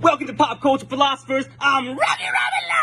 Welcome to Pop Culture Philosophers. I'm Rockin Robbie Live!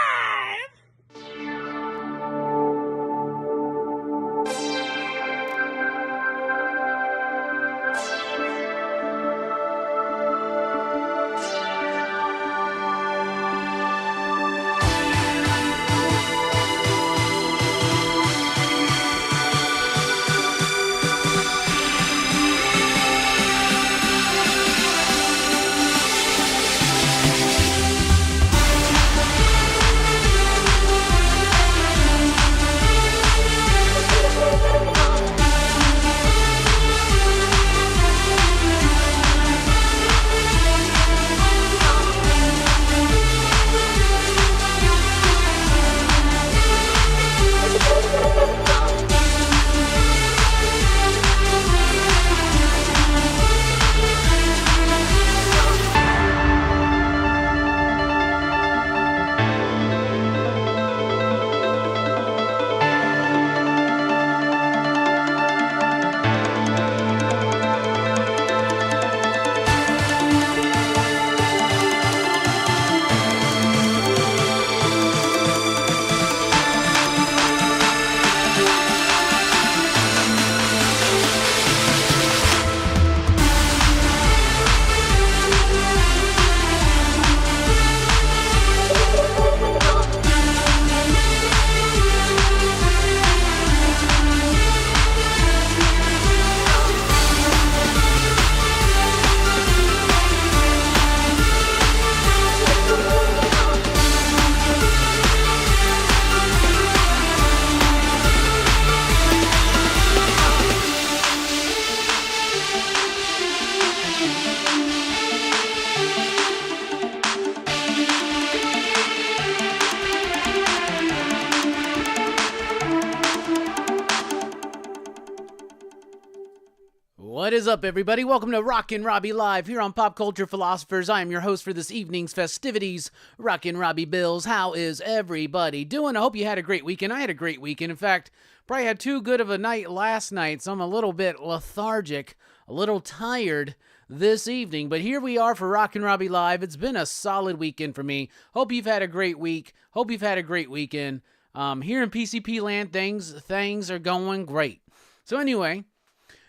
What is up, everybody? Welcome to Rockin Robbie Live here on Pop Culture Philosophers. I am your host for this evening's festivities, Rockin Robbie Bills. How is everybody doing? I hope you had a great weekend. I had a great weekend. In fact, probably had too good of a night last night, so I'm a little bit lethargic, a little tired this evening. But here we are for Rockin Robbie Live. It's been a solid weekend for me. Hope you've had a great week. Hope you've had a great weekend. Here in PCP land, things are going great. So anyway,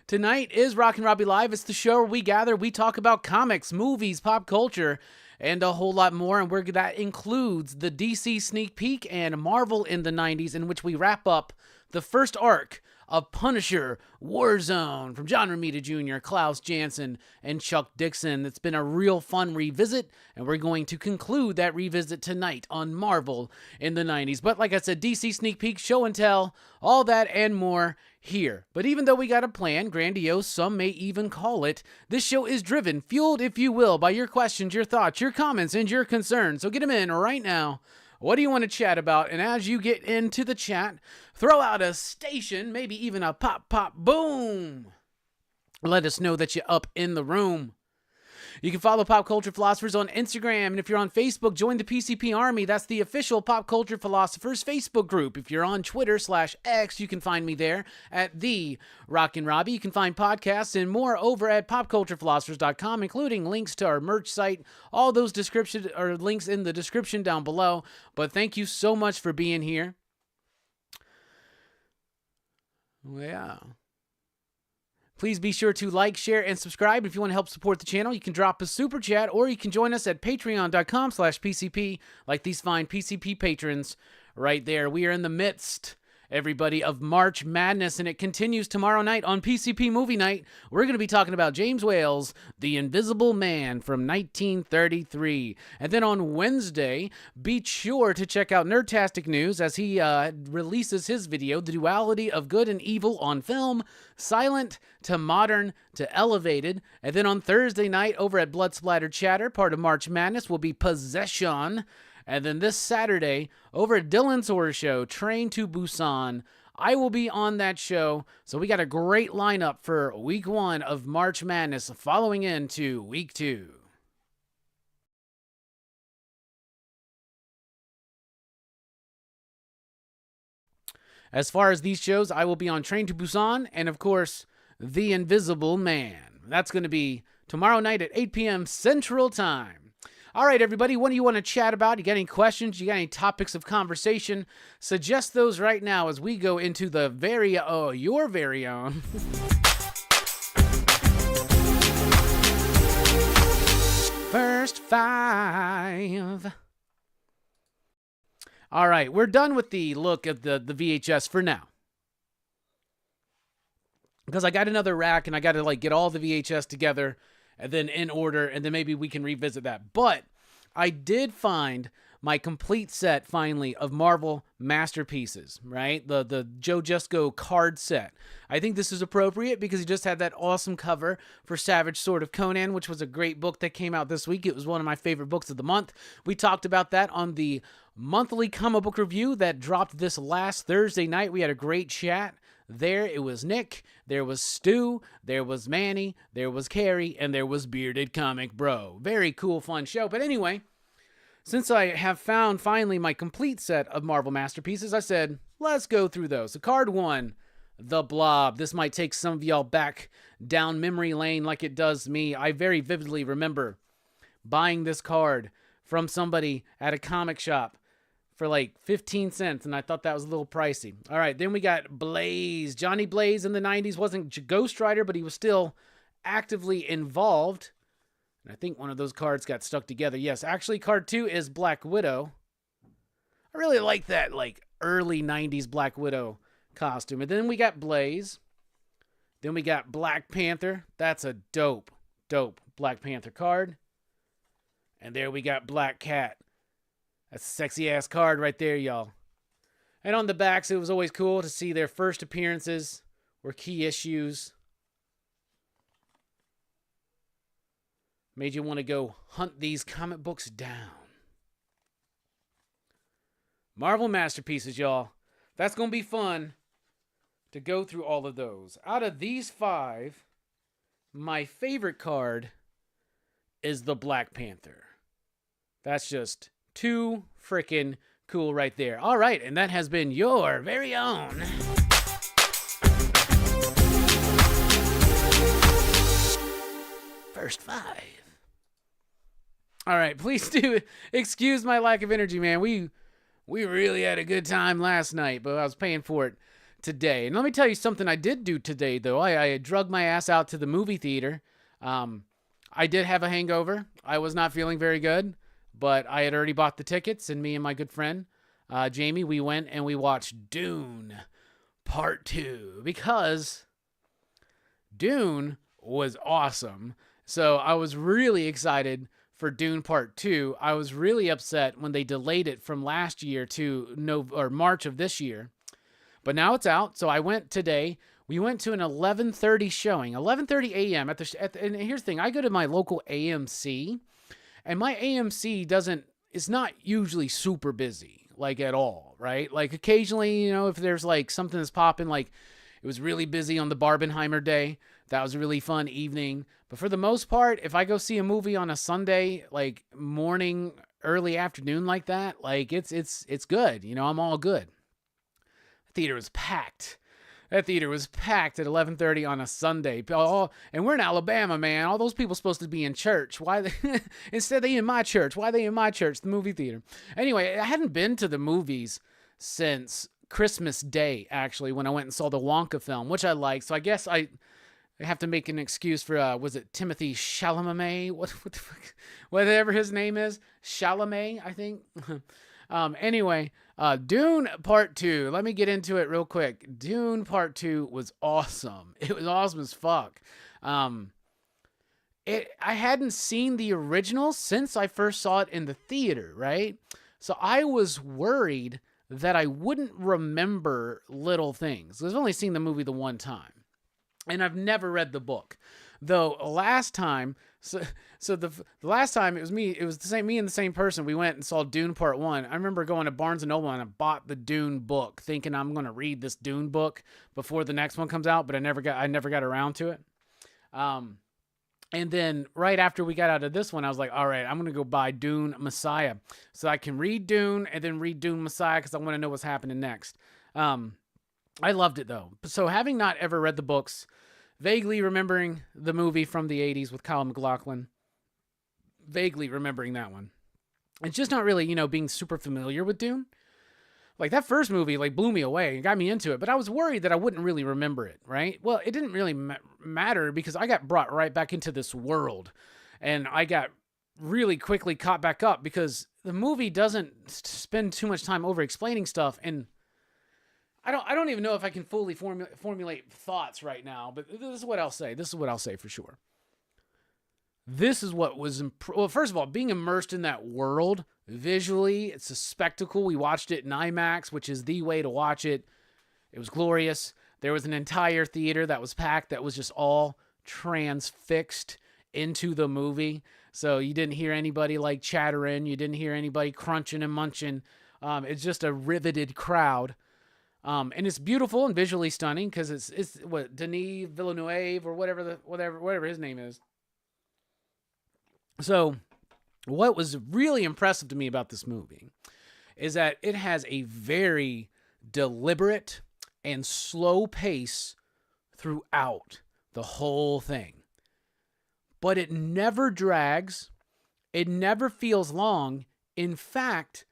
tonight is Rockin Robbie Live. It's the show where we gather, we talk about comics, movies, pop culture, and a whole lot more. And that includes the DC sneak peek and Marvel in the 90s, in which we wrap up the first arc of Punisher Warzone from John Romita Jr., Klaus Janson, and Chuck Dixon. It's been a real fun revisit, and we're going to conclude that revisit tonight on Marvel in the 90s. But like I said, DC sneak peek, show and tell, all that and more here. But even though we got a plan, grandiose, some may even call it, this show is driven, fueled, if you will, by your questions, your thoughts, your comments, and your concerns. So get them in right now. What do you want to chat about? And as you get into the chat, throw out a station, maybe even a pop, pop, boom. Let us know that you're up in the room. You can follow Pop Culture Philosophers on Instagram, and if you're on Facebook, join the PCP Army. That's the official Pop Culture Philosophers Facebook group. If you're on Twitter/X, you can find me there at the Rockin Robbie. You can find podcasts and more over at popculturephilosophers.com, including links to our merch site. All those links in the description down below. But thank you so much for being here. Yeah. Please be sure to like, share, and subscribe. If you want to help support the channel, you can drop a super chat, or you can join us at patreon.com/PCP, like these fine PCP patrons right there. We are in the midst, everybody, of March Madness, and it continues tomorrow night on PCP Movie Night. We're going to be talking about James Whale's The Invisible Man from 1933. And then on Wednesday, be sure to check out Nerdtastic News as he releases his video, The Duality of Good and Evil on Film, Silent to Modern to Elevated. And then on Thursday night, over at Blood Splatter Chatter, part of March Madness, will be Possession. And then this Saturday, over at Dylan's Horror Show, Train to Busan, I will be on that show. So we got a great lineup for week 1 of March Madness, following into week 2. As far as these shows, I will be on Train to Busan and, of course, The Invisible Man. That's going to be tomorrow night at 8 p.m. Central Time. All right, everybody, what do you want to chat about? You got any questions? You got any topics of conversation? Suggest those right now as we go into the your very own. First five. All right, we're done with the look of the VHS for now. Because I got another rack and I got to get all the VHS together and then in order, and then maybe we can revisit that. But I did find my complete set finally of Marvel Masterpieces, right? The Joe Jusko card set. I think this is appropriate because he just had that awesome cover for Savage Sword of Conan, which was a great book that came out this week. It was one of my favorite books of the month. We talked about that on the monthly comic book review that dropped this last Thursday night. We had a great chat. There it was Nick, there was Stu, there was Manny, there was Carrie, and there was Bearded Comic Bro. Very cool, fun show. But anyway, since I have found finally my complete set of Marvel Masterpieces, I said, let's go through those. So card 1, The Blob. This might take some of y'all back down memory lane like it does me. I very vividly remember buying this card from somebody at a comic shop for 15 cents, and I thought that was a little pricey. All right, then we got Blaze. Johnny Blaze in the 90s wasn't Ghost Rider, but he was still actively involved. And I think one of those cards got stuck together. Yes, actually, card 2 is Black Widow. I really like that, early 90s Black Widow costume. And then we got Blaze. Then we got Black Panther. That's a dope Black Panther card. And there we got Black Cat. That's a sexy-ass card right there, y'all. And on the backs, it was always cool to see their first appearances or key issues. Made you want to go hunt these comic books down. Marvel Masterpieces, y'all. That's going to be fun to go through all of those. Out of these 5, my favorite card is the Black Panther. That's just too freaking cool right there. All right, and that has been your very own First 5. All right, please do excuse my lack of energy, man. We really had a good time last night, but I was paying for it today. And let me tell you something I did do today, though. I drugged my ass out to the movie theater. I did have a hangover. I was not feeling very good. But I had already bought the tickets, and me and my good friend, Jamie, we went and we watched Dune Part 2 because Dune was awesome. So I was really excited for Dune Part 2. I was really upset when they delayed it from last year to March of this year. But now it's out, so I went today. We went to an 11:30 showing, 11:30 a.m. And here's the thing. I go to my local AMC. And my AMC it's not usually super busy, at all, right? Occasionally, if there's something that's popping, it was really busy on the Barbenheimer day. That was a really fun evening. But for the most part, if I go see a movie on a Sunday, morning, early afternoon like that, it's good. I'm all good. The theater was packed. That theater was packed at 11:30 on a Sunday. And we're in Alabama, man. All those people supposed to be in church. Why? Instead, they in my church. Why they in my church? The movie theater. Anyway, I hadn't been to the movies since Christmas Day, actually, when I went and saw the Wonka film, which I liked. So I guess I have to make an excuse for, was it Timothy Chalamet? What the fuck? Whatever his name is. Chalamet, I think. Anyway, Dune Part 2. Let me get into it real quick. Dune Part 2 was awesome. It was awesome as fuck. I hadn't seen the original since I first saw it in the theater, right? So I was worried that I wouldn't remember little things. I've only seen the movie the one time. And I've never read the book. Though last time, the last time it was me and the same person. We went and saw Dune Part 1. I remember going to Barnes & Noble and I bought the Dune book thinking I'm going to read this Dune book before the next one comes out, but I never got around to it. And then right after we got out of this one, I was like, all right, I'm going to go buy Dune Messiah so I can read Dune and then read Dune Messiah because I want to know what's happening next. I loved it though. So having not ever read the books, vaguely remembering the movie from the 80s with Kyle MacLachlan, vaguely remembering that one. It's just not really, being super familiar with Dune. Like, that first movie, blew me away and got me into it, but I was worried that I wouldn't really remember it, right? Well, it didn't really matter because I got brought right back into this world, and I got really quickly caught back up because the movie doesn't spend too much time over-explaining stuff, and I don't even know if I can fully formulate thoughts right now, but this is what I'll say. This is what I'll say for sure. This is what was... well, first of all, being immersed in that world, visually, it's a spectacle. We watched it in IMAX, which is the way to watch it. It was glorious. There was an entire theater that was packed that was just all transfixed into the movie. So you didn't hear anybody chattering. You didn't hear anybody crunching and munching. It's just a riveted crowd. And it's beautiful and visually stunning because it's what Denis Villeneuve or whatever his name is. So what was really impressive to me about this movie is that it has a very deliberate and slow pace throughout the whole thing. But it never drags. It never feels long. In fact,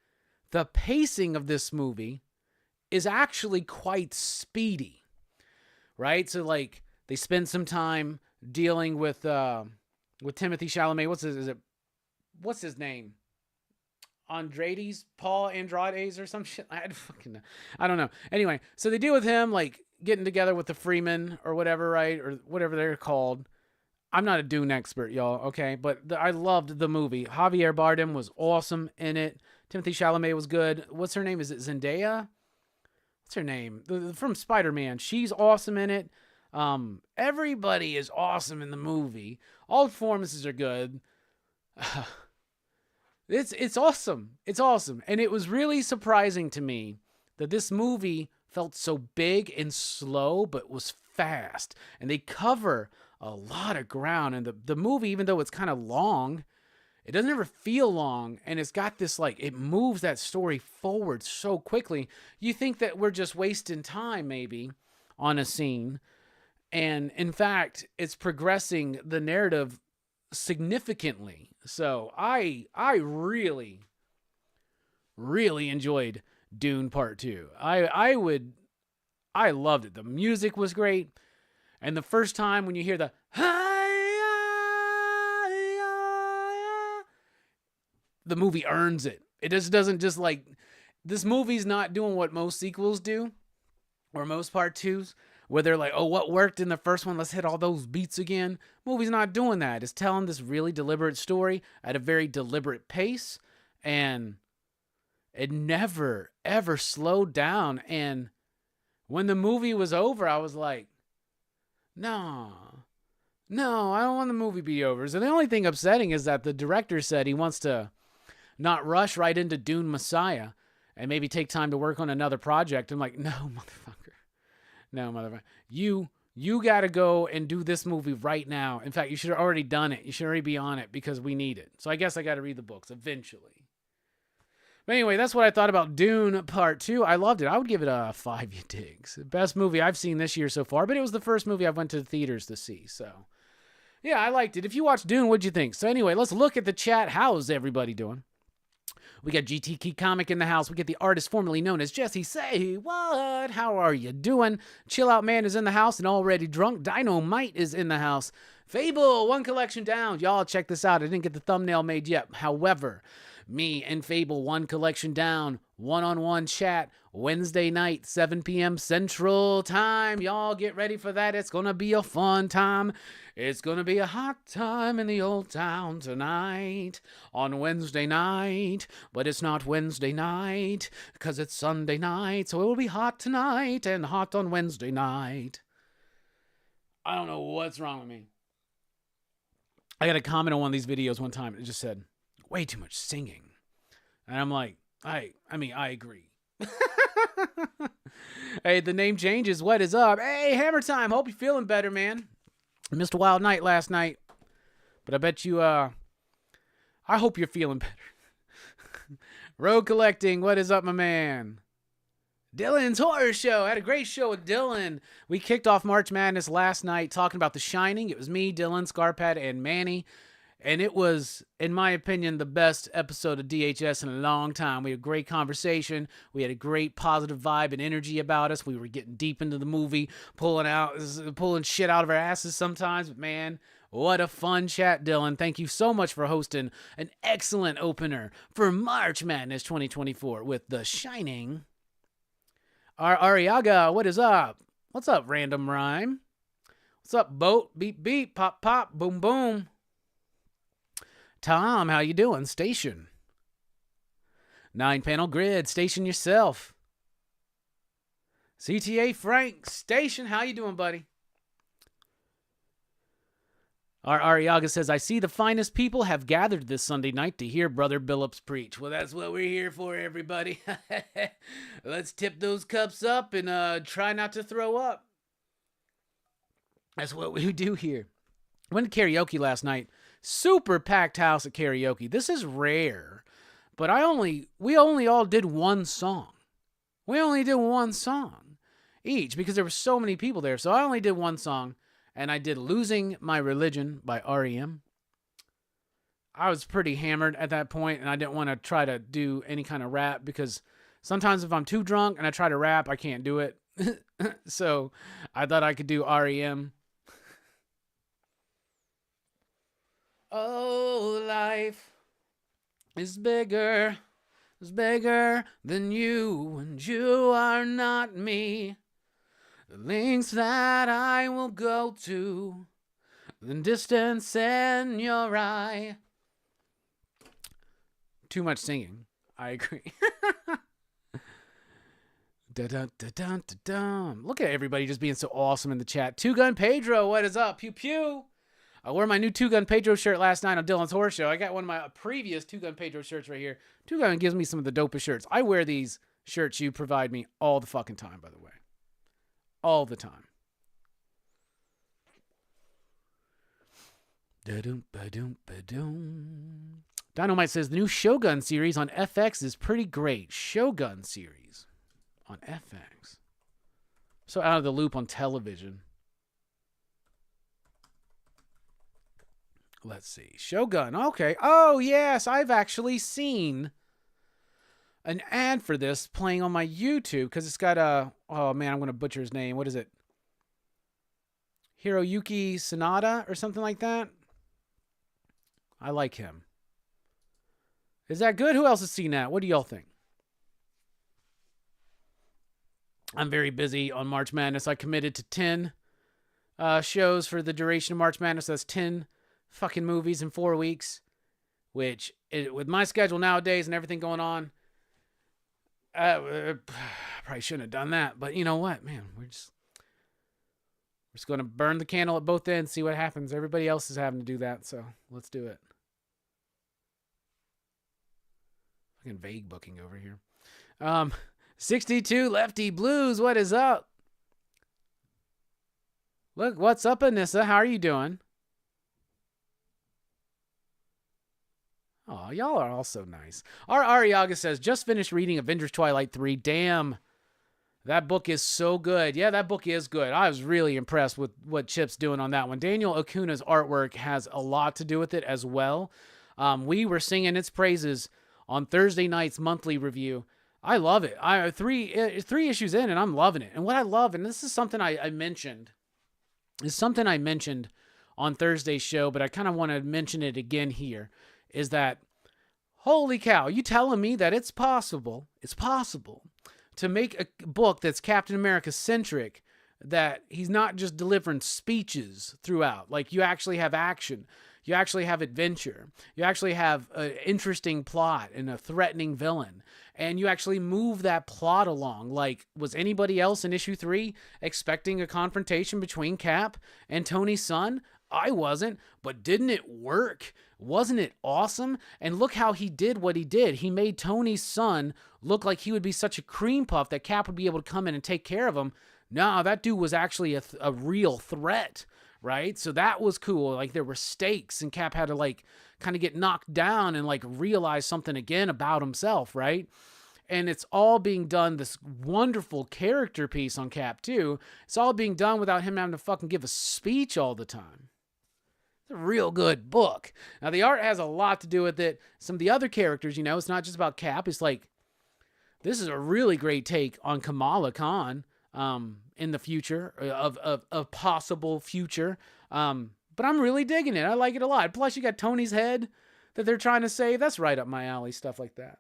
the pacing of this movie is actually quite speedy, right? So they spend some time dealing with Timothy Chalamet. What's his name? Paul Andrades or some shit. I don't know. Anyway, so they deal with him getting together with the Freeman or whatever, right? Or whatever they're called. I'm not a Dune expert, y'all, okay? But I loved the movie. Javier Bardem was awesome in it. Timothy Chalamet was good. What's her name? Is it Zendaya? What's her name? From Spider-Man. She's awesome in it. Everybody is awesome in the movie. All performances are good. It's awesome. It's awesome. And it was really surprising to me that this movie felt so big and slow, but was fast. And they cover a lot of ground. And the movie, even though it's kind of long, it doesn't ever feel long. And it's got this, it moves that story forward so quickly. You think that we're just wasting time, maybe, on a scene. And in fact, it's progressing the narrative significantly. So I really, really enjoyed Dune Part 2. I loved it. The music was great. And the first time when you hear the movie earns it. It just doesn't just this movie's not doing what most sequels do or most Part 2s. Where they're what worked in the first one? Let's hit all those beats again. Movie's not doing that. It's telling this really deliberate story at a very deliberate pace. And it never, ever slowed down. And when the movie was over, I was like, no, I don't want the movie to be over. So the only thing upsetting is that the director said he wants to not rush right into Dune Messiah and maybe take time to work on another project. I'm like, no, motherfucker. No, motherfucker. You got to go and do this movie right now. In fact, you should have already done it. You should already be on it because we need it. So I guess I got to read the books eventually. But anyway, that's what I thought about Dune Part 2. I loved it. I would give it a 5, you digs. Best movie I've seen this year so far, but it was the first movie I went to the theaters to see. So, yeah, I liked it. If you watched Dune, what'd you think? So anyway, let's look at the chat. How's everybody doing? We got GT Key Comic in the house. We get the artist formerly known as Jesse. Say what? How are you doing? Chill Out Man is in the house and already drunk. Dynamite is in the house. Fable, one collection down. Y'all check this out. I didn't get the thumbnail made yet. However, me and Fable, one collection down, one-on-one chat, Wednesday night, 7 p.m. Central Time. Y'all get ready for that. It's going to be a fun time. It's going to be a hot time in the old town tonight on Wednesday night. But it's not Wednesday night because it's Sunday night. So it will be hot tonight and hot on Wednesday night. I don't know what's wrong with me. I got a comment on one of these videos one time. It just said, way too much singing. And I'm like, I agree. Hey, the name changes. What is up? Hey, Hammer Time. Hope you're feeling better, man. I missed a wild night last night. But I bet you, I hope you're feeling better. Road Collecting. What is up, my man? Dylan's Horror Show. I had a great show with Dylan. We kicked off March Madness last night talking about The Shining. It was me, Dylan, Scarpad, and Manny. And it was, in my opinion, the best episode of DHS in a long time. We had a great conversation. We had a great positive vibe and energy about us. We were getting deep into the movie, pulling shit out of our asses sometimes. But man, what a fun chat, Dylan. Thank you so much for hosting an excellent opener for March Madness 2024 with The Shining. Ariaga, what is up? What's up, Random Rhyme? What's up, Boat? Beep, beep, pop, pop, boom, boom. Tom, how you doing? Station. 9-panel grid. Station yourself. CTA Frank. Station, how you doing, buddy? Our Ariaga says, I see the finest people have gathered this Sunday night to hear Brother Billups preach. Well, that's what we're here for, everybody. Let's tip those cups up and try not to throw up. That's what we do here. Went to karaoke last night. Super packed house at karaoke. This is rare, but we only all did one song. We only did one song each because there were so many people there. So I only did one song. And I did Losing My Religion by R.E.M. I was pretty hammered at that point, and I didn't want to try to do any kind of rap because sometimes if I'm too drunk and I try to rap, I can't do it. So I thought I could do R.E.M. Oh, life is bigger than you, and you are not me. The lengths that I will go to, the distance in your eye. Too much singing. I agree. Look at everybody just being so awesome in the chat. Two Gun Pedro, what is up? Pew pew. I wore my new Two Gun Pedro shirt last night on Dylan's Horror Show. I got one of my previous Two Gun Pedro shirts right here. Two Gun gives me some of the dopest shirts. I wear these shirts you provide me all the fucking time, by the way. All the time. Dynamite says the new Shogun series on FX is pretty great. Shogun series on FX. So out of the loop on television. Let's see. Shogun. Okay. Oh, yes. I've actually seen an ad for this playing on my YouTube because it's got a, oh man, I'm going to butcher his name. What is it? Hiroyuki Sanada or something like that. I like him. Is that good? Who else has seen that? What do y'all think? I'm very busy on March Madness. I committed to 10 shows for the duration of March Madness. That's 10 fucking movies in 4 weeks, which with my schedule nowadays and everything going on, probably shouldn't have done that, but you know what, man, we're just going to burn the candle at both ends, see what happens. Everybody else is having to do that, so let's do it. Fucking vague booking over here. 62 Lefty Blues, what is up? Look, what's up, Anissa? How are you doing? Oh, y'all are all so nice. Our Ariaga says, just finished reading Avengers Twilight 3. Damn, that book is so good. Yeah, that book is good. I was really impressed with what Chip's doing on that one. Daniel Acuna's artwork has a lot to do with it as well. We were singing its praises on Thursday night's monthly review. I love it. Three issues in, and I'm loving it. And what I love, and this is something I mentioned, on Thursday's show, but I kind of want to mention it again here, is that, holy cow, you telling me that it's possible to make a book that's Captain America-centric, that he's not just delivering speeches throughout. Like, you actually have action. You actually have adventure. You actually have an interesting plot and a threatening villain. And you actually move that plot along. Like, was anybody else in issue 3 expecting a confrontation between Cap and Tony's son? I wasn't, but didn't it work? Wasn't it awesome? And look how he did what he did. He made Tony's son look like he would be such a cream puff that Cap would be able to come in and take care of him. No, that dude was actually a real threat, right? So that was cool. Like, there were stakes, and Cap had to, like, kind of get knocked down and, like, realize something again about himself, right? And it's all being done, this wonderful character piece on Cap, too. It's all being done without him having to fucking give a speech all the time. It's a real good book. Now, the art has a lot to do with it. Some of the other characters, it's not just about Cap. It's like, this is a really great take on Kamala Khan in the future, of possible future. But I'm really digging it. I like it a lot. Plus, you got Tony's head that they're trying to save. That's right up my alley, stuff like that.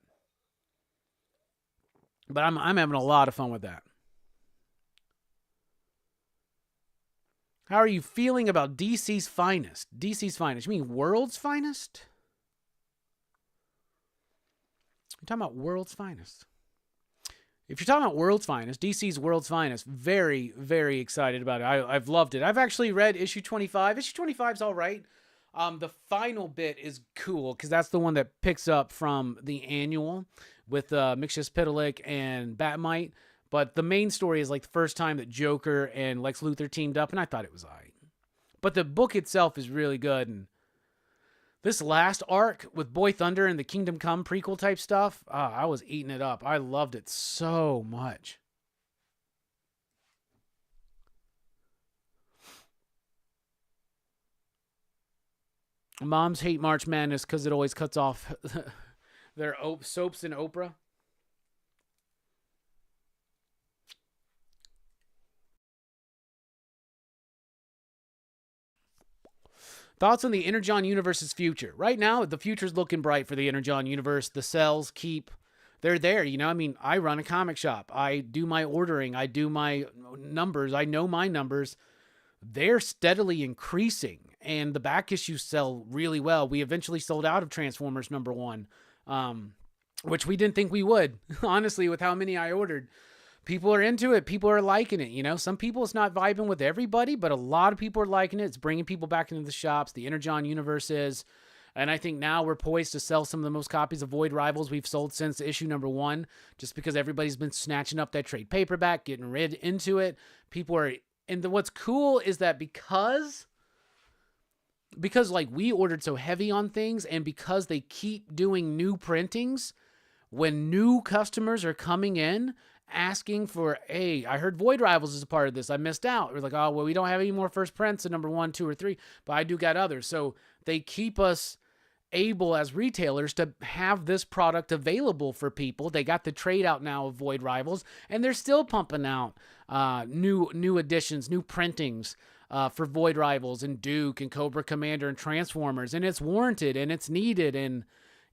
But I'm having a lot of fun with that. How are you feeling about DC's finest? DC's finest. You mean world's finest? You're talking about world's finest. If you're talking about world's finest, DC's world's finest, very, very excited about it. I've loved it. I've actually read issue 25. Issue 25 is all right. The final bit is cool because that's the one that picks up from the annual with Mixus-Pitalik and Batmite. But the main story is like the first time that Joker and Lex Luthor teamed up, and I thought it was all right. But the book itself is really good, and this last arc with Boy Thunder and the Kingdom Come prequel type stuff, I was eating it up. I loved it so much. Moms hate March Madness because it always cuts off their soaps and Oprah. Thoughts on the Energon universe's future? Right now, the future's looking bright for the Energon universe. The cells they're there. I mean, I run a comic shop. I do my ordering. I do my numbers. I know my numbers. They're steadily increasing, and the back issues sell really well. We eventually sold out of Transformers #1, which we didn't think we would, honestly, with how many I ordered. People are into it. People are liking it. Some people, it's not vibing with everybody, but a lot of people are liking it. It's bringing people back into the shops. The Energon universe is. And I think now we're poised to sell some of the most copies of Void Rivals we've sold since issue #1, just because everybody's been snatching up that trade paperback, getting rid into it. People are, and what's cool is that because like we ordered so heavy on things, and because they keep doing new printings, when new customers are coming in asking for, hey, I heard Void Rivals is a part of this, I missed out. We're like, oh, well, we don't have any more first prints of #1, 2, or 3, but I do got others. So they keep us able as retailers to have this product available for people. They got the trade out now of Void Rivals, and they're still pumping out new editions, new printings for Void Rivals and Duke and Cobra Commander and Transformers, and it's warranted and it's needed. And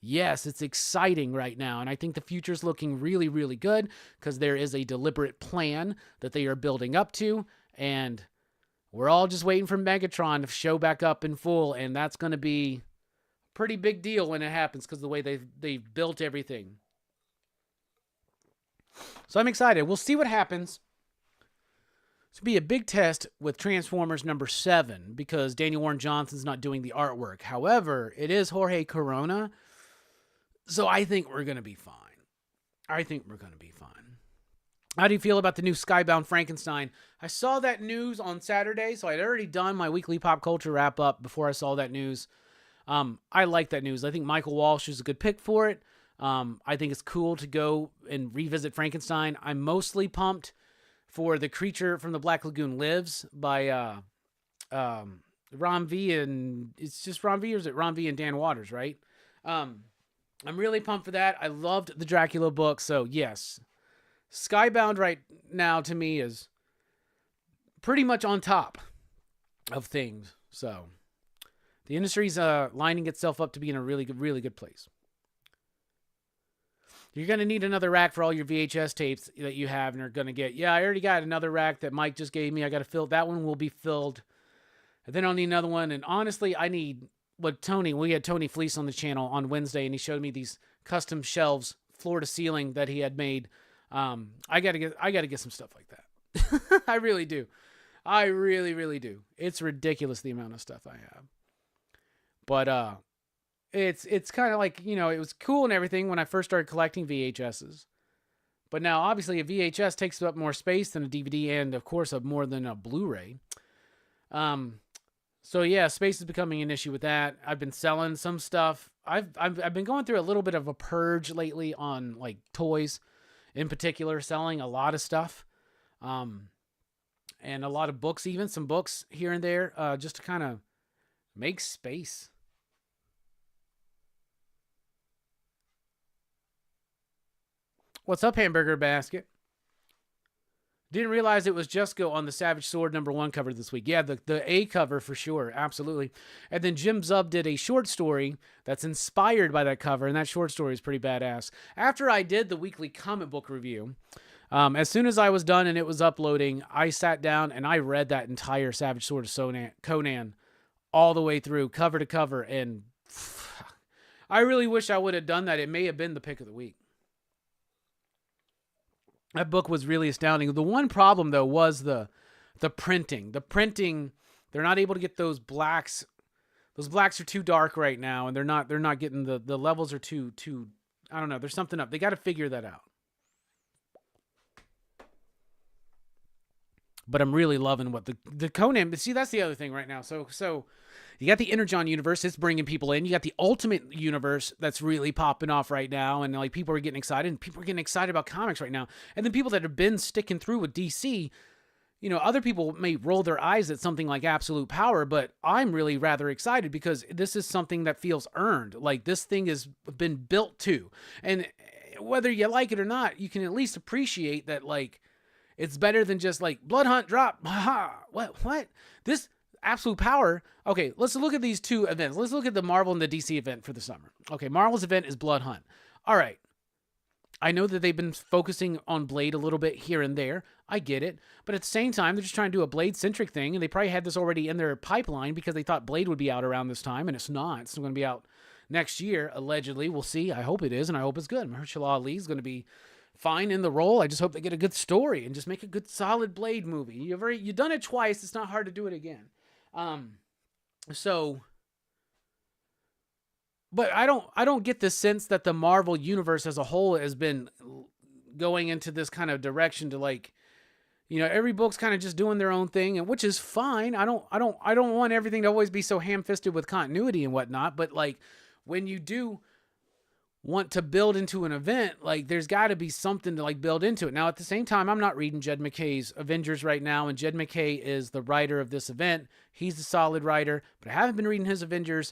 yes, it's exciting right now, and I think the future's looking really, really good because there is a deliberate plan that they are building up to, and we're all just waiting for Megatron to show back up in full, and that's going to be a pretty big deal when it happens because of the way they've built everything. So I'm excited. We'll see what happens. It's going to be a big test with Transformers #7 because Daniel Warren Johnson's not doing the artwork. However, it is Jorge Corona, so I think we're going to be fine. How do you feel about the new Skybound Frankenstein? I saw that news on Saturday, so I'd already done my weekly pop culture wrap-up before I saw that news. I like that news. I think Michael Walsh is a good pick for it. I think it's cool to go and revisit Frankenstein. I'm mostly pumped for The Creature from the Black Lagoon Lives by Ron V. And it's just Ron V, or is it Ron V and Dan Waters, right? I'm really pumped for that. I loved the Dracula book, so yes. Skybound right now to me is pretty much on top of things. So the industry's lining itself up to be in a really good place. You're going to need another rack for all your VHS tapes that you have and are going to get. Yeah, I already got another rack that Mike just gave me. I got to fill. That one will be filled. And then I'll need another one. And honestly, I need we had Tony Fleece on the channel on Wednesday, and he showed me these custom shelves, floor to ceiling, that he had made. I gotta get some stuff like that. I really do. I really, really do. It's ridiculous the amount of stuff I have. But it's kind of like, it was cool and everything when I first started collecting VHSs. But now, obviously, a VHS takes up more space than a DVD, and of course, more than a Blu-ray. So yeah, space is becoming an issue with that. I've been selling some stuff. I've been going through a little bit of a purge lately on like toys, in particular, selling a lot of stuff, and a lot of books, even some books here and there, just to kind of Make space. What's up, Hamburger Basket? Didn't realize it was Jesco on the Savage Sword #1 cover this week. Yeah, the A cover for sure. Absolutely. And then Jim Zub did a short story that's inspired by that cover, and that short story is pretty badass. After I did the weekly comic book review, as soon as I was done and it was uploading, I sat down and I read that entire Savage Sword of Conan all the way through, cover to cover, and I really wish I would have done that. It may have been the pick of the week. That book was really astounding. The one problem, though, was the printing. The printing, they're not able to get those blacks. Those blacks are too dark right now, and they're not getting the levels are too I don't know. There's something up. They got to figure that out. But I'm really loving what the Conan. But see, that's the other thing right now. So you got the Energon universe. It's bringing people in. You got the Ultimate universe that's really popping off right now, and like people are getting excited, and people are getting excited about comics right now. And then people that have been sticking through with DC, you know, other people may roll their eyes at something like Absolute Power, but I'm really rather excited because this is something that feels earned. Like this thing has been built to, and whether you like it or not, you can at least appreciate that. Like it's better than just like Blood Hunt drop. What? This Absolute Power. Okay, let's look at these two events. Let's look at the Marvel and the DC event for the summer. Okay, Marvel's event is Blood Hunt. All right. I know that they've been focusing on Blade a little bit here and there. I get it. But at the same time, they're just trying to do a Blade-centric thing, and they probably had this already in their pipeline because they thought Blade would be out around this time, and it's not. It's going to be out next year, allegedly. We'll see. I hope it is, and I hope it's good. Mahershala Ali is going to be fine in the role. I just hope they get a good story and just make a good, solid Blade movie. You've done it twice. It's not hard to do it again. But I don't get the sense that the Marvel universe as a whole has been going into this kind of direction to like, you know, every book's kind of just doing their own thing, and which is fine. I don't want everything to always be so ham-fisted with continuity and whatnot. But like, when you do want to build into an event, like there's got to be something to like build into it. Now, at the same time, I'm not reading Jed McKay's Avengers right now, and Jed McKay is the writer of this event. He's a solid writer, but I haven't been reading his Avengers,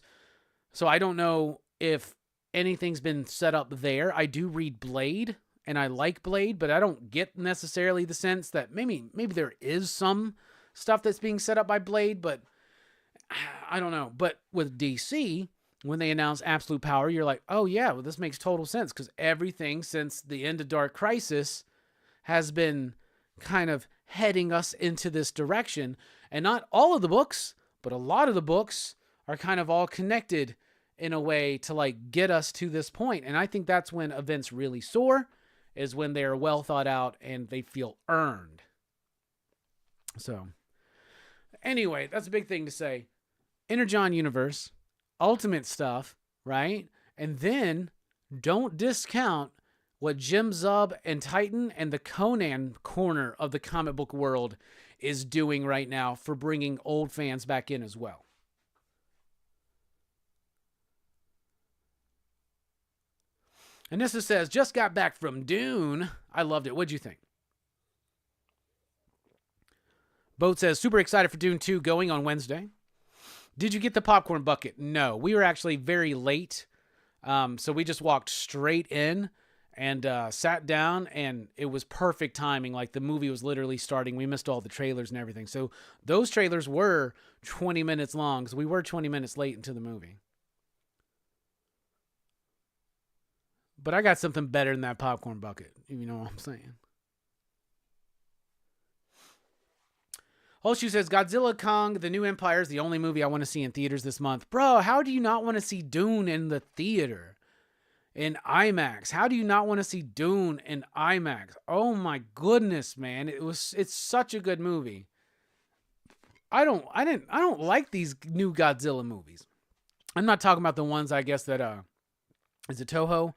so I don't know if anything's been set up there. I do read Blade, and I like Blade, but I don't get necessarily the sense that maybe there is some stuff that's being set up by Blade, but I don't know. But with DC, when they announce Absolute Power, you're like, oh yeah, well, this makes total sense because everything since the end of Dark Crisis has been kind of heading us into this direction. And not all of the books, but a lot of the books are kind of all connected in a way to like get us to this point. And I think that's when events really soar, is when they're well thought out and they feel earned. So anyway, that's a big thing to say. Energon universe, Ultimate stuff, right? And then don't discount what Jim Zub and Titan and the Conan corner of the comic book world is doing right now for bringing old fans back in as well. Anissa says, just got back from Dune. I loved it. What'd you think? Boat says, super excited for Dune 2 going on Wednesday. Did you get the popcorn bucket? No. We were actually very late. So we just walked straight in and sat down, and it was perfect timing. Like the movie was literally starting. We missed all the trailers and everything. So those trailers were 20 minutes long. So we were 20 minutes late into the movie. But I got something better than that popcorn bucket. You know what I'm saying? Holshoe says, Godzilla Kong, The New Empire is the only movie I want to see in theaters this month. Bro, how do you not want to see Dune in the theater? In IMAX? How do you not want to see Dune in IMAX? Oh my goodness, man. It's such a good movie. I don't like these new Godzilla movies. I'm not talking about the ones, I guess, that, is it Toho?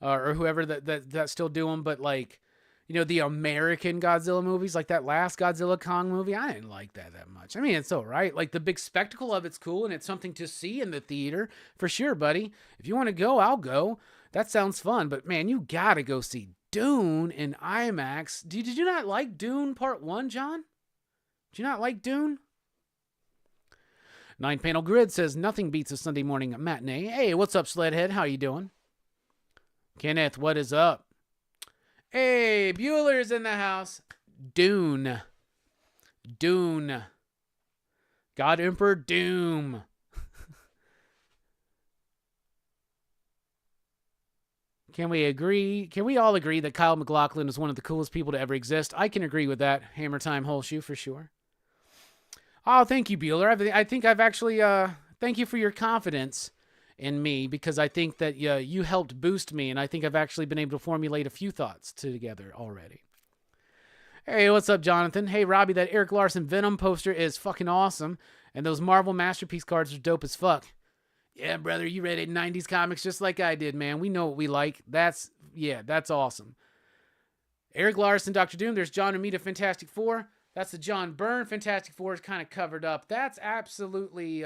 Or whoever that's still doing, but like, you know, the American Godzilla movies, like that last Godzilla Kong movie, I didn't like that much. I mean, it's all right. Like the big spectacle of it's cool, and it's something to see in the theater for sure, buddy. If you want to go, I'll go. That sounds fun. But man, you gotta go see Dune in IMAX. Did you not like Dune Part 1, John? Did you not like Dune? Nine Panel Grid says, nothing beats a Sunday morning matinee. Hey, what's up, Sledhead? How you doing? Kenneth, what is up? Hey, Bueller's in the house. Dune. God Emperor Doom. Can we all agree that Kyle MacLachlan is one of the coolest people to ever exist? I can agree with that. Hammer Time Holeshoe for sure. Oh, thank you, Bueller. I think I've actually, thank you for your confidence in me, because I think that you helped boost me, and I think I've actually been able to formulate a few thoughts together already. Hey, what's up, Jonathan? Hey, Robbie, that Eric Larson Venom poster is fucking awesome, and those Marvel Masterpiece cards are dope as fuck. Yeah, brother, you read 90s comics just like I did, man. We know what we like. That's awesome. Eric Larson, Dr. Doom. There's John Romita, Fantastic Four. That's the John Byrne Fantastic Four is kind of covered up. That's absolutely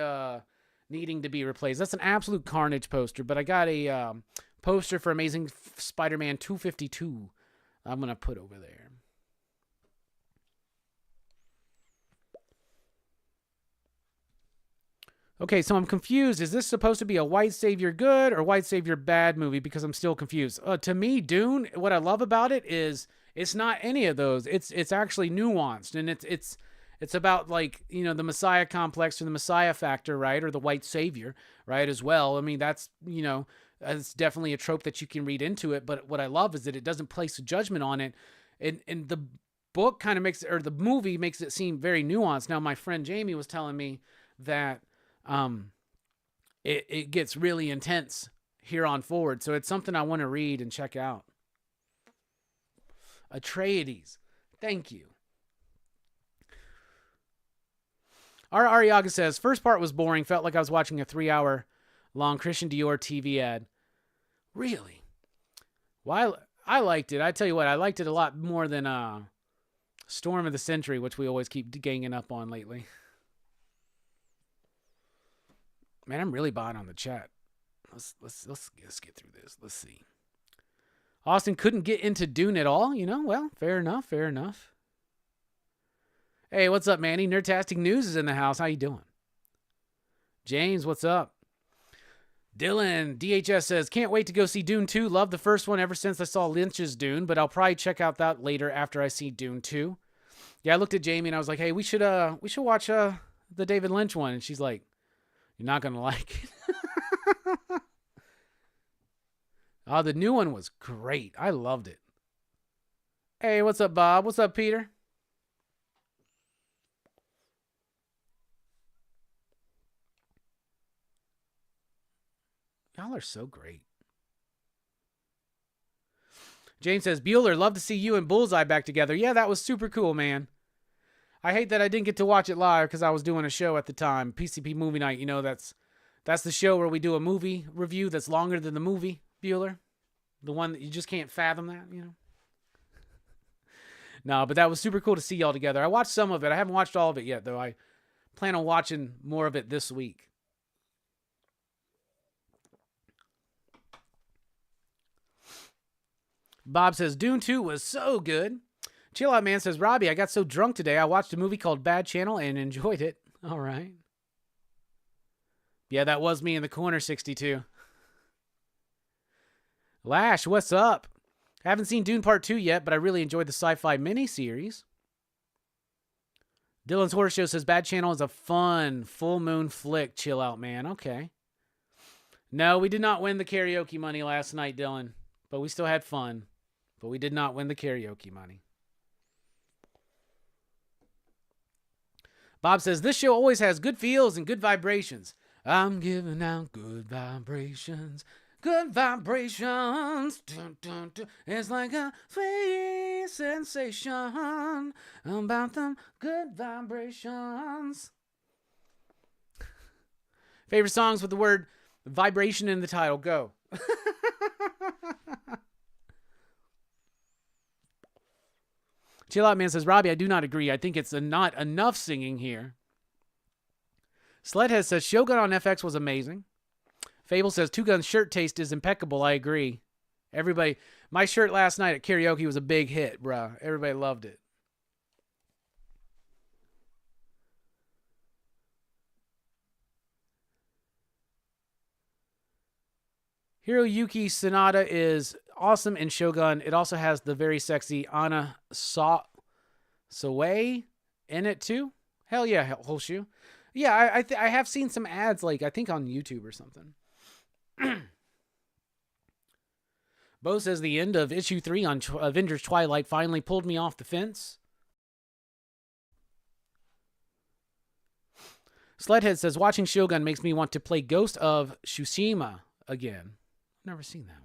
needing to be replaced. That's an absolute carnage poster, but I got a poster for Amazing Spider-Man 252 I'm going to put over there. Okay, so I'm confused. Is this supposed to be a white savior good or white savior bad movie? Because I'm still confused. To me, Dune, what I love about it is it's not any of those. It's actually nuanced, and it's about, like, you know, the Messiah complex or the Messiah factor, right? Or the white savior, right, as well. I mean, that's, you know, it's definitely a trope that you can read into it, but what I love is that it doesn't place a judgment on it. And the book kind of makes it, or the movie makes it seem very nuanced. Now, my friend Jamie was telling me that it gets really intense here on forward. So it's something I want to read and check out. Atreides. Thank you. Ariaga says, first part was boring. Felt like I was watching a 3-hour long Christian Dior TV ad. Really? Well, I liked it. I tell you what, I liked it a lot more than Storm of the Century, which we always keep ganging up on lately. Man, I'm really behind on the chat. Let's get through this. Let's see. Austin couldn't get into Dune at all, you know? Well, fair enough. Hey, what's up, Manny? Nerdtastic News is in the house. How you doing? James, what's up? Dylan, DHS says, can't wait to go see Dune 2. Love the first one ever since I saw Lynch's Dune, but I'll probably check out that later after I see Dune 2. Yeah, I looked at Jamie and I was like, hey, we should watch the David Lynch one. And she's like, you're not going to like it. Oh, the new one was great. I loved it. Hey, what's up, Bob? What's up, Peter? Y'all are so great. James says, Bueller, love to see you and Bullseye back together. Yeah, that was super cool, man. I hate that I didn't get to watch it live because I was doing a show at the time. PCP Movie Night, you know, that's the show where we do a movie review that's longer than the movie, Bueller. The one that you just can't fathom that, you know? No, but that was super cool to see y'all together. I watched some of it. I haven't watched all of it yet, though. I plan on watching more of it this week. Bob says, Dune 2 was so good. Chill Out Man says, Robbie, I got so drunk today, I watched a movie called Bad Channel and enjoyed it. All right. Yeah, that was me in the corner, 62. Lash, what's up? I haven't seen Dune Part 2 yet, but I really enjoyed the sci-fi miniseries. Dylan's Horror Show says, Bad Channel is a fun, full moon flick. Chill out, man. Okay. No, we did not win the karaoke money last night, Dylan, but we still had fun. But we did not win the karaoke money. Bob says, this show always has good feels and good vibrations. I'm giving out good vibrations. Good vibrations. Dun, dun, dun. It's like a sweet sensation about them good vibrations. Favorite songs with the word vibration in the title. Go. Chill Out Man says, Robbie, I do not agree. I think it's not enough singing here. Sledhead says, Shogun on FX was amazing. Fable says, Two Guns shirt taste is impeccable. I agree. Everybody, my shirt last night at karaoke was a big hit, bruh. Everybody loved it. Hiroyuki Sanada is awesome in Shogun. It also has the very sexy Anna Soe in it too. Hell yeah, Holshu. Yeah, I have seen some ads, like, I think on YouTube or something. Bo says the end of issue 3 on Avengers Twilight finally pulled me off the fence. Sledhead says watching Shogun makes me want to play Ghost of Tsushima again. Never seen that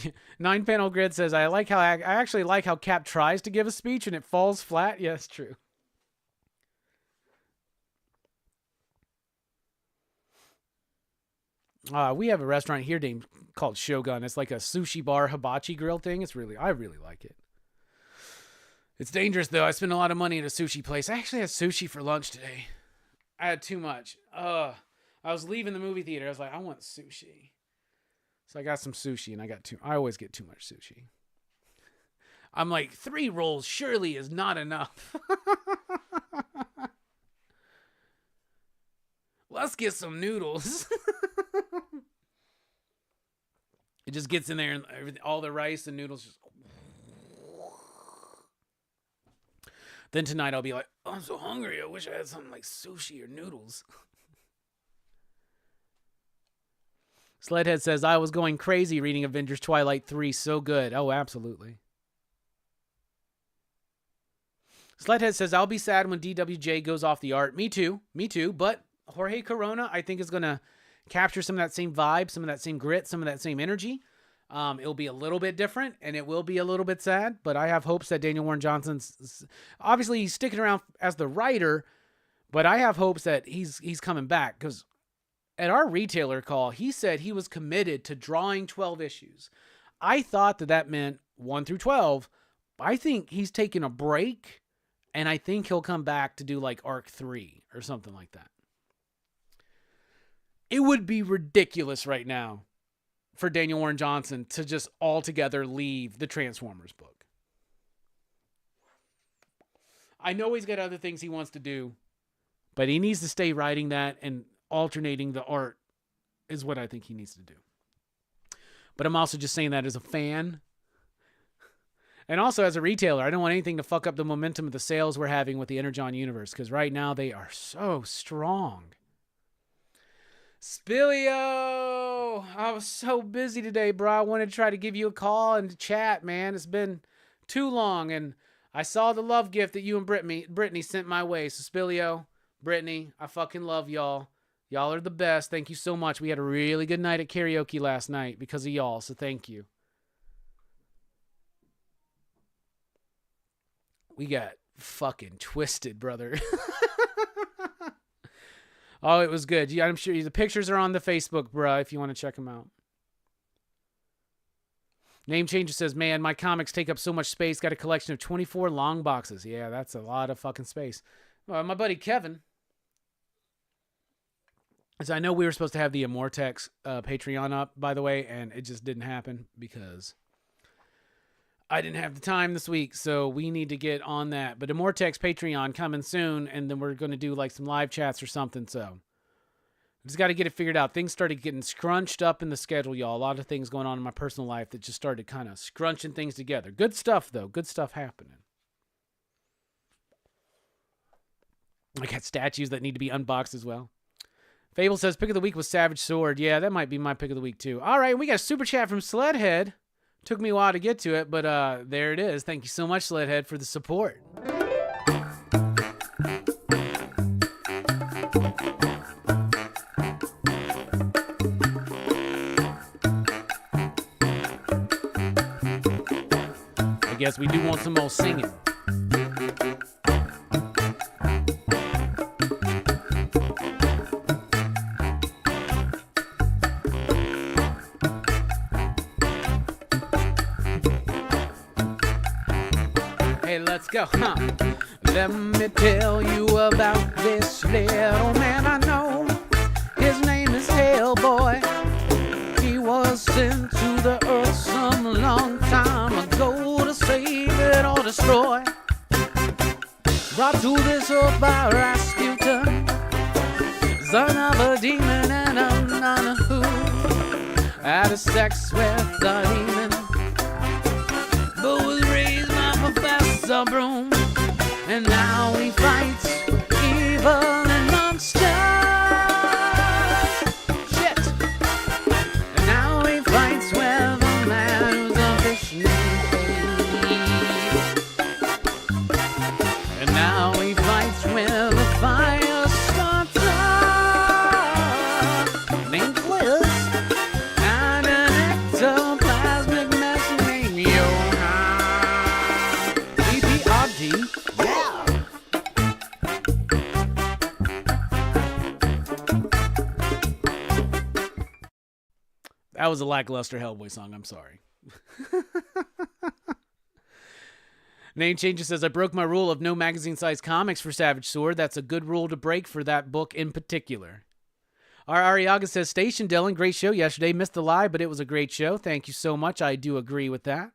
one. 9 Panel Grid says I actually like how Cap tries to give a speech and it falls flat. Yeah, it's true. We have a restaurant here called Shogun. It's like a sushi bar hibachi grill thing. I really like it. It's dangerous though. I spend a lot of money at a sushi place. I actually had sushi for lunch today. I had too much. I was leaving the movie theater. I was like, I want sushi. So I got some sushi and I always get too much sushi. I'm like, 3 rolls surely is not enough. Let's get some noodles. It just gets in there and all the rice and noodles just. Then tonight I'll be like, oh, I'm so hungry. I wish I had something like sushi or noodles. Sledhead says, I was going crazy reading Avengers Twilight 3. So good. Oh, absolutely. Sledhead says, I'll be sad when DWJ goes off the art. Me too. But Jorge Corona, I think, is going to capture some of that same vibe, some of that same grit, some of that same energy. It'll be a little bit different, and it will be a little bit sad, but I have hopes that Daniel Warren Johnson's... Obviously, he's sticking around as the writer, but I have hopes that he's coming back, because at our retailer call, he said he was committed to drawing 12 issues. I thought that meant 1 through 12. I think he's taking a break, and I think he'll come back to do like Arc 3 or something like that. It would be ridiculous right now for Daniel Warren Johnson to just altogether leave the Transformers book. I know he's got other things he wants to do, but he needs to stay writing that, and alternating the art is what I think he needs to do. But I'm also just saying that as a fan. And also as a retailer, I don't want anything to fuck up the momentum of the sales we're having with the Energon universe, because right now they are so strong. Spillio! I was so busy today, bro. I wanted to try to give you a call and to chat, man. It's been too long, and I saw the love gift that you and Brittany sent my way. So Spillio, Brittany, I fucking love y'all. Y'all are the best. Thank you so much. We had a really good night at karaoke last night because of y'all, so thank you. We got fucking twisted, brother. Oh, it was good. Yeah, I'm sure the pictures are on the Facebook, bruh, if you want to check them out. Name Changer says, man, my comics take up so much space. Got a collection of 24 long boxes. Yeah, that's a lot of fucking space. My buddy Kevin. So I know we were supposed to have the Immortex Patreon up, by the way, and it just didn't happen because I didn't have the time this week, so we need to get on that. But Immortex Patreon coming soon, and then we're going to do like some live chats or something, so just got to get it figured out. Things started getting scrunched up in the schedule, y'all. A lot of things going on in my personal life that just started kind of scrunching things together. Good stuff, though. Good stuff happening. I got statues that need to be unboxed as well. Fable says, pick of the week was Savage Sword. Yeah, that might be my pick of the week, too. All right, we got a super chat from Sledhead. Took me a while to get to it, but there it is. Thank you so much, Sledhead, for the support. I guess we do want some more singing. Let's go, huh? Let me tell you about this little man I know. His name is Hellboy. He was sent to the earth some long time ago to save it or destroy. Brought to this earth by Rasputin, son of a demon and a nun who Had a sex with a demon, but was raised by Professor Broom. And now he fights evil and monsters. Shit. And now he fights with a man who's officially paid. And now he fights with a fire starter named Quiz and an ectoplasmic mess named Johann. BPRD. That was a lackluster Hellboy song. I'm sorry. Name Changes says, I broke my rule of no magazine-sized comics for Savage Sword. That's a good rule to break for that book in particular. Our Ariaga says, Station Dylan, great show yesterday. Missed the live, but it was a great show. Thank you so much. I do agree with that.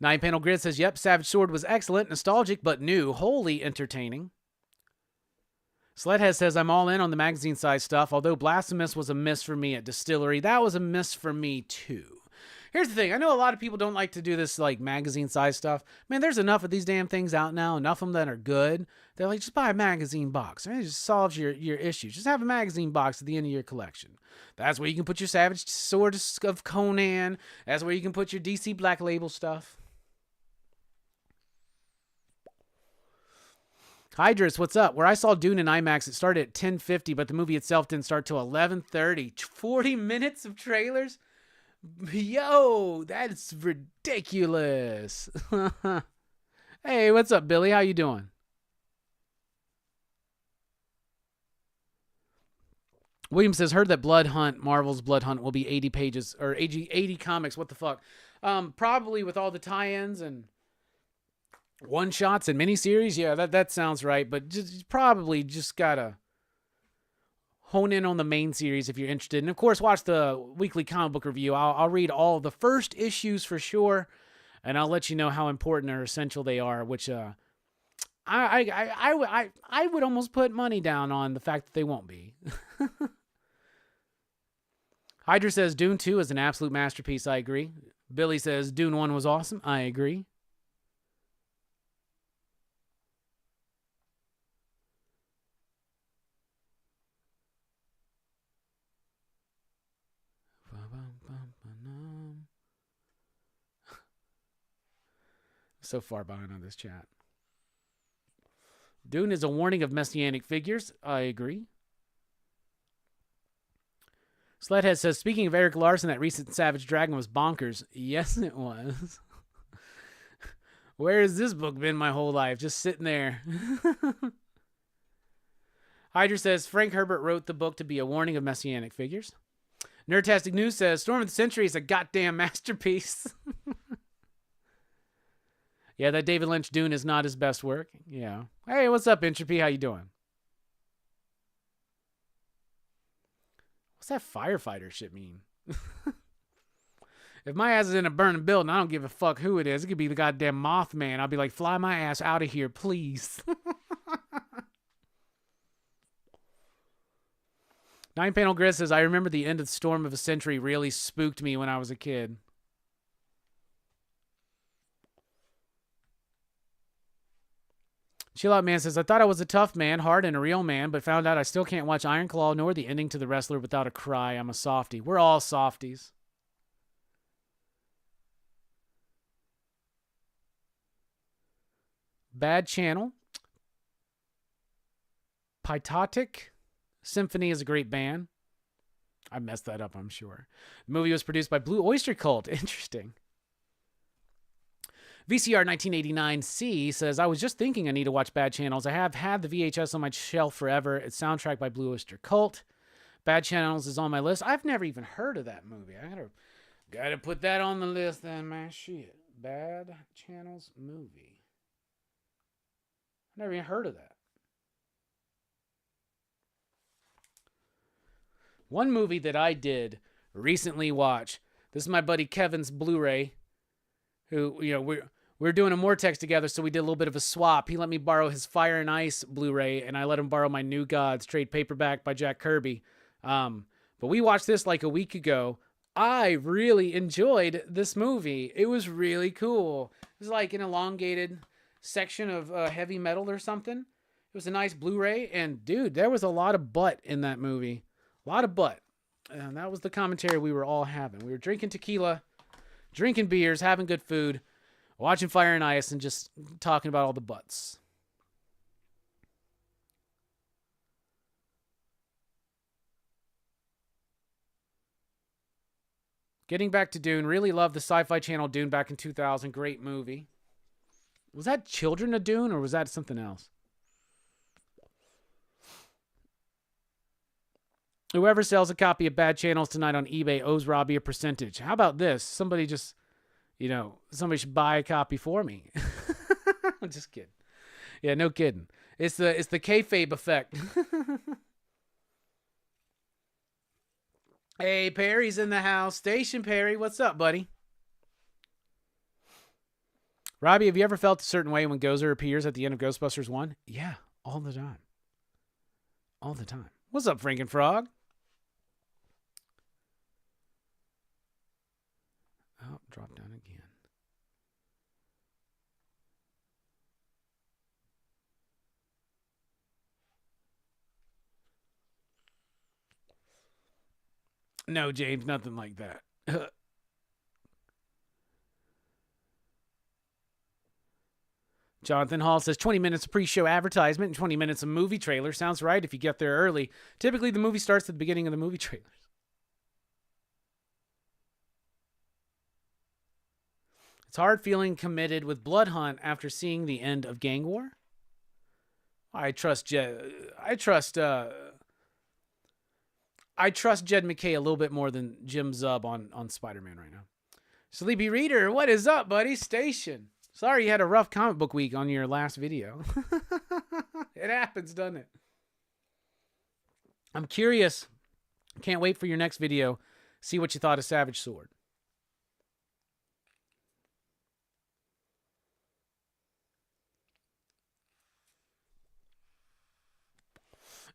Nine Panel Grid says, yep, Savage Sword was excellent, nostalgic, but new. Wholly entertaining. Sledhead says, I'm all in on the magazine-sized stuff, although Blasphemous was a miss for me at Distillery. That was a miss for me, too. Here's the thing. I know a lot of people don't like to do this, like, magazine-sized stuff. Man, there's enough of these damn things out now, enough of them that are good. They're like, just buy a magazine box. I mean, it just solves your issues. Just have a magazine box at the end of your collection. That's where you can put your Savage Sword of Conan. That's where you can put your DC Black Label stuff. Hydrus, what's up? Where I saw Dune in IMAX, it started at 10:50, but the movie itself didn't start till 11:30. 40 minutes of trailers? Yo, that's ridiculous. Hey, what's up, Billy? How you doing? William says, heard that Blood Hunt, Marvel's Blood Hunt, will be 80 pages, or 80 comics. What the fuck? Probably with all the tie-ins and one-shots and miniseries. Yeah, that sounds right. But just probably just gotta hone in on the main series if you're interested. And, of course, watch the weekly comic book review. I'll read all of the first issues for sure, and I'll let you know how important or essential they are, which I would almost put money down on the fact that they won't be. Hydra says, Dune 2 is an absolute masterpiece. I agree. Billy says, Dune 1 was awesome. I agree. So far behind on this chat. Dune is a warning of messianic figures. I agree. Sledhead says, speaking of Eric Larson, that recent Savage Dragon was bonkers. Yes, it was. Where has this book been my whole life? Just sitting there. Hydra says, Frank Herbert wrote the book to be a warning of messianic figures. Nerdtastic News says, Storm of the Century is a goddamn masterpiece. Yeah, that David Lynch Dune is not his best work. Yeah. Hey, what's up, Entropy? How you doing? What's that firefighter shit mean? If my ass is in a burning building, I don't give a fuck who it is. It could be the goddamn Mothman. I'll be like, fly my ass out of here, please. Nine Panel Grid says, I remember the end of the Storm of a Century really spooked me when I was a kid. Chill Out Man says, I thought I was a tough man, hard and a real man, but found out I still can't watch Iron Claw nor the ending to The Wrestler without a cry. I'm a softie. We're all softies. Bad Channel. Pytotic Symphony is a great band. I messed that up, I'm sure. The movie was produced by Blue Oyster Cult. Interesting. VCR 1989C says, I was just thinking I need to watch Bad Channels. I have had the VHS on my shelf forever. It's soundtracked by Blue Oyster Cult. Bad Channels is on my list. I've never even heard of that movie. I gotta put that on the list then, man. Shit. Bad Channels movie. I've never even heard of that. One movie that I did recently watch. This is my buddy Kevin's Blu-ray. Who, you know, we're doing a Mortex together, so we did a little bit of a swap. He let me borrow his Fire and Ice Blu-ray, and I let him borrow my New Gods trade paperback by Jack Kirby. But But we watched this like a week ago. I really enjoyed this movie. It was really cool. It was like an elongated section of heavy metal or something. It was a nice Blu-ray. And dude, there was a lot of butt in that movie. A lot of butt. And that was the commentary we were all having. We were drinking tequila, drinking beers, having good food, watching Fire and Ice, and just talking about all the butts. Getting back to Dune, really loved the Sci-Fi Channel Dune back in 2000. Great movie. Was that Children of Dune or was that something else? Whoever sells a copy of Bad Channels tonight on eBay owes Robbie a percentage. How about this? Somebody just, somebody should buy a copy for me. I'm just kidding. Yeah, no kidding. It's the kayfabe effect. Hey, Perry's in the house. Station Perry, what's up, buddy? Robbie, have you ever felt a certain way when Gozer appears at the end of Ghostbusters 1? Yeah, all the time. All the time. What's up, Frankenfrog? Oh, drop down again. No, James, nothing like that. Jonathan Hall says 20 minutes of pre-show advertisement and 20 minutes of movie trailer. Sounds right if you get there early. Typically, the movie starts at the beginning of the movie trailers. It's hard feeling committed with Blood Hunt after seeing the end of Gang War. I trust Jed McKay a little bit more than Jim Zub on Spider-Man right now. Sleepy Reader, what is up, buddy? Station. Sorry you had a rough comic book week on your last video. It happens, doesn't it? I'm curious. Can't wait for your next video. See what you thought of Savage Sword.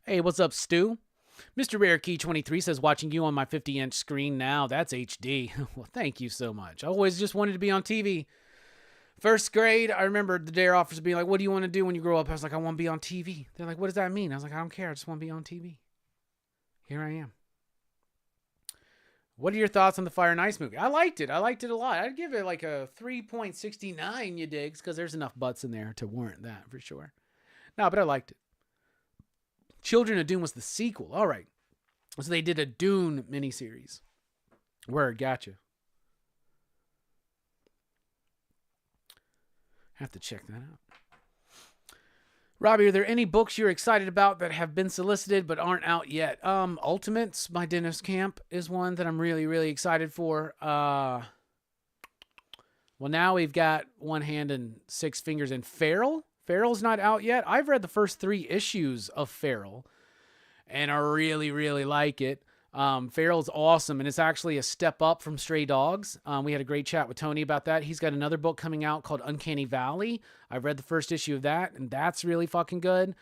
Hey, what's up, Stu? Mr. Rare Key 23 says, watching you on my 50-inch screen now, that's HD. Well, thank you so much. I always just wanted to be on TV. First grade, I remember the dare officers being like, what do you want to do when you grow up? I was like, I want to be on TV. They're like, what does that mean? I was like, I don't care. I just want to be on TV. Here I am. What are your thoughts on the Fire and Ice movie? I liked it. I liked it a lot. I'd give it like a 3.69, you digs, because there's enough butts in there to warrant that for sure. No, but I liked it. Children of Dune was the sequel. All right. So they did a Dune miniseries. Word, gotcha. Have to check that out. Robbie, are there any books you're excited about that have been solicited but aren't out yet? Ultimates by Dennis Camp is one that I'm really, really excited for. Well, now we've got One Hand and Six Fingers in Feral. Feral's not out yet. I've read the first 3 issues of Feral, and I really, really like it. Feral's awesome, and it's actually a step up from Stray Dogs. We had a great chat with Tony about that. He's got another book coming out called Uncanny Valley. I've read the first issue of that, and that's really fucking good.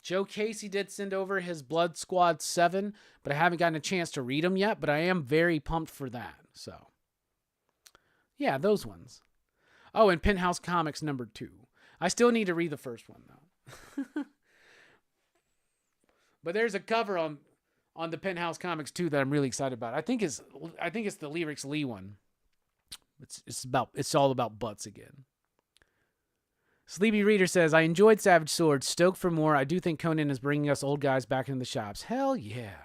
Joe Casey did send over his Blood Squad 7, but I haven't gotten a chance to read them yet, but I am very pumped for that. So, yeah, those ones. Oh, and Penthouse Comics #2. I still need to read the first one, though. But there's a cover on the Penthouse Comics 2 that I'm really excited about. I think it's the Lyrics Lee one. It's all about butts again. Sleepy Reader says, I enjoyed Savage Sword. Stoked for more. I do think Conan is bringing us old guys back into the shops. Hell yeah.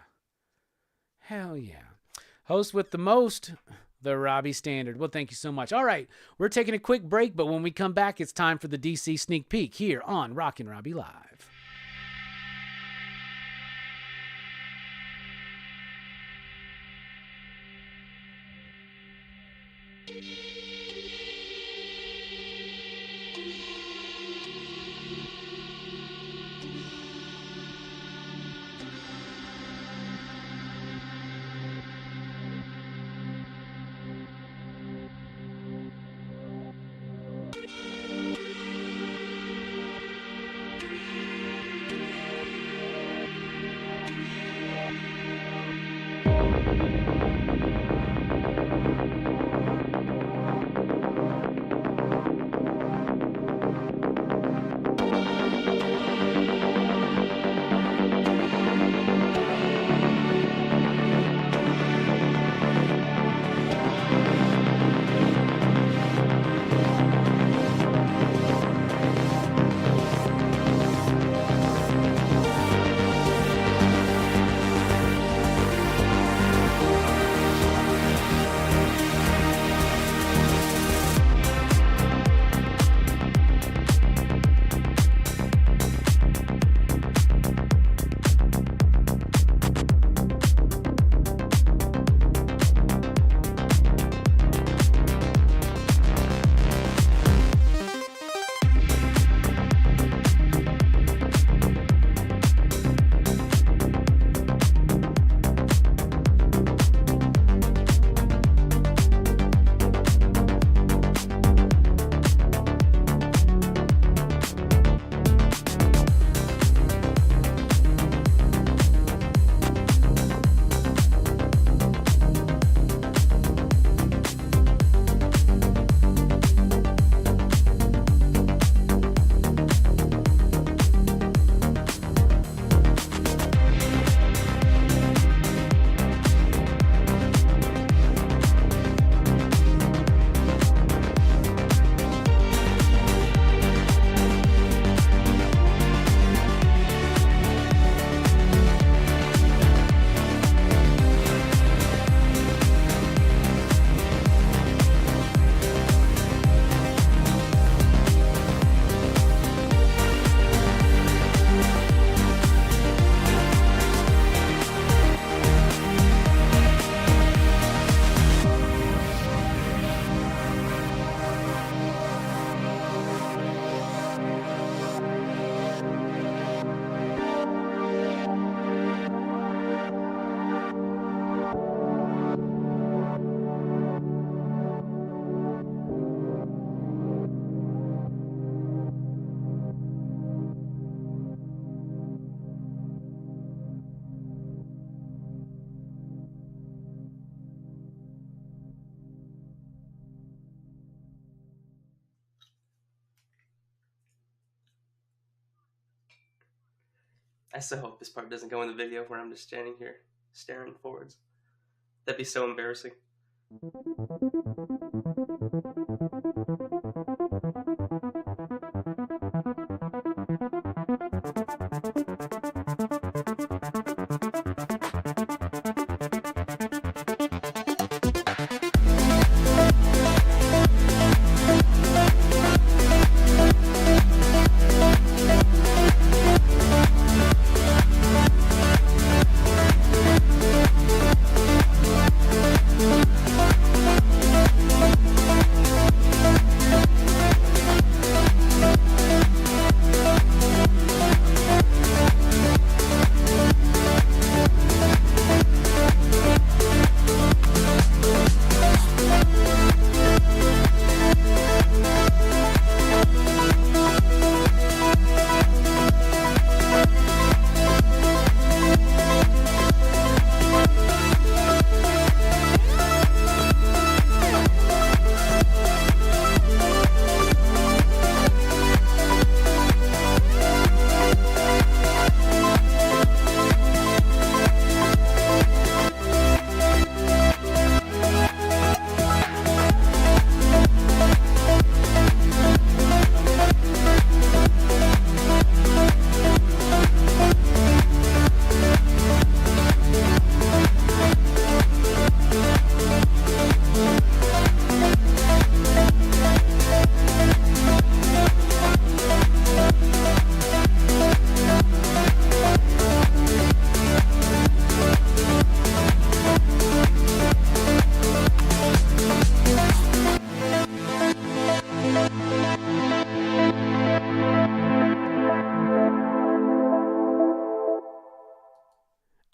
Hell yeah. Host with the most, the Robbie Standard. Well, thank you so much. All right, we're taking a quick break, but when we come back, it's time for the DC Sneak Peek here on Rockin Robbie Live. I so hope this part doesn't go in the video where I'm just standing here staring forwards. That'd be so embarrassing.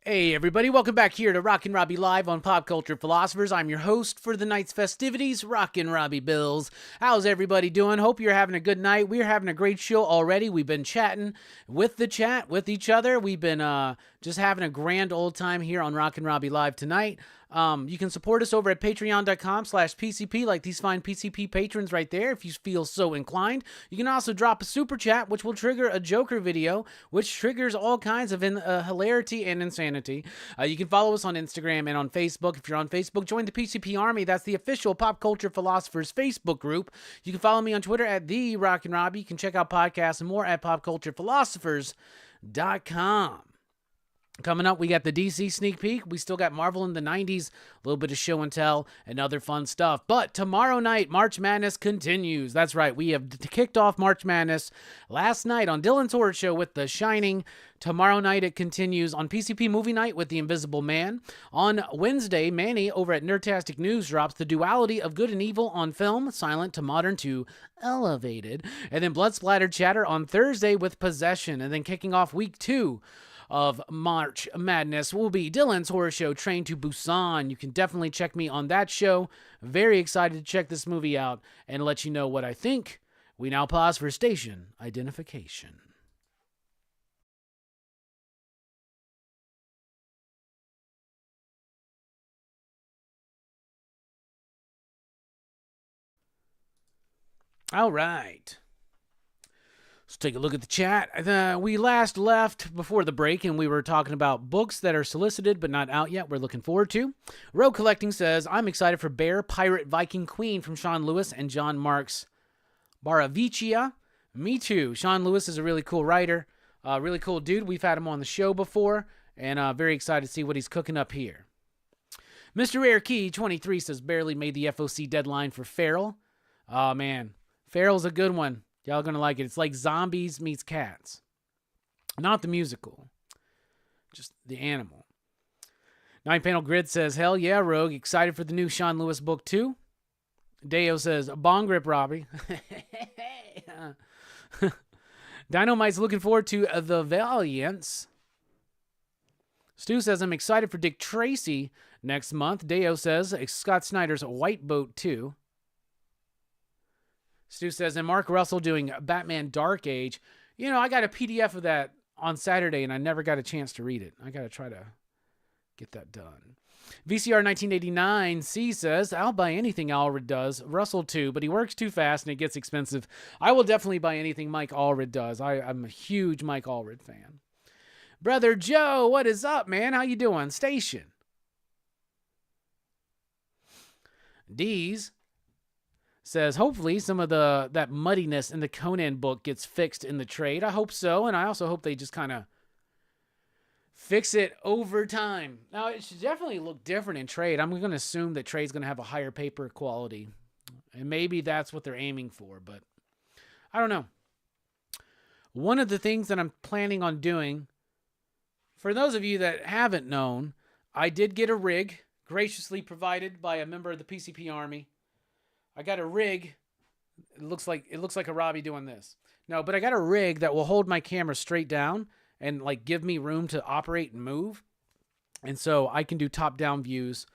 Hey everybody, welcome back here to Rockin Robbie Live on Pop Culture Philosophers. I'm your host for the night's festivities, Rockin Robbie Bills. How's everybody doing? Hope you're having a good night. We're having a great show already. We've been chatting with each other. We've been just having a grand old time here on Rockin Robbie Live tonight. You can support us over at patreon.com/PCP, like these fine PCP patrons right there, if you feel so inclined. You can also drop a super chat, which will trigger a Joker video, which triggers all kinds of hilarity and insanity. You can follow us on Instagram and on Facebook. If you're on Facebook, join the PCP Army. That's the official Pop Culture Philosophers Facebook group. You can follow me on Twitter at the Rockin Robbie. You can check out podcasts and more at popculturephilosophers.com. Coming up, we got the DC sneak peek. We still got Marvel in the 90s, a little bit of show and tell, and other fun stuff. But tomorrow night, March Madness continues. That's right, we have kicked off March Madness last night on Dylan's Horror Show with The Shining. Tomorrow night, it continues on PCP Movie Night with The Invisible Man. On Wednesday, Manny over at Nerdtastic News drops The Duality of Good and Evil on film, silent to modern to elevated. And then Blood Splattered Chatter on Thursday with Possession. And then kicking off week 2 of March Madness will be Dylan's Horror Show, Train to Busan. You can definitely check me on that show. Very excited to check this movie out and let you know what I think. We now pause for station identification. All right. Let's take a look at the chat. We last left before the break, and we were talking about books that are solicited but not out yet we're looking forward to. Rogue Collecting says, I'm excited for Bear, Pirate, Viking, Queen from Sean Lewis and John Marks Baravicia. Me too. Sean Lewis is a really cool writer, really cool dude. We've had him on the show before, and very excited to see what he's cooking up here. Mr. Rare Key 23 says, barely made the FOC deadline for Feral. Oh, man. Feral's a good one. Y'all gonna like it. It's like Zombies meets Cats. Not the musical. Just the animal. 9-Panel Grid says, hell yeah, Rogue. Excited for the new Sean Lewis book too. Deo says, bong grip, Robbie. Dynamite's looking forward to The Valiants. Stu says, I'm excited for Dick Tracy next month. Deo says, Scott Snyder's White Boat 2. Stu says, and Mark Russell doing Batman Dark Age. You know, I got a PDF of that on Saturday, and I never got a chance to read it. I got to try to get that done. VCR 1989 C says, I'll buy anything Allred does. Russell too, but he works too fast and it gets expensive. I will definitely buy anything Mike Allred does. I'm a huge Mike Allred fan. Brother Joe, what is up, man? How you doing? Station. Deez says, hopefully some of that muddiness in the Conan book gets fixed in the trade. I hope so, and I also hope they just kind of fix it over time. Now, it should definitely look different in trade. I'm going to assume that trade's going to have a higher paper quality, and maybe that's what they're aiming for, but I don't know. One of the things that I'm planning on doing, for those of you that haven't known, I did get a rig graciously provided by a member of the PCP Army. I got a rig. It looks like a Robbie doing this. No, but I got a rig that will hold my camera straight down and like give me room to operate and move. And so I can do top-down views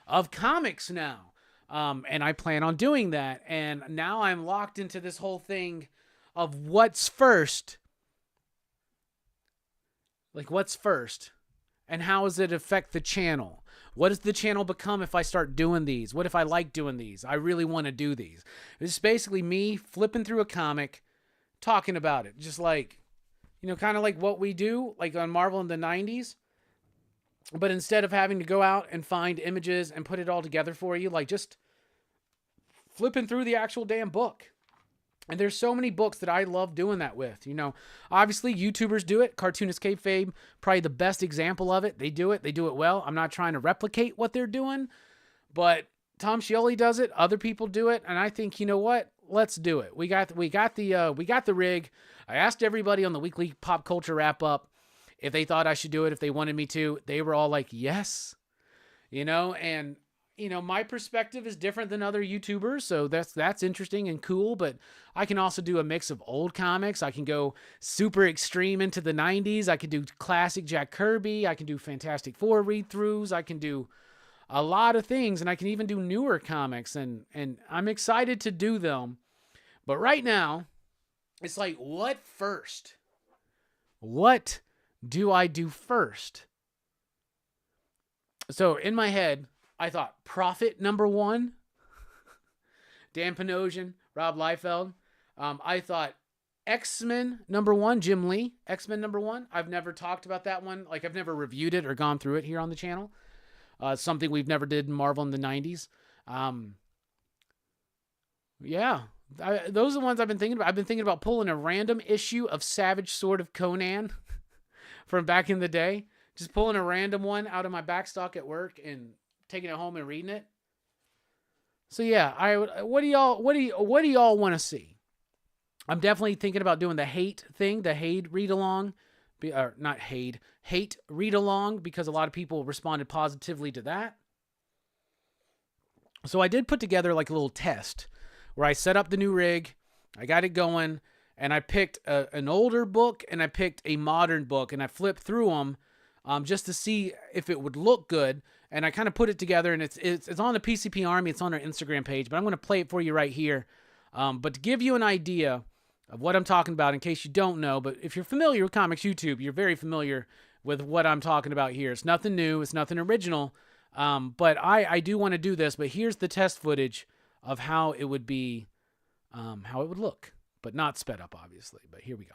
of comics now. And I plan on doing that. And now I'm locked into this whole thing of what's first. Like, what's first? And how does it affect the channel? What does the channel become if I start doing these? What if I like doing these? I really want to do these. This is basically me flipping through a comic, talking about it. Just like, kind of like what we do, like on Marvel in the 90s. But instead of having to go out and find images and put it all together for you, like just flipping through the actual damn book. And there's so many books that I love doing that with. Obviously YouTubers do it. Cartoonist Kayfabe, probably the best example of it. They do it well. I'm not trying to replicate what they're doing, but Tom Scioli does it. Other people do it, and I think, you know what? Let's do it. We got the rig. I asked everybody on the weekly pop culture wrap up if they thought I should do it, if they wanted me to. They were all like, yes. And my perspective is different than other YouTubers, so that's interesting and cool, but I can also do a mix of old comics. I can go super extreme into the 90s. I can do classic Jack Kirby. I can do Fantastic Four read-throughs. I can do a lot of things, and I can even do newer comics, and I'm excited to do them. But right now, it's like, what first? What do I do first? So in my head, I thought Prophet #1, Dan Panosian, Rob Liefeld. I thought X-Men #1, Jim Lee, X-Men #1. I've never talked about that one. Like, I've never reviewed it or gone through it here on the channel. It's something we've never did in Marvel in the 90s. Yeah, those are the ones I've been thinking about. I've been thinking about pulling a random issue of Savage Sword of Conan from back in the day. Just pulling a random one out of my backstock at work and taking it home and reading it. So yeah, what do y'all want to see? I'm definitely thinking about doing the hate thing, the hate read along, or not hate read along, because a lot of people responded positively to that. So I did put together like a little test where I set up the new rig, I got it going, and I picked an older book and I picked a modern book, and I flipped through them just to see if it would look good. And I kind of put it together, and it's on the PCP Army. It's on our Instagram page, but I'm going to play it for you right here. But to give you an idea of what I'm talking about, in case you don't know, but if you're familiar with Comics YouTube, you're very familiar with what I'm talking about here. It's nothing new. It's nothing original. But I do want to do this, but here's the test footage of how it would be, how it would look, but not sped up, obviously. But here we go.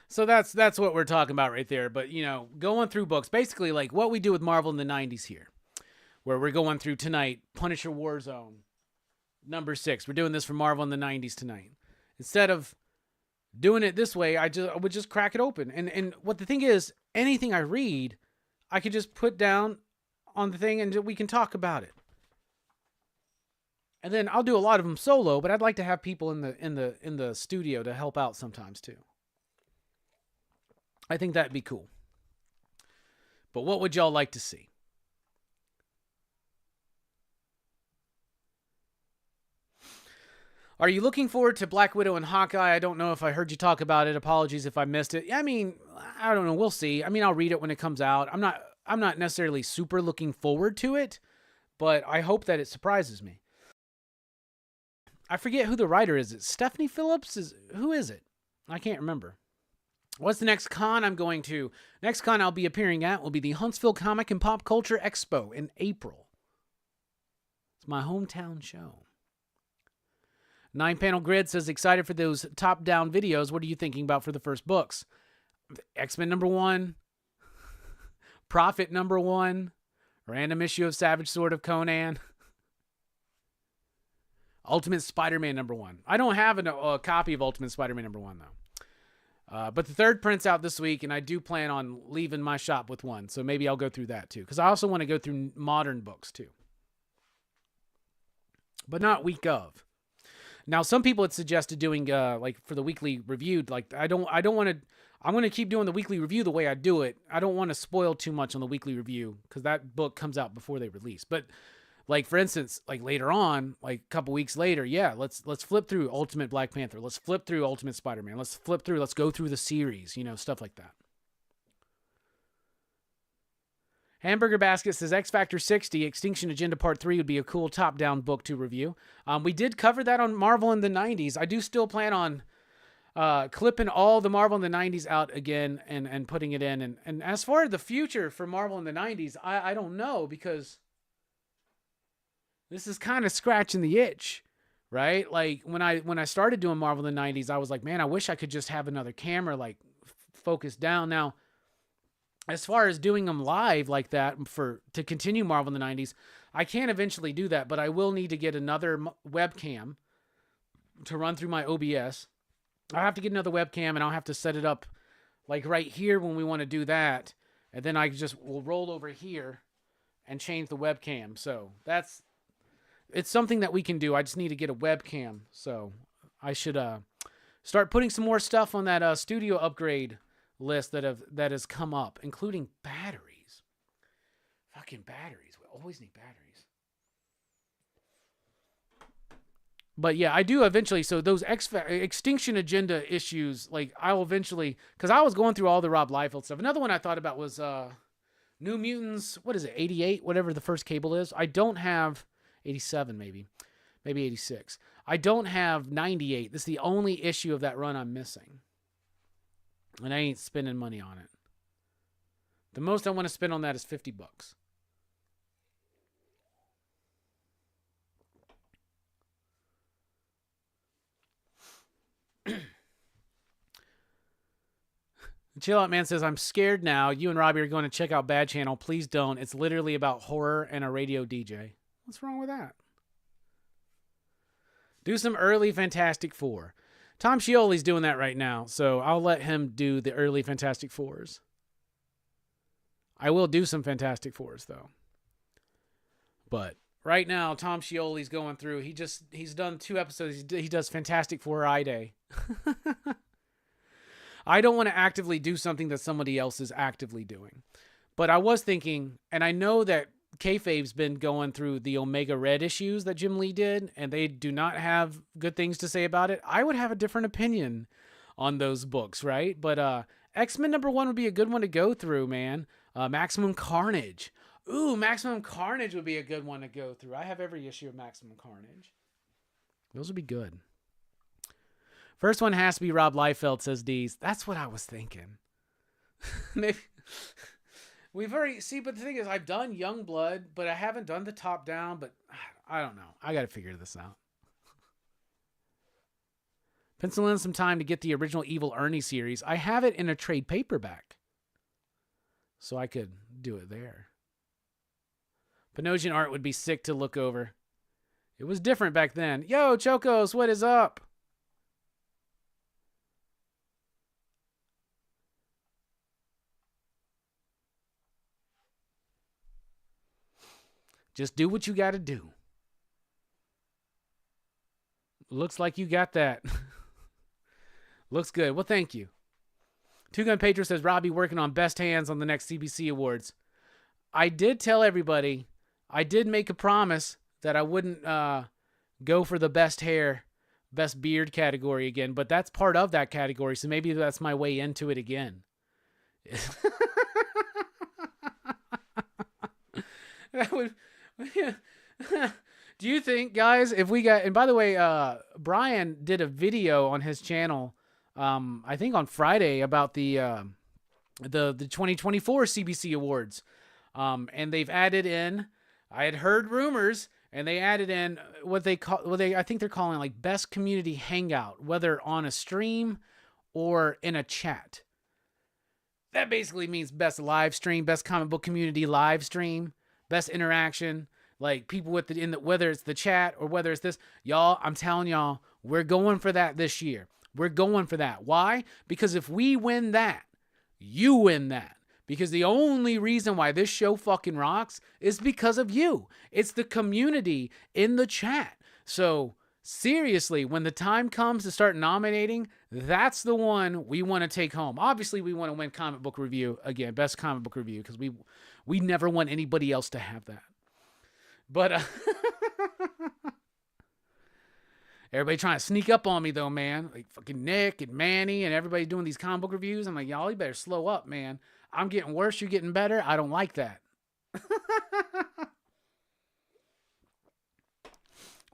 So that's what we're talking about right there. But, going through books, basically like what we do with Marvel in the 90s here, where we're going through tonight, Punisher Warzone, #6. We're doing this for Marvel in the 90s tonight. Instead of Doing it this way, I would just crack it open. And what the thing is, anything I read, I could just put down on the thing and we can talk about it. And then I'll do a lot of them solo, but I'd like to have people in the studio to help out sometimes too. I think that'd be cool. But what would y'all like to see? Are you looking forward to Black Widow and Hawkeye? I don't know if I heard you talk about it. Apologies if I missed it. I mean, I don't know. We'll see. I mean, I'll read it when it comes out. I'm not necessarily super looking forward to it, but I hope that it surprises me. I forget who the writer is. It Stephanie Phillips? Who is it? I can't remember. What's the next con I'm going to? Next con I'll be appearing at will be the Huntsville Comic and Pop Culture Expo in April. It's my hometown show. 9-Panel Grid says, excited for those top-down videos. What are you thinking about for the first books? X-Men #1, Prophet #1, random issue of Savage Sword of Conan, Ultimate Spider-Man #1. I don't have a copy of Ultimate Spider-Man #1, though. But the third print's out this week, and I do plan on leaving my shop with one. So maybe I'll go through that, too. Because I also want to go through modern books, too. But not week of. Now, some people had suggested doing, like, for the weekly review, like, I don't want to, I'm going to keep doing the weekly review the way I do it. I don't want to spoil too much on the weekly review, because that book comes out before they release. But, like, for instance, like, later on, like, a couple weeks later, yeah, let's flip through Ultimate Black Panther. Let's flip through Ultimate Spider-Man. Let's go through the series, stuff like that. Hamburger Basket says X Factor 60, Extinction Agenda Part 3 would be a cool top-down book to review. We did cover that on Marvel in the 90s. I do still plan on clipping all the Marvel in the 90s out again and putting it in. And as far as the future for Marvel in the 90s, I don't know, because this is kind of scratching the itch, right? Like, when I started doing Marvel in the 90s, I was like, man, I wish I could just have another camera, like, focused down. Now, as far as doing them live like that to continue Marvel in the 90s, I can eventually do that, but I will need to get another webcam to run through my OBS. I'll have to get another webcam, and I'll have to set it up like right here when we want to do that. And then will roll over here and change the webcam. So it's something that we can do. I just need to get a webcam. So I should start putting some more stuff on that studio upgrade list that has come up, including batteries. Fucking batteries. We always need batteries. But yeah, I do eventually. So those Extinction Agenda issues, like, I'll eventually, because I was going through all the Rob Liefeld stuff. Another one I thought about was New Mutants. What is it? 88, whatever the first cable is. I don't have 87, maybe 86. I don't have 98. This is the only issue of that run I'm missing. And I ain't spending money on it. The most I want to spend on that is $50. Chill Out Man says, I'm scared now. You and Robbie are going to check out Bad Channel. Please don't. It's literally about horror and a radio DJ. What's wrong with that? Do some early Fantastic Four. Tom Scioli's doing that right now, so I'll let him do the early Fantastic Fours. I will do some Fantastic Fours, though. But right now, Tom Scioli's going through. He's done 2 episodes. He does Fantastic Four Eye Day. I don't want to actively do something that somebody else is actively doing. But I was thinking, and I know that Kayfabe's been going through the Omega Red issues that Jim Lee did, and they do not have good things to say about it. I would have a different opinion on those books, right? But X-Men #1 would be a good one to go through, man. Maximum Carnage. Ooh, Maximum Carnage would be a good one to go through. I have every issue of Maximum Carnage. Those would be good. First one has to be Rob Liefeld, says Deez. That's what I was thinking. Maybe... We've already, but the thing is, I've done Youngblood, but I haven't done the top down, but I don't know. I got to figure this out. Pencil in some time to get the original Evil Ernie series. I have it in a trade paperback, so I could do it there. Panosian art would be sick to look over. It was different back then. Yo, Chocos, what is up? Just do what you got to do. Looks like you got that. Looks good. Well, thank you. Two Gun Patriot says, Robbie working on best hands on the next CBC Awards. I did tell everybody, I did make a promise that I wouldn't go for the best hair, best beard category again, but that's part of that category, so maybe that's my way into it again. That would... Do you think, guys, if we got... And by the way, Brian did a video on his channel, I think on Friday, about the 2024 CBC Awards. And they've added in... I had heard rumors, and they added in what they call... I think they're calling like best community hangout, whether on a stream or in a chat. That basically means best live stream, best comic book community live stream, best interaction. Like people with whether it's the chat or whether it's this, y'all, I'm telling y'all, we're going for that this year. We're going for that. Why? Because if we win that, you win that. Because the only reason why this show fucking rocks is because of you. It's the community in the chat. So seriously, when the time comes to start nominating, that's the one we want to take home. Obviously, we want to win comic book review again, best comic book review, because we never want anybody else to have that. But everybody trying to sneak up on me though, man. Like fucking Nick and Manny and everybody doing these comic book reviews. I'm like, y'all, you better slow up, man. I'm getting worse, you're getting better. I don't like that.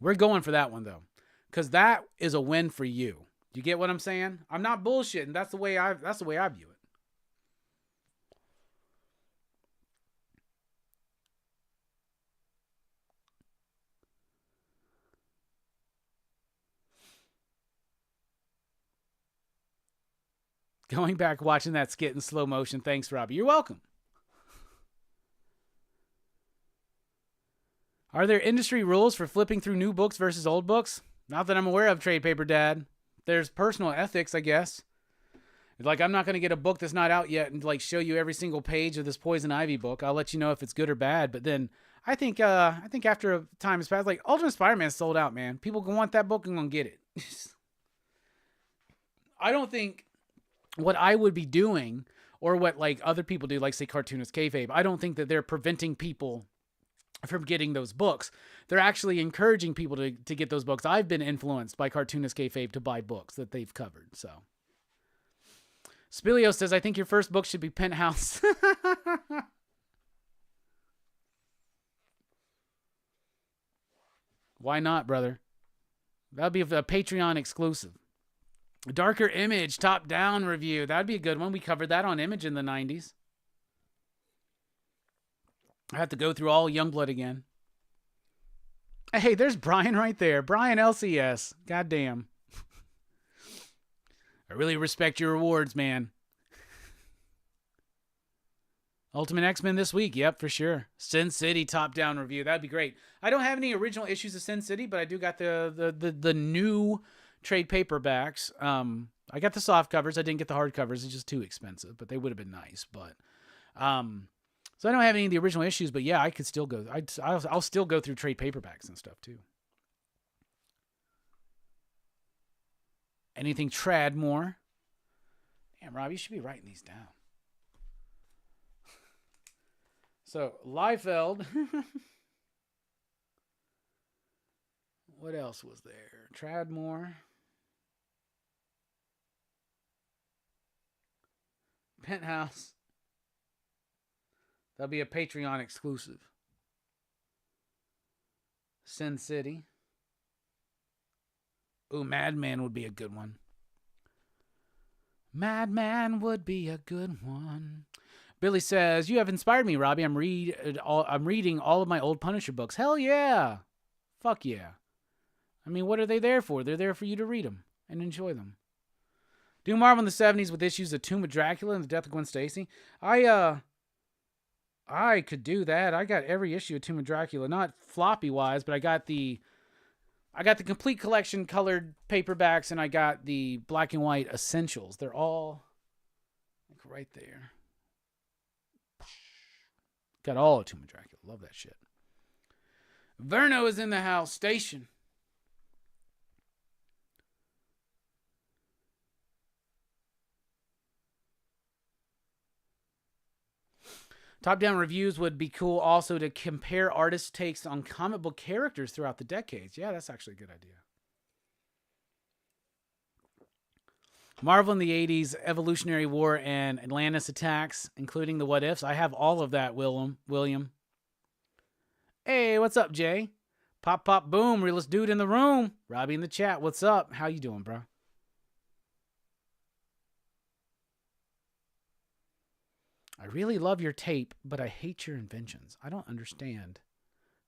We're going for that one though, because that is a win for you. You get what I'm saying? I'm not bullshitting. That's the way I view it. Going back, watching that skit in slow motion. Thanks, Robbie. You're welcome. Are there industry rules for flipping through new books versus old books? Not that I'm aware of, Trade Paper Dad. There's personal ethics, I guess. Like, I'm not going to get a book that's not out yet and, like, show you every single page of this Poison Ivy book. I'll let you know if it's good or bad. But then I think after a time has passed, like, Ultimate Spider-Man sold out, man. People can want that book and gonna get it. I don't think what I would be doing, or what like other people do, like say Cartoonist Kayfabe, I don't think that they're preventing people from getting those books. They're actually encouraging people to get those books. I've been influenced by Cartoonist Kayfabe to buy books that they've covered. So Spilio says, I think your first book should be Penthouse. Why not, brother? That'd be a Patreon exclusive. Darker Image, top-down review. That'd be a good one. We covered that on Image in the 90s. I have to go through all Youngblood again. Hey, there's Brian right there. Brian LCS. Goddamn. I really respect your awards, man. Ultimate X-Men this week. Yep, for sure. Sin City top-down review. That'd be great. I don't have any original issues of Sin City, but I do got the new trade paperbacks. I got the soft covers. I didn't get the hard covers. It's just too expensive, but they would have been nice. But so I don't have any of the original issues, but yeah, I could still go. I'll still go through trade paperbacks and stuff too. Anything Tradmore? Damn, Rob, you should be writing these down. So Liefeld. What else was there? Tradmore. Penthouse. That'll be a Patreon exclusive. Sin City. Ooh, Madman would be a good one. Madman would be a good one. Billy says, you have inspired me, Robbie. I'm reading all of my old Punisher books. Hell yeah. Fuck yeah. I mean, what are they there for? They're there for you to read them and enjoy them. Do Marvel in the 70s with issues of Tomb of Dracula and the Death of Gwen Stacy. I could do that. I got every issue of Tomb of Dracula, not floppy wise, but I got the complete collection colored paperbacks, and I got the black and white essentials. They're all like right there. Got all of Tomb of Dracula. Love that shit. Verno is in the house. Station. Top-down reviews would be cool also to compare artists' takes on comic book characters throughout the decades. Yeah, that's actually a good idea. Marvel in the 80s, Evolutionary War, and Atlantis attacks, including the what ifs. I have all of that, William. Hey, what's up, Jay? Pop, pop, boom. Realest dude in the room. Robbie in the chat. What's up? How you doing, bro? I really love your tape, but I hate your inventions. I don't understand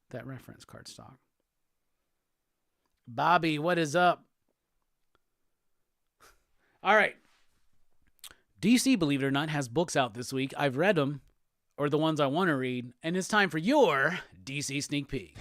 that reference, Cardstock. Bobby, what is up? All right. DC, believe it or not, has books out this week. I've read them, or the ones I want to read, and it's time for your DC Sneak Peek.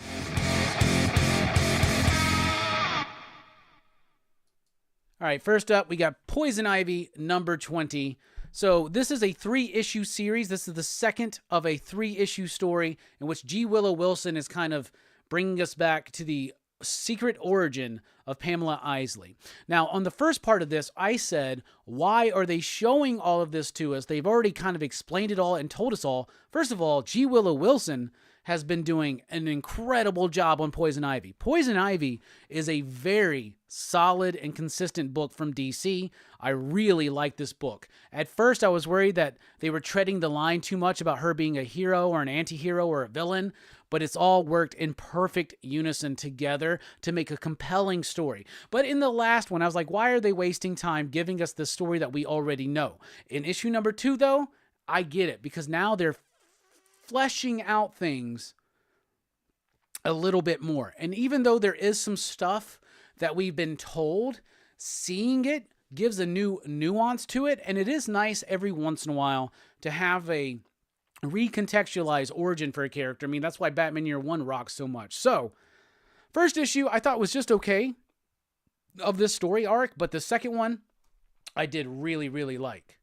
All right, first up, we got Poison Ivy number 20. So this is a 3-issue series. This is the second of a 3-issue story in which G. Willow Wilson is kind of bringing us back to the secret origin of Pamela Isley. Now, on the first part of this, I said, why are they showing all of this to us? They've already kind of explained it all and told us all. First of all, G. Willow Wilson has been doing an incredible job on Poison Ivy. Poison Ivy is a very solid and consistent book from DC. I really like this book. At first, I was worried that they were treading the line too much about her being a hero or an anti-hero or a villain, but it's all worked in perfect unison together to make a compelling story. But in the last one, I was like, why are they wasting time giving us the story that we already know? In issue number 2, though, I get it, because now they're fleshing out things a little bit more. And even though there is some stuff that we've been told, seeing it gives a new nuance to it. And it is nice every once in a while to have a recontextualized origin for a character. I mean, that's why Batman Year One rocks so much. So, first issue I thought was just okay of this story arc, but the second one I did really, really like.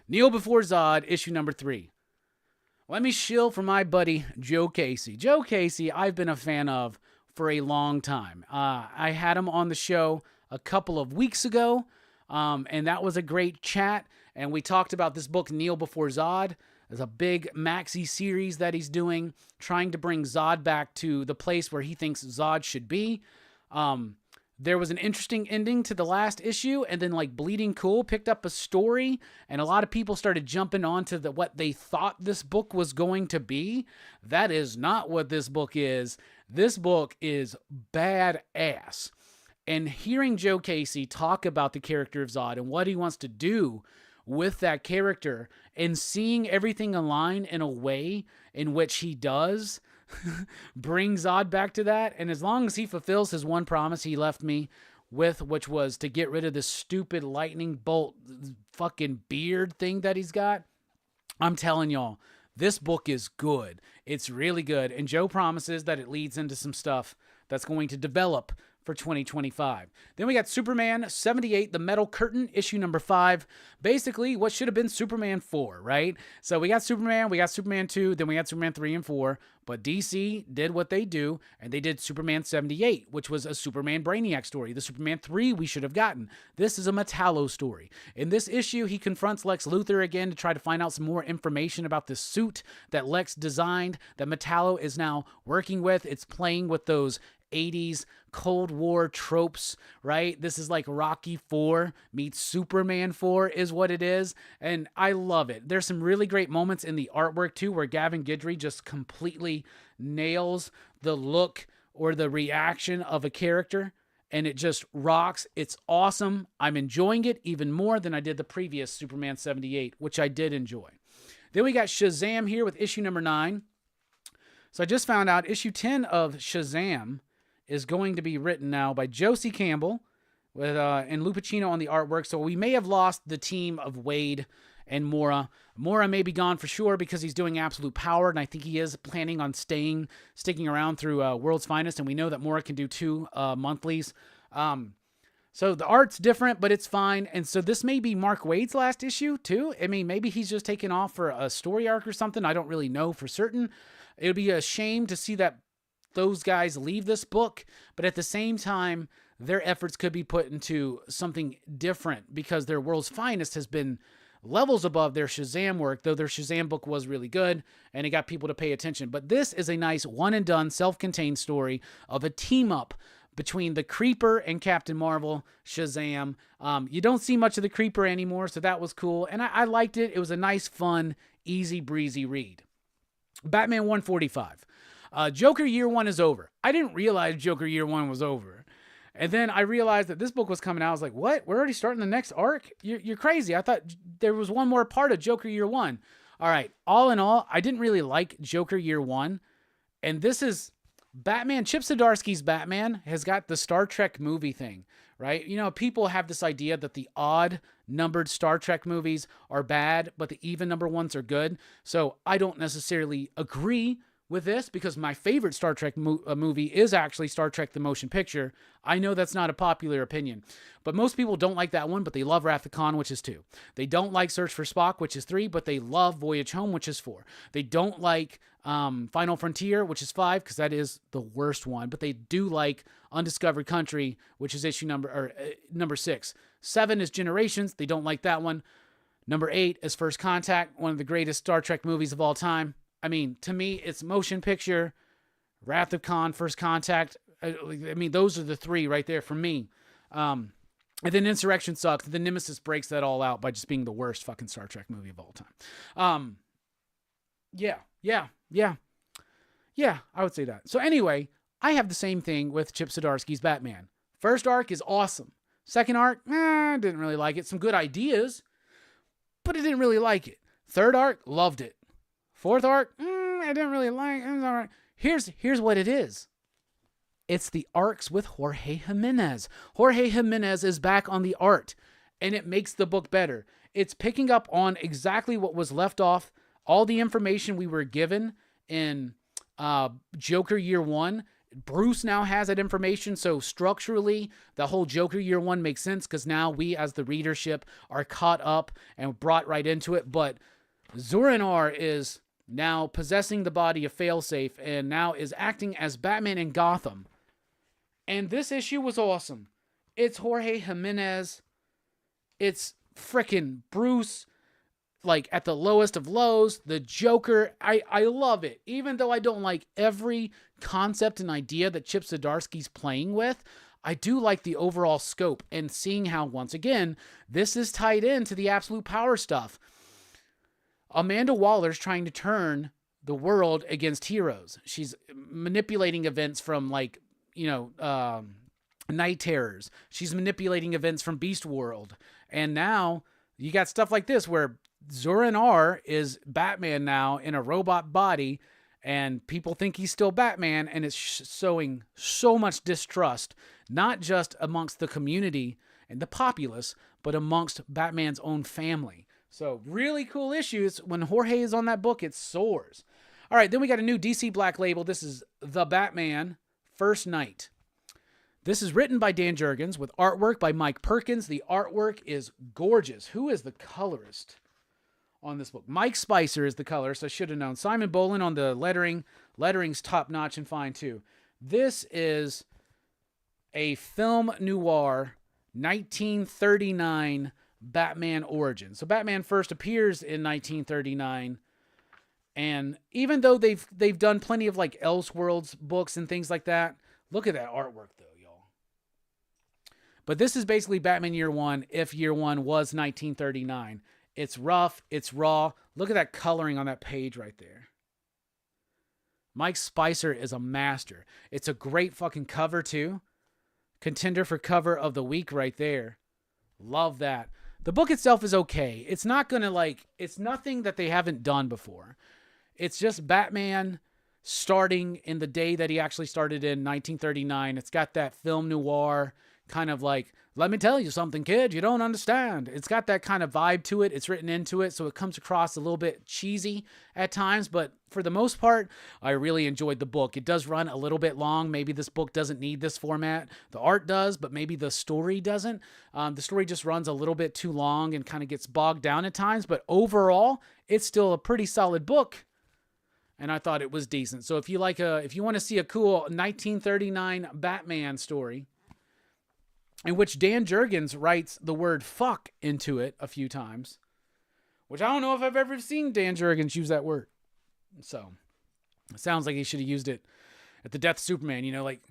Kneel Before Zod, issue number 3. Let me shill for my buddy Joe Casey. Joe Casey, I've been a fan of for a long time. I had him on the show a couple of weeks ago, and that was a great chat. And we talked about this book, Kneel Before Zod. It's a big maxi series that he's doing, trying to bring Zod back to the place where he thinks Zod should be. There was an interesting ending to the last issue, and then like Bleeding Cool picked up a story, and a lot of people started jumping onto what they thought this book was going to be. That is not what this book is. This book is badass. And hearing Joe Casey talk about the character of Zod and what he wants to do with that character, and seeing everything align in a way in which he does bring Zod back to that. And as long as he fulfills his one promise he left me with, which was to get rid of this stupid lightning bolt fucking beard thing that he's got, I'm telling y'all, this book is good. It's really good. And Joe promises that it leads into some stuff that's going to develop for 2025. Then we got Superman 78, The Metal Curtain, issue number 5. Basically, what should have been Superman 4, right? So we got Superman 2, then we got Superman 3 and 4, but DC did what they do, and they did Superman 78, which was a Superman Brainiac story. The Superman 3 we should have gotten. This is a Metallo story. In this issue, he confronts Lex Luthor again to try to find out some more information about the suit that Lex designed, that Metallo is now working with. It's playing with those 80s Cold War tropes, right? This is like Rocky 4 meets Superman 4 is what it is, and I love it. There's some really great moments in the artwork too, where Gavin Guidry just completely nails the look or the reaction of a character, and it just rocks. It's awesome. I'm enjoying it even more than I did the previous Superman 78, which I did enjoy. Then we got Shazam here with issue number 9. So I just found out issue 10 of Shazam is going to be written now by Josie Campbell with and Lou Pacino on the artwork. So we may have lost the team of Wade and Mora. Mora may be gone for sure because he's doing Absolute Power, and I think he is planning on sticking around through World's Finest, and we know that Mora can do 2 monthlies. So the art's different, but it's fine. And so this may be Mark Waid's last issue too. I mean, maybe he's just taking off for a story arc or something. I don't really know for certain. It would be a shame to see that those guys leave this book, but at the same time, their efforts could be put into something different because their World's Finest has been levels above their Shazam work, though their Shazam book was really good and it got people to pay attention. But this is a nice one and done self-contained story of a team up between the Creeper and Captain Marvel, Shazam. You don't see much of the Creeper anymore, so that was cool. And I liked it. It was a nice, fun, easy breezy read. Batman 145. Joker Year 1 is over. I didn't realize Joker Year 1 was over. And then I realized that this book was coming out. I was like, what? We're already starting the next arc? You're crazy. I thought there was one more part of Joker Year 1. All right. All in all, I didn't really like Joker Year 1. And this is Batman. Chip Zdarsky's Batman has got the Star Trek movie thing, right? You know, people have this idea that the odd numbered Star Trek movies are bad, but the even number ones are good. So I don't necessarily agree with this because my favorite Star Trek movie is actually Star Trek the Motion Picture. I know that's not a popular opinion, but most people don't like that one, but they love Wrath of Khan, which is 2. They don't like Search for Spock, which is 3, but they love Voyage Home, which is 4. They don't like Final Frontier, which is 5, because that is the worst one, but they do like Undiscovered Country, which is number 6. 7 is Generations. They don't like that one. Number 8 is First Contact, one of the greatest Star Trek movies of all time. I mean, to me, it's Motion Picture, Wrath of Khan, First Contact. I mean, those are the 3 right there for me. And then Insurrection sucks. The Nemesis breaks that all out by just being the worst fucking Star Trek movie of all time. Yeah, I would say that. So anyway, I have the same thing with Chip Zdarsky's Batman. First arc is awesome. Second arc, didn't really like it. Some good ideas, but I didn't really like it. Third arc, loved it. Fourth arc, I didn't really like it. It was all right. Here's what it is. It's the arcs with Jorge Jimenez. Jorge Jimenez is back on the art, and it makes the book better. It's picking up on exactly what was left off, all the information we were given in Joker Year 1. Bruce now has that information, so structurally, the whole Joker Year 1 makes sense because now we, as the readership, are caught up and brought right into it. But Zur-En-Arrh is now possessing the body of Failsafe and now is acting as Batman in Gotham. And this issue was awesome. It's Jorge Jimenez. It's frickin' Bruce, like at the lowest of lows. The Joker, I love it. Even though I don't like every concept and idea that Chip Zdarsky's playing with, I do like the overall scope and seeing how, once again, this is tied into the absolute power stuff. Amanda Waller's trying to turn the world against heroes. She's manipulating events from, like, Night Terrors. She's manipulating events from Beast World. And now you got stuff like this where Zur-En-Arrh is Batman now in a robot body, and people think he's still Batman, and it's sowing so much distrust, not just amongst the community and the populace, but amongst Batman's own family. So really cool issues. When Jorge is on that book, it soars. All right, then we got a new DC Black Label. This is The Batman First Night. This is written by Dan Jurgens with artwork by Mike Perkins. The artwork is gorgeous. Who is the colorist on this book? Mike Spicer is the colorist. I should have known. Simon Bolin on the lettering. Lettering's top-notch and fine, too. This is a film noir 1939 Batman origin. So Batman first appears in 1939, and even though they've done plenty of like Elseworlds books and things like that, look at that artwork though, y'all. But this is basically Batman Year 1 if Year 1 was 1939. It's rough, it's raw. Look at that coloring on that page right there. Mike Spicer is a master. It's a great fucking cover too. Contender for cover of the week right there. Love that. The book itself is okay. It's not gonna it's nothing that they haven't done before. It's just Batman starting in the day that he actually started in 1939. It's got that film noir kind of like, let me tell you something, kid, you don't understand. It's got that kind of vibe to it. It's written into it, so it comes across a little bit cheesy at times, but for the most part, I really enjoyed the book. It does run a little bit long. Maybe this book doesn't need this format. The art does, but maybe the story doesn't. The story just runs a little bit too long and kind of gets bogged down at times, but overall, it's still a pretty solid book. and I thought it was decent. So if you want to see a cool 1939 Batman story in which Dan Jurgens writes the word fuck into it a few times, which I don't know if I've ever seen Dan Jurgens use that word. So it sounds like he should have used it at the death of Superman. You know, like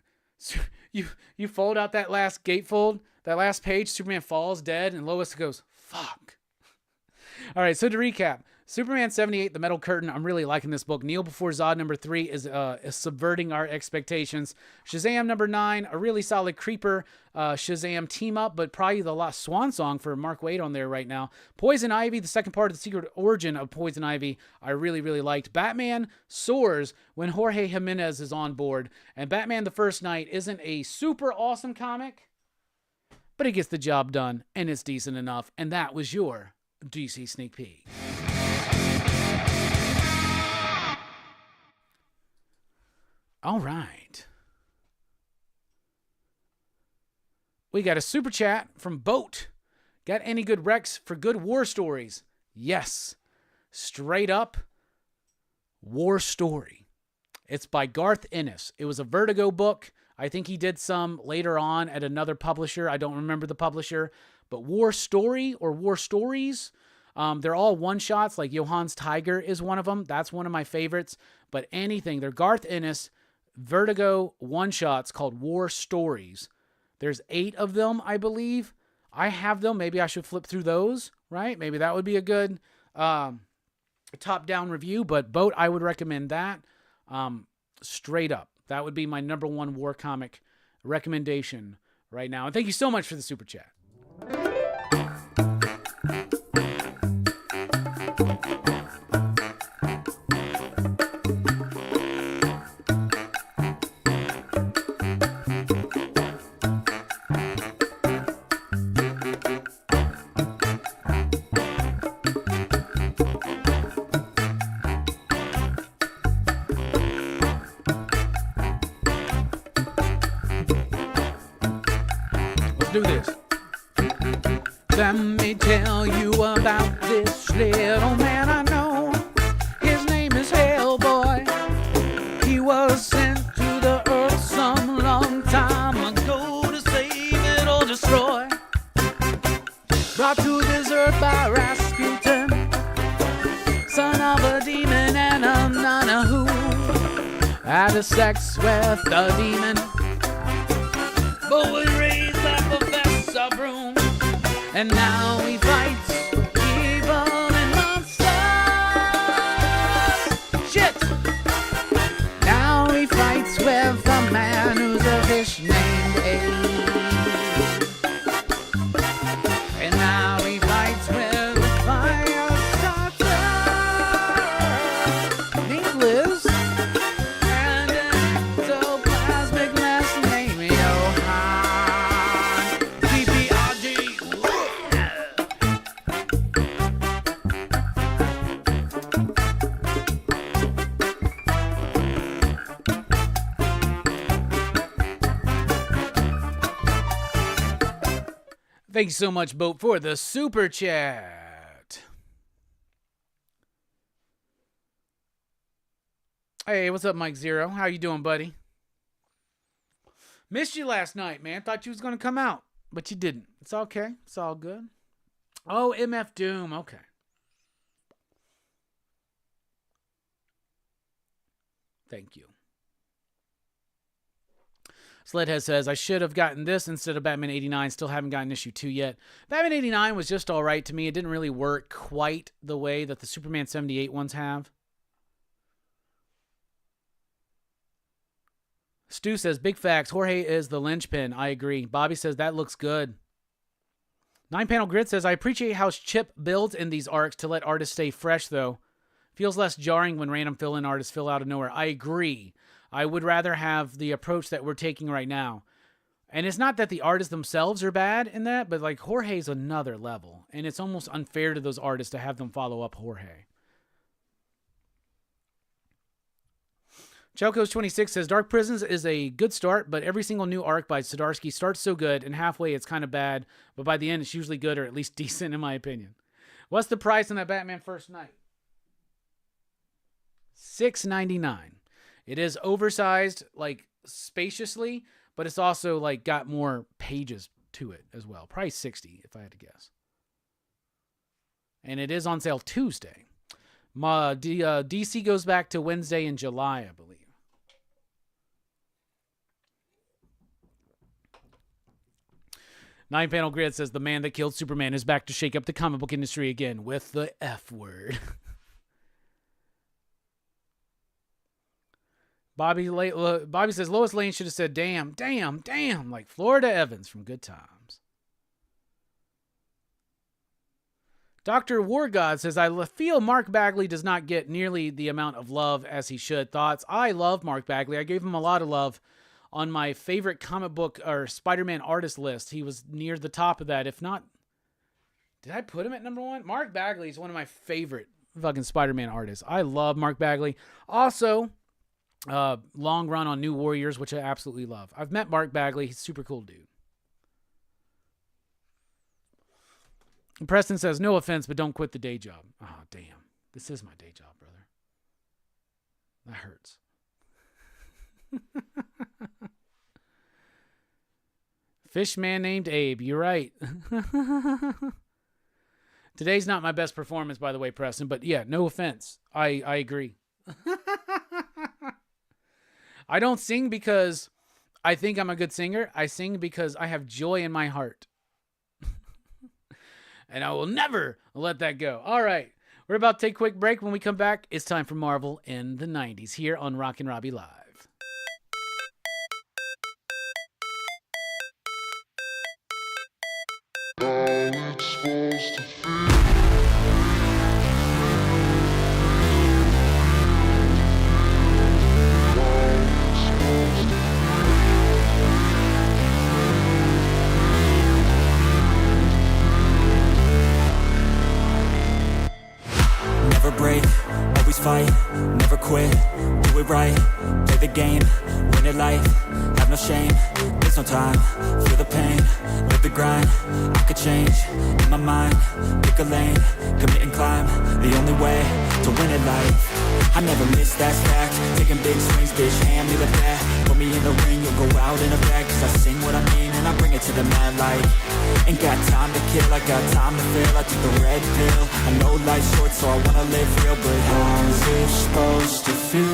you fold out that last gatefold, that last page, Superman falls dead, and Lois goes, fuck. All right, so to recap, Superman 78, The Metal Curtain. I'm really liking this book. Kneel Before Zod number 3 is subverting our expectations. Shazam number 9, a really solid creeper Shazam team up, but probably the last swan song for Mark Waid on there right now. Poison Ivy, the second part of the secret origin of Poison Ivy, I really, really liked. Batman soars when Jorge Jimenez is on board, and Batman the First Night isn't a super awesome comic, but it gets the job done, and it's decent enough, and that was your DC Sneak Peek. All right. We got a super chat from Boat. Got any good recs for good war stories? Yes. Straight up war story. It's by Garth Ennis. It was a Vertigo book. I think he did some later on at another publisher. I don't remember the publisher. But war story or war stories, they're all one-shots. Like Johann's Tiger is one of them. That's one of my favorites. But anything, they're Garth Ennis Vertigo one-shots called War Stories. There's 8 of them, I believe. I have them. Maybe I should flip through those, right? Maybe that would be a good top-down review. But Boat, I would recommend that straight up. That would be my number 1 war comic recommendation right now. And thank you so much for the super chat. Do this. Let me tell you about this little man I know. His name is Hellboy. He was sent to the earth some long time ago to save it or destroy. Brought to this earth by Rasputin, son of a demon and a nana who had a sex with the demon, but was raised like a Vesta broom, and now he fights evil and monsters. Shit! Now he fights with a man who's a fish named Abe. And now he fights with a fire starter named Liz. And an ectoplasmic last name Johann. PPRG. Thanks so much, Boat, for the super chat. Hey, what's up, Mike Zero? How you doing, buddy? Missed you last night, man. Thought you was going to come out, but you didn't. It's okay. It's all good. Oh, MF Doom. Okay. Thank you. Sledhead says, I should have gotten this instead of Batman 89. Still haven't gotten issue 2 yet. Batman 89 was just all right to me. It didn't really work quite the way that the Superman 78 ones have. Stu says, big facts. Jorge is the linchpin. I agree. Bobby says, that looks good. 9-Panel Grid says, I appreciate how Chip builds in these arcs to let artists stay fresh, though. Feels less jarring when random fill-in artists fill out of nowhere. I agree. I would rather have the approach that we're taking right now. And it's not that the artists themselves are bad in that, but like Jorge's another level. And it's almost unfair to those artists to have them follow up Jorge. Chelco's26 says, Dark Prisons is a good start, but every single new arc by Zdarsky starts so good, and halfway it's kind of bad, but by the end it's usually good or at least decent in my opinion. What's the price on that Batman First Night? $6.99. It is oversized, like spaciously, but it's also like got more pages to it as well. Probably 60 if I had to guess. And it is on sale Tuesday. DC goes back to Wednesday in July, I believe. Nine Panel Grid says the man that killed Superman is back to shake up the comic book industry again with the F word. Bobby says Lois Lane should have said damn, damn, damn, like Florida Evans from Good Times. Dr. Wargod says, I feel Mark Bagley does not get nearly the amount of love as he should. Thoughts? I love Mark Bagley. I gave him a lot of love on my favorite comic book or Spider-Man artist list. He was near the top of that. If not, did I put him at number one? Mark Bagley is one of my favorite fucking Spider-Man artists. I love Mark Bagley. Also, long run on New Warriors, which I absolutely love. I've met Mark Bagley. He's a super cool dude. And Preston says, no offense, but don't quit the day job. Oh, damn. This is my day job, brother. That hurts. Fish man named Abe. You're right. Today's not my best performance, by the way, Preston. But yeah, no offense. I agree. I don't sing because I think I'm a good singer. I sing because I have joy in my heart. And I will never let that go. All right. We're about to take a quick break. When we come back, it's time for Marvel in the 90s here on Rockin' Robbie Live. Never break, always fight, never quit, do it right, play the game, win it life, have no shame, there's no time, feel the pain, live the grind, I could change, in my mind, pick a lane, commit and climb, the only way to win it life. I never miss, that's fact. Taking big swings, bitch, hand me the bat. Put me in the ring, you'll go out in a bag. Cause I sing what I mean and I bring it to the mad light. Ain't got time to kill, I got time to feel. I took the red pill. I know life's short, so I wanna live real. But how's it supposed to feel?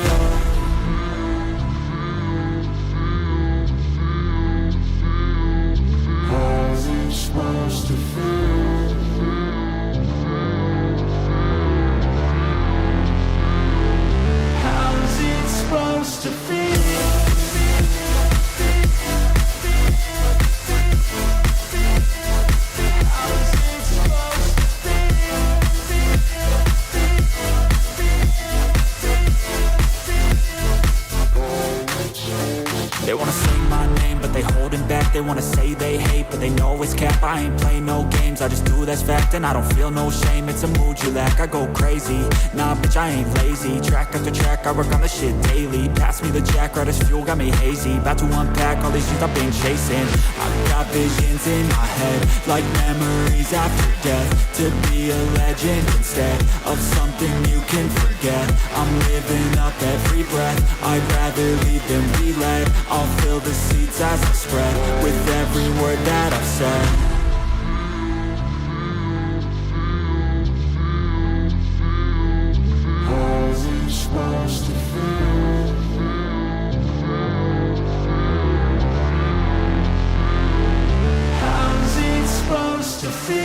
How's it supposed to feel? How's it supposed to feel? They wanna sing my name, but they holding back. They wanna say they hate, but they know it's cap. I ain't play no games, I just do, that's fact. And I don't feel no shame, it's a mood you lack. I go crazy, nah bitch I ain't lazy. Track after track, I work on this shit daily. Pass me the jack, right as fuel, got me hazy. About to unpack all these things I've been chasing. I've got visions in my head, like memories after death. To be a legend instead of something you can forget. I'm living up every breath, I'd rather lead than be led. I'll fill the seats as I spread with every word that I've said. How's it supposed to feel? How's it supposed to feel?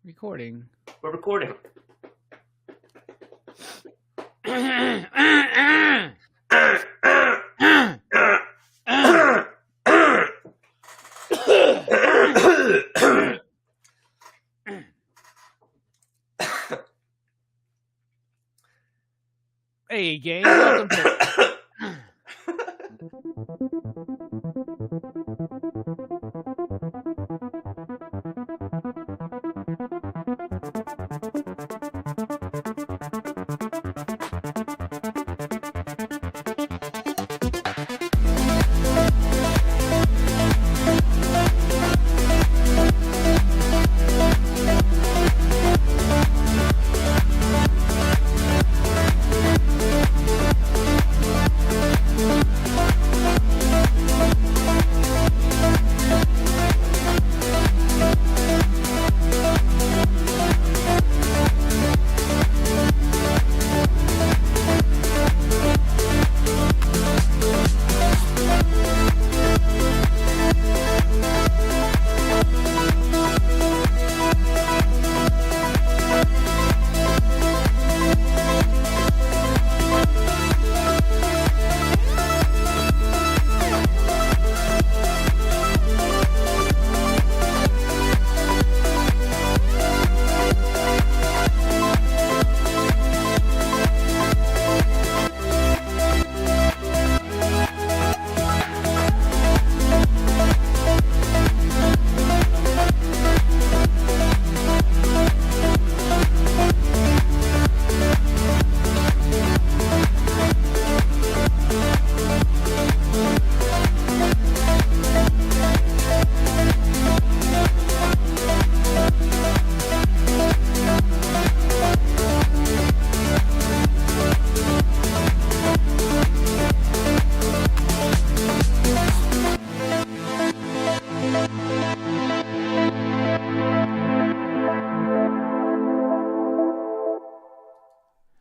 Recording. We're recording. Hey, gang. Welcome to...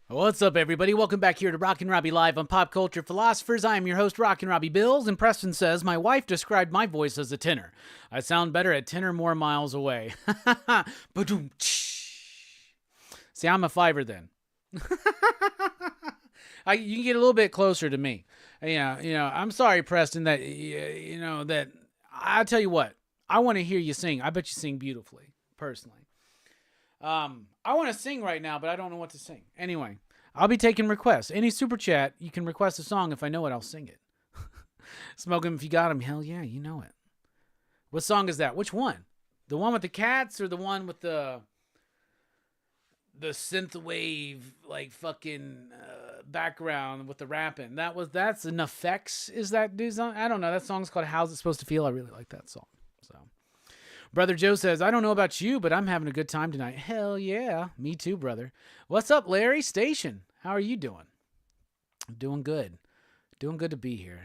What's up, everybody? Welcome back here to Rockin Robbie Live on Pop Culture Philosophers. I am your host, Rockin Robbie Billups, and Preston says, my wife described my voice as a tenor. I sound better at 10 or more miles away. Ba-doom. See, I'm a fiver then. You can get a little bit closer to me. I'm sorry, Preston, that, that I'll tell you what, I want to hear you sing. I bet you sing beautifully, personally. I want to sing right now, but I don't know what to sing. Anyway, I'll be taking requests. Any super chat, you can request a song. If I know it, I'll sing it. Smoke 'em if you got 'em. Hell yeah, you know it. What song is that? Which one? The one with the cats or the one with the synthwave, like, fucking background with the rapping? That's an effects. Is that dude's song? I don't know. That song's called How's It Supposed to Feel? I really like that song. So, Brother Joe says, I don't know about you, but I'm having a good time tonight. Hell yeah. Me too, brother. What's up, Larry Station? How are you doing? I'm doing good. Doing good to be here.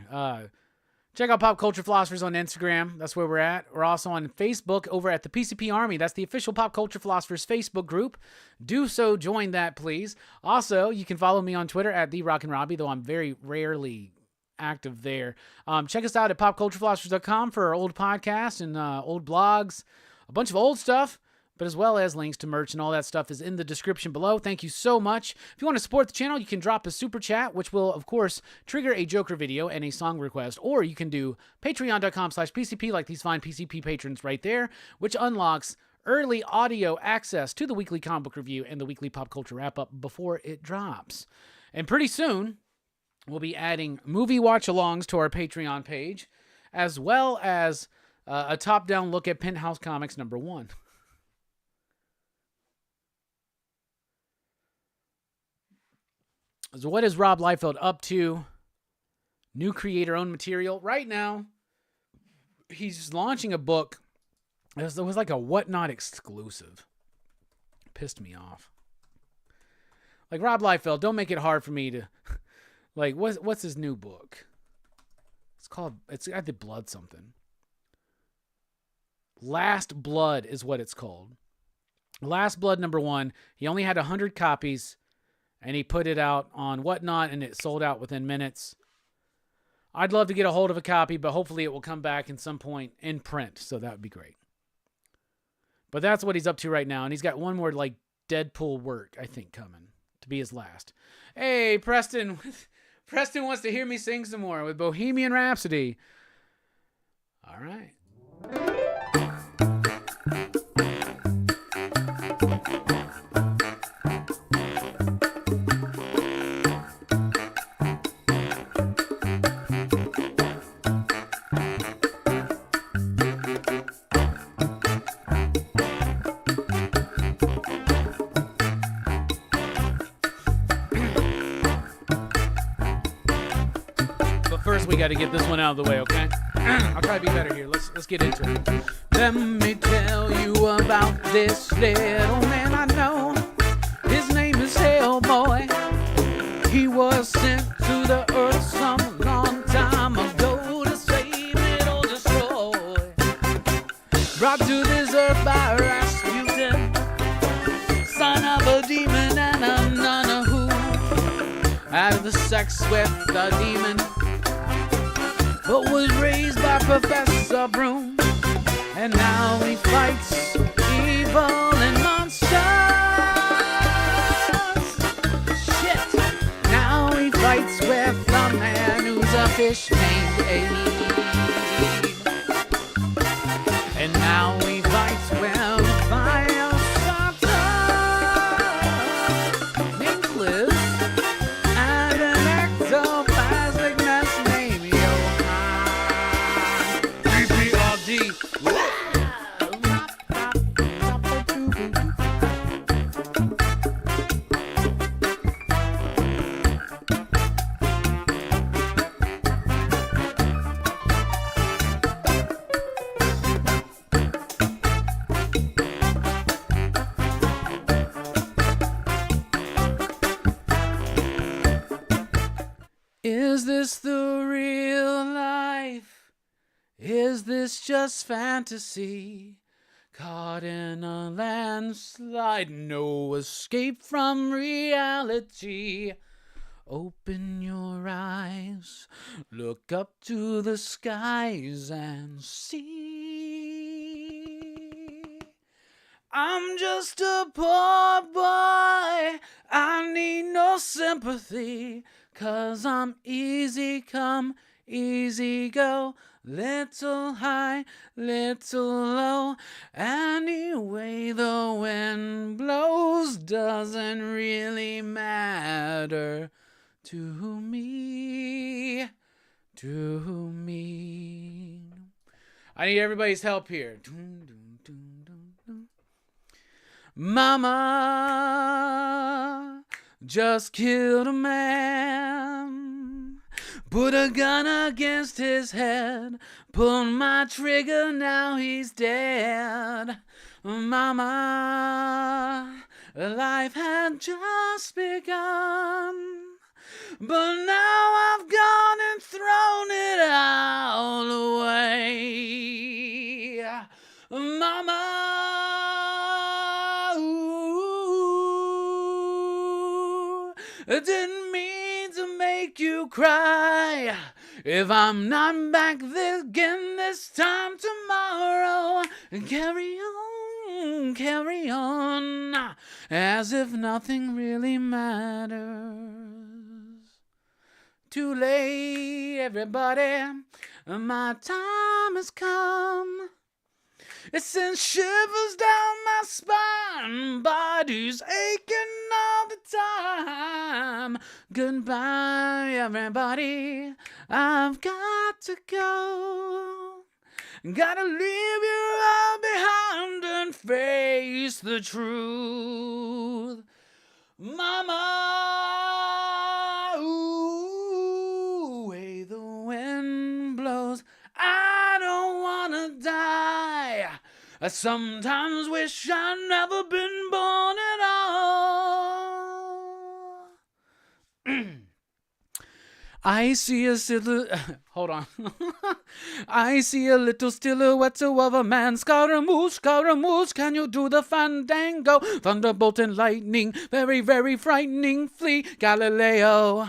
Check out Pop Culture Philosophers on Instagram. That's where we're at. We're also on Facebook over at the PCP Army. That's the official Pop Culture Philosophers Facebook group. Do so. Join that, please. Also, you can follow me on Twitter at @TheRockinRobbie, though I'm very rarely active there. Check us out at popculturephilosophers.com for our old podcasts and old blogs, a bunch of old stuff, but as well as links to merch and all that stuff is in the description below. Thank you so much. If you want to support the channel, you can drop a super chat, which will, of course, trigger a Joker video and a song request, or you can do patreon.com/PCP like these fine PCP patrons right there, which unlocks early audio access to the weekly comic book review and the weekly pop culture wrap-up before it drops. And pretty soon, we'll be adding movie watch-alongs to our Patreon page, as well as a top-down look at Penthouse Comics #1. So what is Rob Liefeld up to? New creator-owned material. Right now, he's launching a book. It was like a Whatnot exclusive. Pissed me off. Like, Rob Liefeld, don't make it hard for me to... Like, what's his new book? It's got the blood something. Last Blood is what it's called. Last Blood #1. He only had 100 copies, and he put it out on Whatnot, and it sold out within minutes. I'd love to get a hold of a copy, but hopefully it will come back in some point in print, so that would be great. But that's what he's up to right now, and he's got one more, like, Deadpool work, I think, coming to be his last. Hey, Preston... Preston wants to hear me sing some more with Bohemian Rhapsody. All right. got to get this one out of the way, okay? I'll try to be better here. Let's get into it. Let me tell you about this little man I know. His name is Hellboy. He was sent to the earth some long time ago to save it or destroy. Brought to this earth by Rasputin, son of a demon and a nun who had the sex with the demon, but was raised by Professor Broom, and now he fights evil and monsters. Shit! Now he fights with a man who's a fish named Abe. And now he fights with a fire starter named Liz, and an ectoplasmic mess named Johan. BPRD. Is this the real life? Is this just fantasy? Caught in a landslide, no escape from reality. Open your eyes, look up to the skies and see. I'm just a poor boy, I need no sympathy, 'cause I'm easy come, easy go, little high, little low. Anyway, the wind blows doesn't really matter to me, to me. I need everybody's help here. Mama just killed a man, put a gun against his head, pulled my trigger, now he's dead. Mama, life had just begun, but now I've gone and thrown it all away. Mama, ooh, I didn't mean to make you cry. If I'm not back again this time tomorrow, carry on, as if nothing really matters. Too late, everybody, my time has come. It sends shivers down my spine, body's aching all the time. Goodbye, everybody, I've got to go. Gotta leave you all behind and face the truth. Mama, ooh, way the wind blows, I don't wanna die. I sometimes wish I'd never been born at all. I see a hold on. I see a little silhouette of a man. Scaramouche, can you do the fandango? Thunderbolt and lightning, very, very frightening. Flee, Galileo,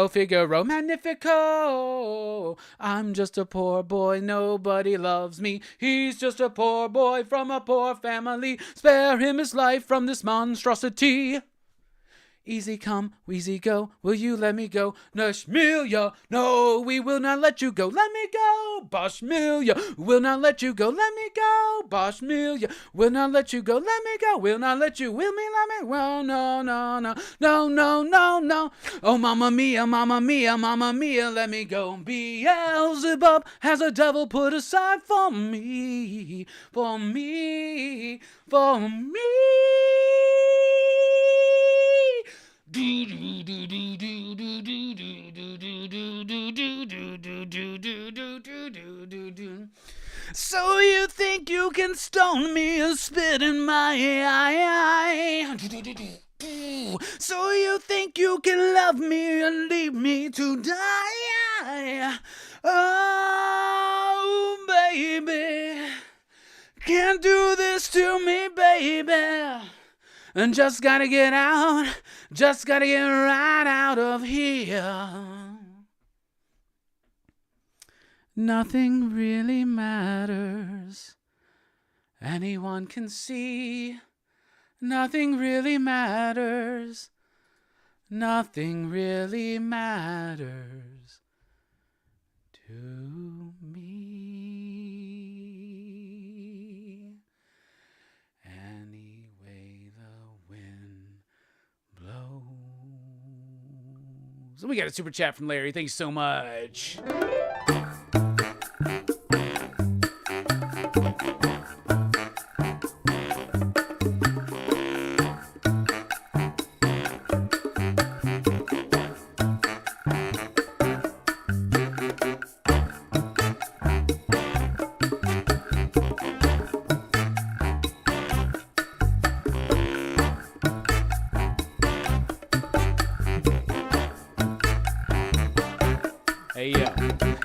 Figaro, Magnifico. I'm just a poor boy, nobody loves me. He's just a poor boy from a poor family. Spare him his life from this monstrosity. Easy come, easy go, will you let me go? Nashmilia, no, we will not let you go. Let me go, Boshmilia, will not let you go. Let me go, Boshmilia, will not let you go. Let me go, will not let you, will me, let me, well, no. Oh, mamma mia, let me go. Beelzebub has a devil put aside for me. So you think you can stone me or spit in my eye? So you think you can love me and leave me to die? Oh, baby, can't do this to me, baby. And just gotta get out, just gotta get right out of here. Nothing really matters. Anyone can see. Nothing really matters. Nothing really matters to me. Any way the wind blows. So we got a super chat from Larry. Thanks so much.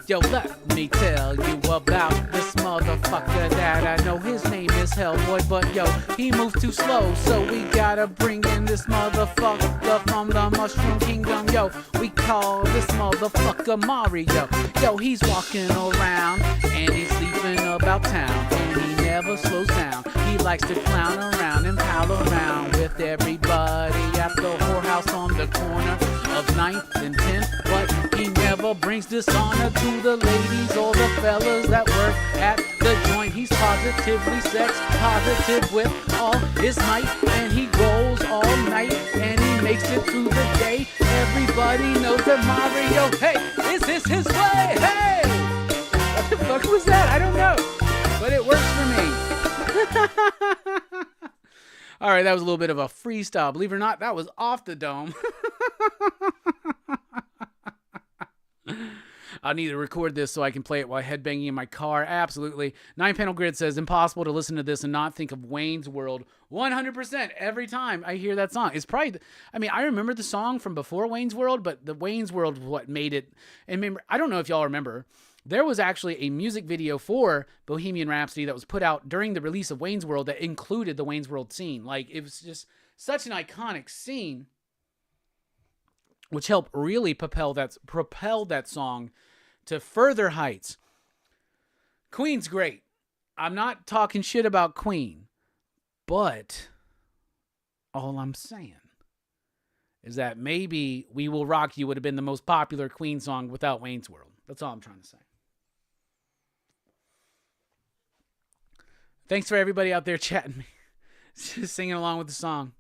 Yo, let me tell you about this motherfucker that I know. His name is Hellboy, but yo, he moved too slow, so we gotta bring in this motherfucker from the Mushroom Kingdom. Yo, we call this motherfucker Mario. Yo, he's walking around and he's sleeping about town, and he never slows down. He likes to clown around and pal around with everybody at the whorehouse on the corner of 9th and 10th, but he never brings dishonor to the ladies or the fellas that work at the joint. He's positively sex positive with all his might, and he rolls all night and he makes it through the day. Everybody knows that Mario, hey, is this his way? Hey! What the fuck was that? I don't know, but it works for me. All right, that was a little bit of a freestyle. Believe it or not, that was off the dome. I'll need to record this so I can play it while headbanging in my car. Absolutely. 9-Panel Grid says, impossible to listen to this and not think of Wayne's World. 100% every time I hear that song. It's probably, I remember the song from before Wayne's World, but the Wayne's World was what made it. And remember, I don't know if y'all remember, there was actually a music video for Bohemian Rhapsody that was put out during the release of Wayne's World that included the Wayne's World scene. Like, it was just such an iconic scene, which helped really propel that song to further heights. Queen's great. I'm not talking shit about Queen, but all I'm saying is that maybe We Will Rock You would have been the most popular Queen song without Wayne's World. That's all I'm trying to say. Thanks for everybody out there chatting me, just singing along with the song.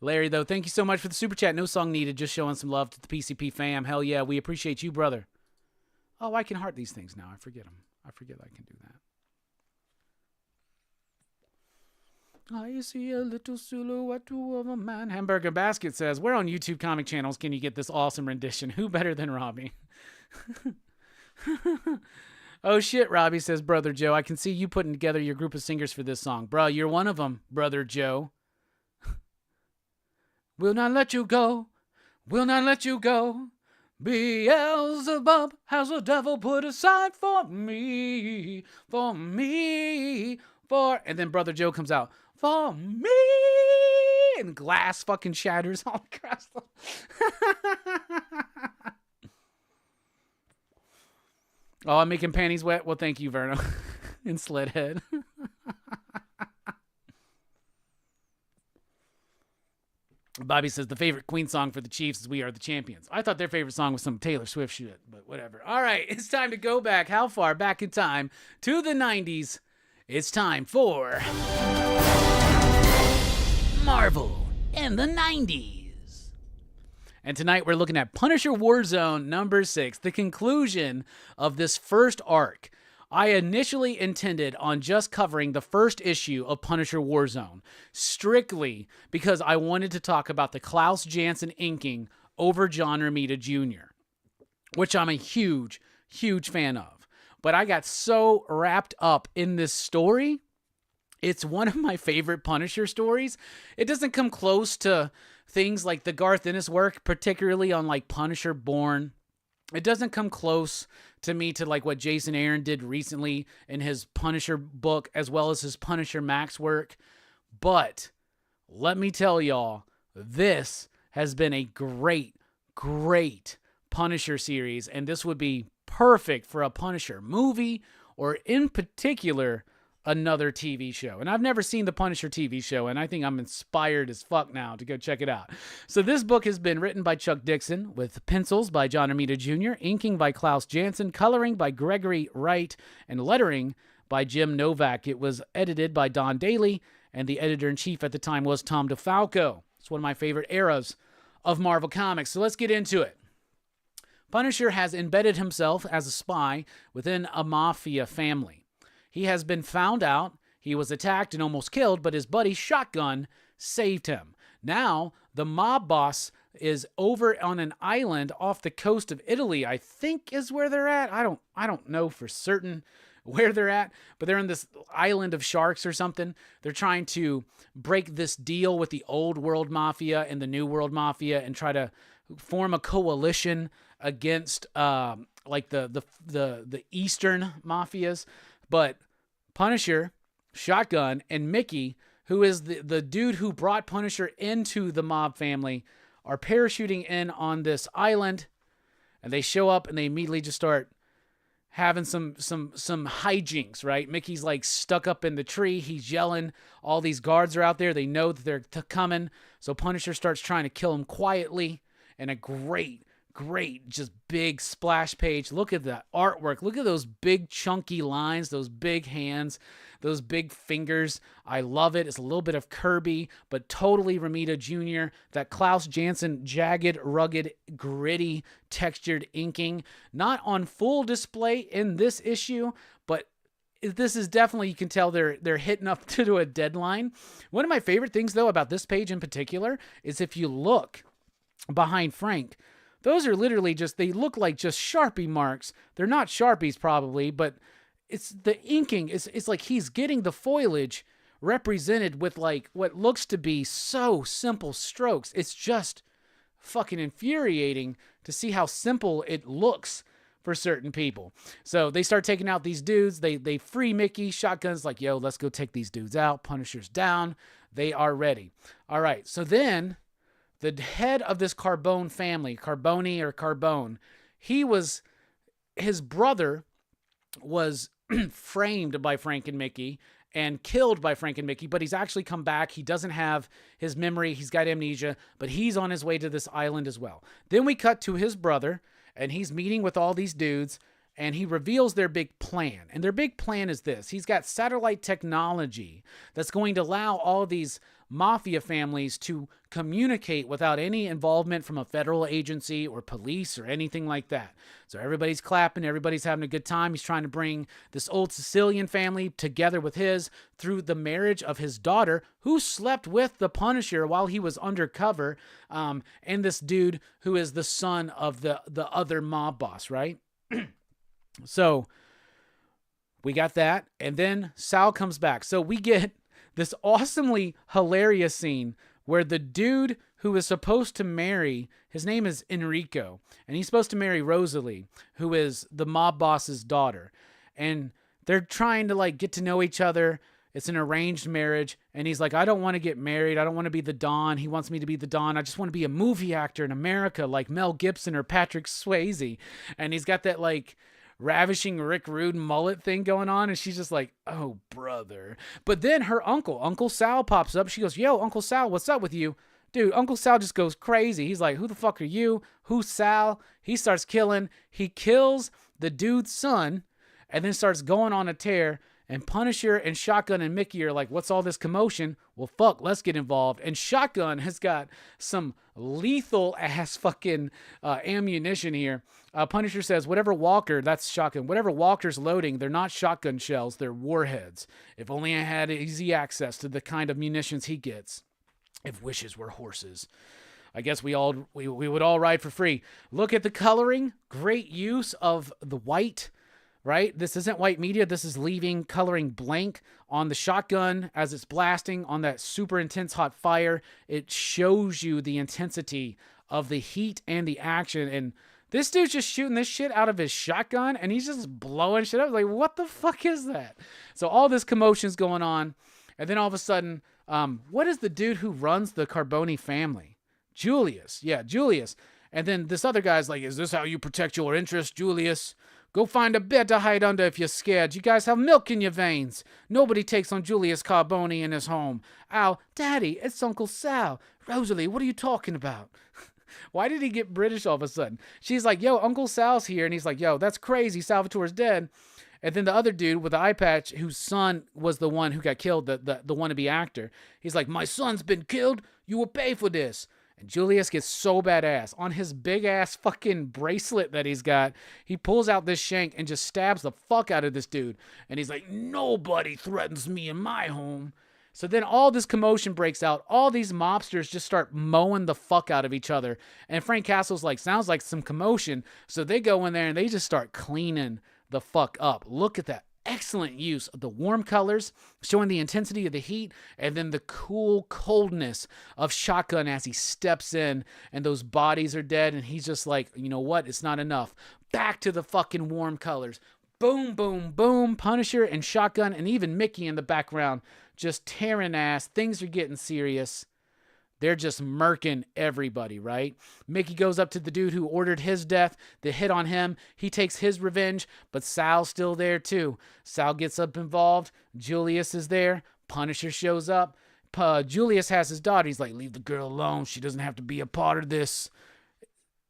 Larry, though, thank you so much for the super chat. No song needed, just showing some love to the PCP fam. Hell yeah, we appreciate you, brother. Oh, I can heart these things now. I forget them. I forget I can do that. I see a little silhouette of a man. Hamburger Basket says, where on YouTube comic channels can you get this awesome rendition? Who better than Robbie? Oh shit, Robbie, says Brother Joe. I can see you putting together your group of singers for this song. Bro, you're one of them, Brother Joe. Will not let you go, will not let you go. Beelzebub has a devil put aside for me, for me, for... And then Brother Joe comes out, for me, and glass fucking shatters all across the... Oh, I'm making panties wet? Well, thank you, Verno. And Sledhead. Bobby says the favorite Queen song for the Chiefs is We Are the Champions. I thought their favorite song was some Taylor Swift shit, but whatever. All right, it's time to go back. How far back in time? To the 90s. It's time for Marvel in the 90s. And tonight we're looking at Punisher Warzone number 6, the conclusion of this first arc I initially intended on just covering the first issue of Punisher Warzone, strictly because I wanted to talk about the Klaus Janson inking over John Romita Jr., which I'm a huge, huge fan of. But I got so wrapped up in this story. It's one of my favorite Punisher stories. It doesn't come close to things like the Garth Ennis work, particularly on like Punisher Born. It doesn't come close to me to like what Jason Aaron did recently in his Punisher book, as well as his Punisher Max work. But let me tell y'all, this has been a great, great Punisher series, and this would be perfect for a Punisher movie, or in particular, another TV show. And I've never seen the Punisher TV show, and I think I'm inspired as fuck now to go check it out. So this book has been written by Chuck Dixon, with pencils by John Romita Jr., inking by Klaus Janson, coloring by Gregory Wright, and lettering by Jim Novak. It was edited by Don Daly, and the editor-in-chief at the time was Tom DeFalco. It's one of my favorite eras of Marvel Comics. So let's get into it. Punisher has embedded himself as a spy within a mafia family. He has been found out, he was attacked and almost killed, but his buddy Shotgun saved him. Now, the mob boss is over on an island off the coast of Italy, I think is where they're at. I don't know for certain where they're at, but they're in this island of sharks or something. They're trying to break this deal with the old world mafia and the new world mafia and try to form a coalition against like the Eastern mafias. But Punisher, Shotgun, and Mickey, who is the dude who brought Punisher into the mob family, are parachuting in on this island, and they show up and they immediately just start having some hijinks, right? Mickey's like stuck up in the tree. He's yelling. All these guards are out there. They know that they're coming. So Punisher starts trying to kill him quietly, and a great, just big splash page. Look at the artwork. Look at those big chunky lines, those big hands, those big fingers. I love it. It's a little bit of Kirby, but totally Romita Jr. That Klaus Janson jagged, rugged, gritty, textured inking. Not on full display in this issue, but this is definitely, you can tell they're hitting up to a deadline. One of my favorite things, though, about this page in particular is if you look behind Frank, those are literally just, they look like just Sharpie marks. They're not Sharpies probably, but it's the inking. It's like he's getting the foliage represented with like what looks to be so simple strokes. It's just fucking infuriating to see how simple it looks for certain people. So they start taking out these dudes. They free Mickey. Shotgun's like, yo, let's go take these dudes out. Punisher's down. They are ready. All right. So then the head of this Carbone family, Carbone or Carbone, his brother was framed by Frank and Mickey and killed by Frank and Mickey, but he's actually come back. He doesn't have his memory. He's got amnesia, but he's on his way to this island as well. Then we cut to his brother, and he's meeting with all these dudes, and he reveals their big plan. And their big plan is this. He's got satellite technology that's going to allow all these mafia families to communicate without any involvement from a federal agency or police or anything like that. So everybody's clapping, everybody's having a good time. He's trying to bring this old Sicilian family together with his through the marriage of his daughter, who slept with the Punisher while he was undercover, and this dude who is the son of the other mob boss, right? So we got that, and then Sal comes back. So we get this awesomely hilarious scene where the dude who is supposed to marry, his name is Enrico, and he's supposed to marry Rosalie, who is the mob boss's daughter. And they're trying to like get to know each other. It's an arranged marriage. And he's like, I don't want to get married. I don't want to be the Don. He wants me to be the Don. I just want to be a movie actor in America like Mel Gibson or Patrick Swayze. And he's got that like ravishing Rick Rude mullet thing going on, and she's just like, oh, brother. But then her Uncle Sal pops up. She goes, yo, Uncle Sal, what's up with you? Dude, Uncle Sal just goes crazy. He's like, who the fuck are you? Who's Sal? He starts killing. He kills the dude's son and then starts going on a tear And Punisher and Shotgun and Mickey are like, what's all this commotion? Well, fuck, let's get involved. And Shotgun has got some lethal ass fucking ammunition here. Punisher says, whatever Walker, that's Shotgun, whatever Walker's loading, they're not shotgun shells, they're warheads. If only I had easy access to the kind of munitions he gets. If wishes were horses. I guess we would all ride for free. Look at the coloring. Great use of the white. Right? This isn't white media. This is leaving coloring blank on the shotgun as it's blasting on that super intense hot fire. It shows you the intensity of the heat and the action. And this dude's just shooting this shit out of his shotgun and he's just blowing shit up. Like, what the fuck is that? So all this commotion's going on. And then all of a sudden, what is the dude who runs the Carboni family? Julius. Yeah, Julius. And then this other guy's like, is this how you protect your interests, Julius? Go find a bed to hide under if you're scared. You guys have milk in your veins. Nobody takes on Julius Carboni in his home. Ow, Daddy, it's Uncle Sal. Rosalie, what are you talking about? Why did he get British all of a sudden? She's like, yo, Uncle Sal's here. And he's like, yo, that's crazy. Salvatore's dead. And then the other dude with the eye patch, whose son was the one who got killed, the wannabe actor. He's like, my son's been killed. You will pay for this. And Julius gets so badass. On his big-ass fucking bracelet that he's got, he pulls out this shank and just stabs the fuck out of this dude. And he's like, nobody threatens me in my home. So then all this commotion breaks out. All these mobsters just start mowing the fuck out of each other. And Frank Castle's like, sounds like some commotion. So they go in there and they just start cleaning the fuck up. Look at that. Excellent use of the warm colors, showing the intensity of the heat, and then the cool coldness of Shotgun as he steps in, and those bodies are dead, and he's just like, you know what? It's not enough. Back to the fucking warm colors. Boom, boom, boom. Punisher and Shotgun, and even Mickey in the background, just tearing ass. Things are getting serious. They're just murking everybody, right? Mickey goes up to the dude who ordered his death. They hit on him. He takes his revenge, but Sal's still there too. Sal gets up involved. Julius is there. Punisher shows up. Julius has his daughter. He's like, leave the girl alone. She doesn't have to be a part of this.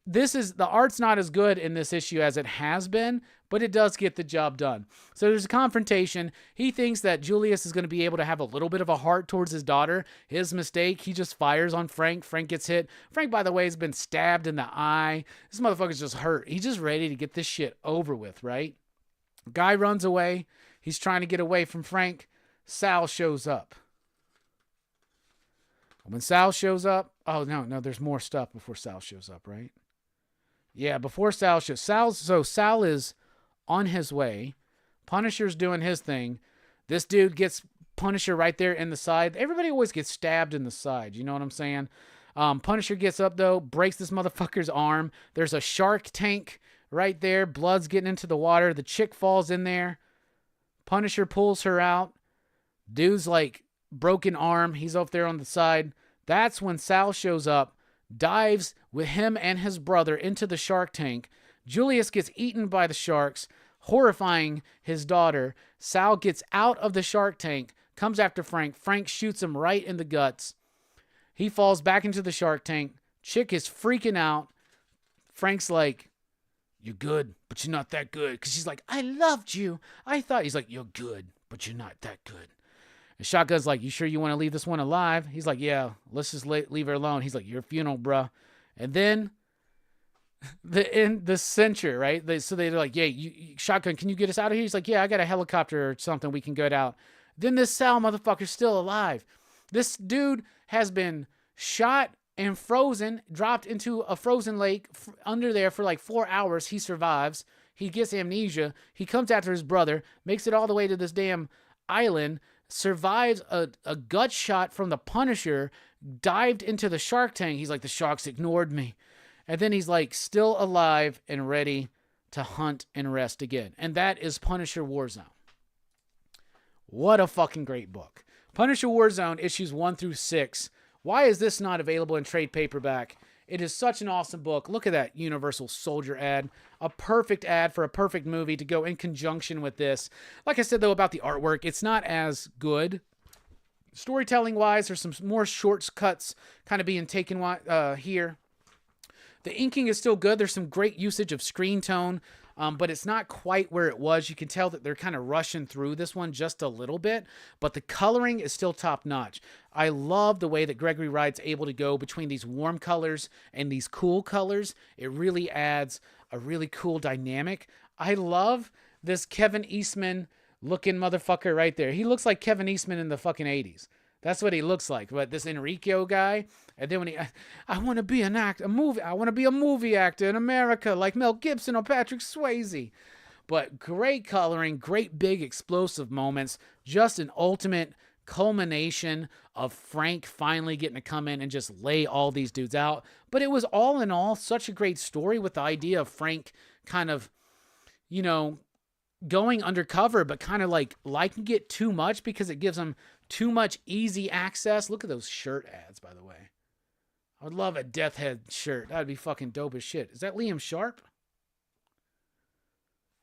The art's not as good in this issue as it has been, but it does get the job done. So there's a confrontation. He thinks that Julius is going to be able to have a little bit of a heart towards his daughter. His mistake, he just fires on Frank. Frank gets hit. Frank, by the way, has been stabbed in the eye. This motherfucker's just hurt. He's just ready to get this shit over with, right? Guy runs away. He's trying to get away from Frank. Sal shows up. When Sal shows up, oh, no, there's more stuff before Sal shows up, right? Yeah, before Sal shows Sal is on his way. Punisher's doing his thing. This dude gets Punisher right there in the side. Everybody always gets stabbed in the side. You know what I'm saying? Punisher gets up, though, breaks this motherfucker's arm. There's a shark tank right there. Blood's getting into the water. The chick falls in there. Punisher pulls her out. Dude's like broken arm. He's up there on the side. That's when Sal shows up. Dives with him and his brother into the shark tank. Julius gets eaten by the sharks, horrifying his daughter. Sal gets out of the shark tank, comes after Frank. Frank shoots him right in the guts. He falls back into the shark tank. Chick is freaking out. Frank's like, you're good, but you're not that good. Because she's like, I loved you. I thought. He's like, you're good, but you're not that good. And Shotgun's like, you sure you want to leave this one alive? He's like, yeah, let's just leave her alone. He's like, your funeral, bruh. And then the censure, right? So they're like, yeah, Shotgun, can you get us out of here? He's like, yeah, I got a helicopter or something. We can get out. Then this Sal motherfucker's still alive. This dude has been shot and frozen, dropped into a frozen lake under there for like 4 hours. He survives. He gets amnesia. He comes after his brother, makes it all the way to this damn island, survives a gut shot from the Punisher, dived into the shark tank. He's like, the sharks ignored me. And then he's like still alive and ready to hunt and rest again. And that is Punisher Warzone. What a fucking great book. Punisher Warzone issues 1 through 6. Why is this not available in trade paperback? It is such an awesome book. Look at that Universal Soldier ad. A perfect ad for a perfect movie to go in conjunction with this. Like I said, though, about the artwork, it's not as good. Storytelling-wise, there's some more shortcuts kind of being taken here. The inking is still good. There's some great usage of screen tone. but it's not quite where it was. You can tell that they're kind of rushing through this one just a little bit, but the coloring is still top notch. I love the way that Gregory Wright's able to go between these warm colors and these cool colors. It really adds a really cool dynamic. I love this Kevin Eastman looking motherfucker right there. He looks like Kevin Eastman in the fucking 80s. That's what he looks like. But this Enrico guy, and then when I want to be an actor, I want to be a movie actor in America like Mel Gibson or Patrick Swayze. But great coloring, great big explosive moments, just an ultimate culmination of Frank finally getting to come in and just lay all these dudes out. But it was all in all such a great story with the idea of Frank kind of, you know, going undercover, but kind of like liking it too much because it gives him too much easy access. Look at those shirt ads, by the way. I would love a Death Head shirt. That'd be fucking dope as shit. Is that Liam Sharp?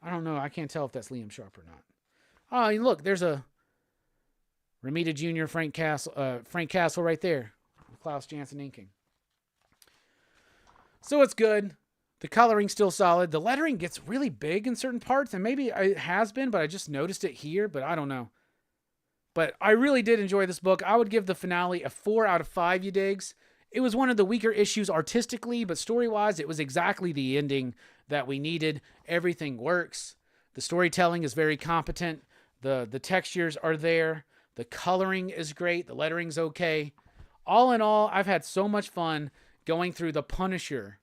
I don't know. I can't tell if that's Liam Sharp or not. Oh, look, there's a Romita Jr. Frank Castle right there. Klaus Janson inking. So it's good. The coloring's still solid. The lettering gets really big in certain parts, and maybe it has been, but I just noticed it here, but I don't know. But I really did enjoy this book. I would give the finale a 4 out of 5, you digs. It was one of the weaker issues artistically, but story-wise, it was exactly the ending that we needed. Everything works. The storytelling is very competent. The textures are there. The coloring is great. The lettering's okay. All in all, I've had so much fun going through The Punisher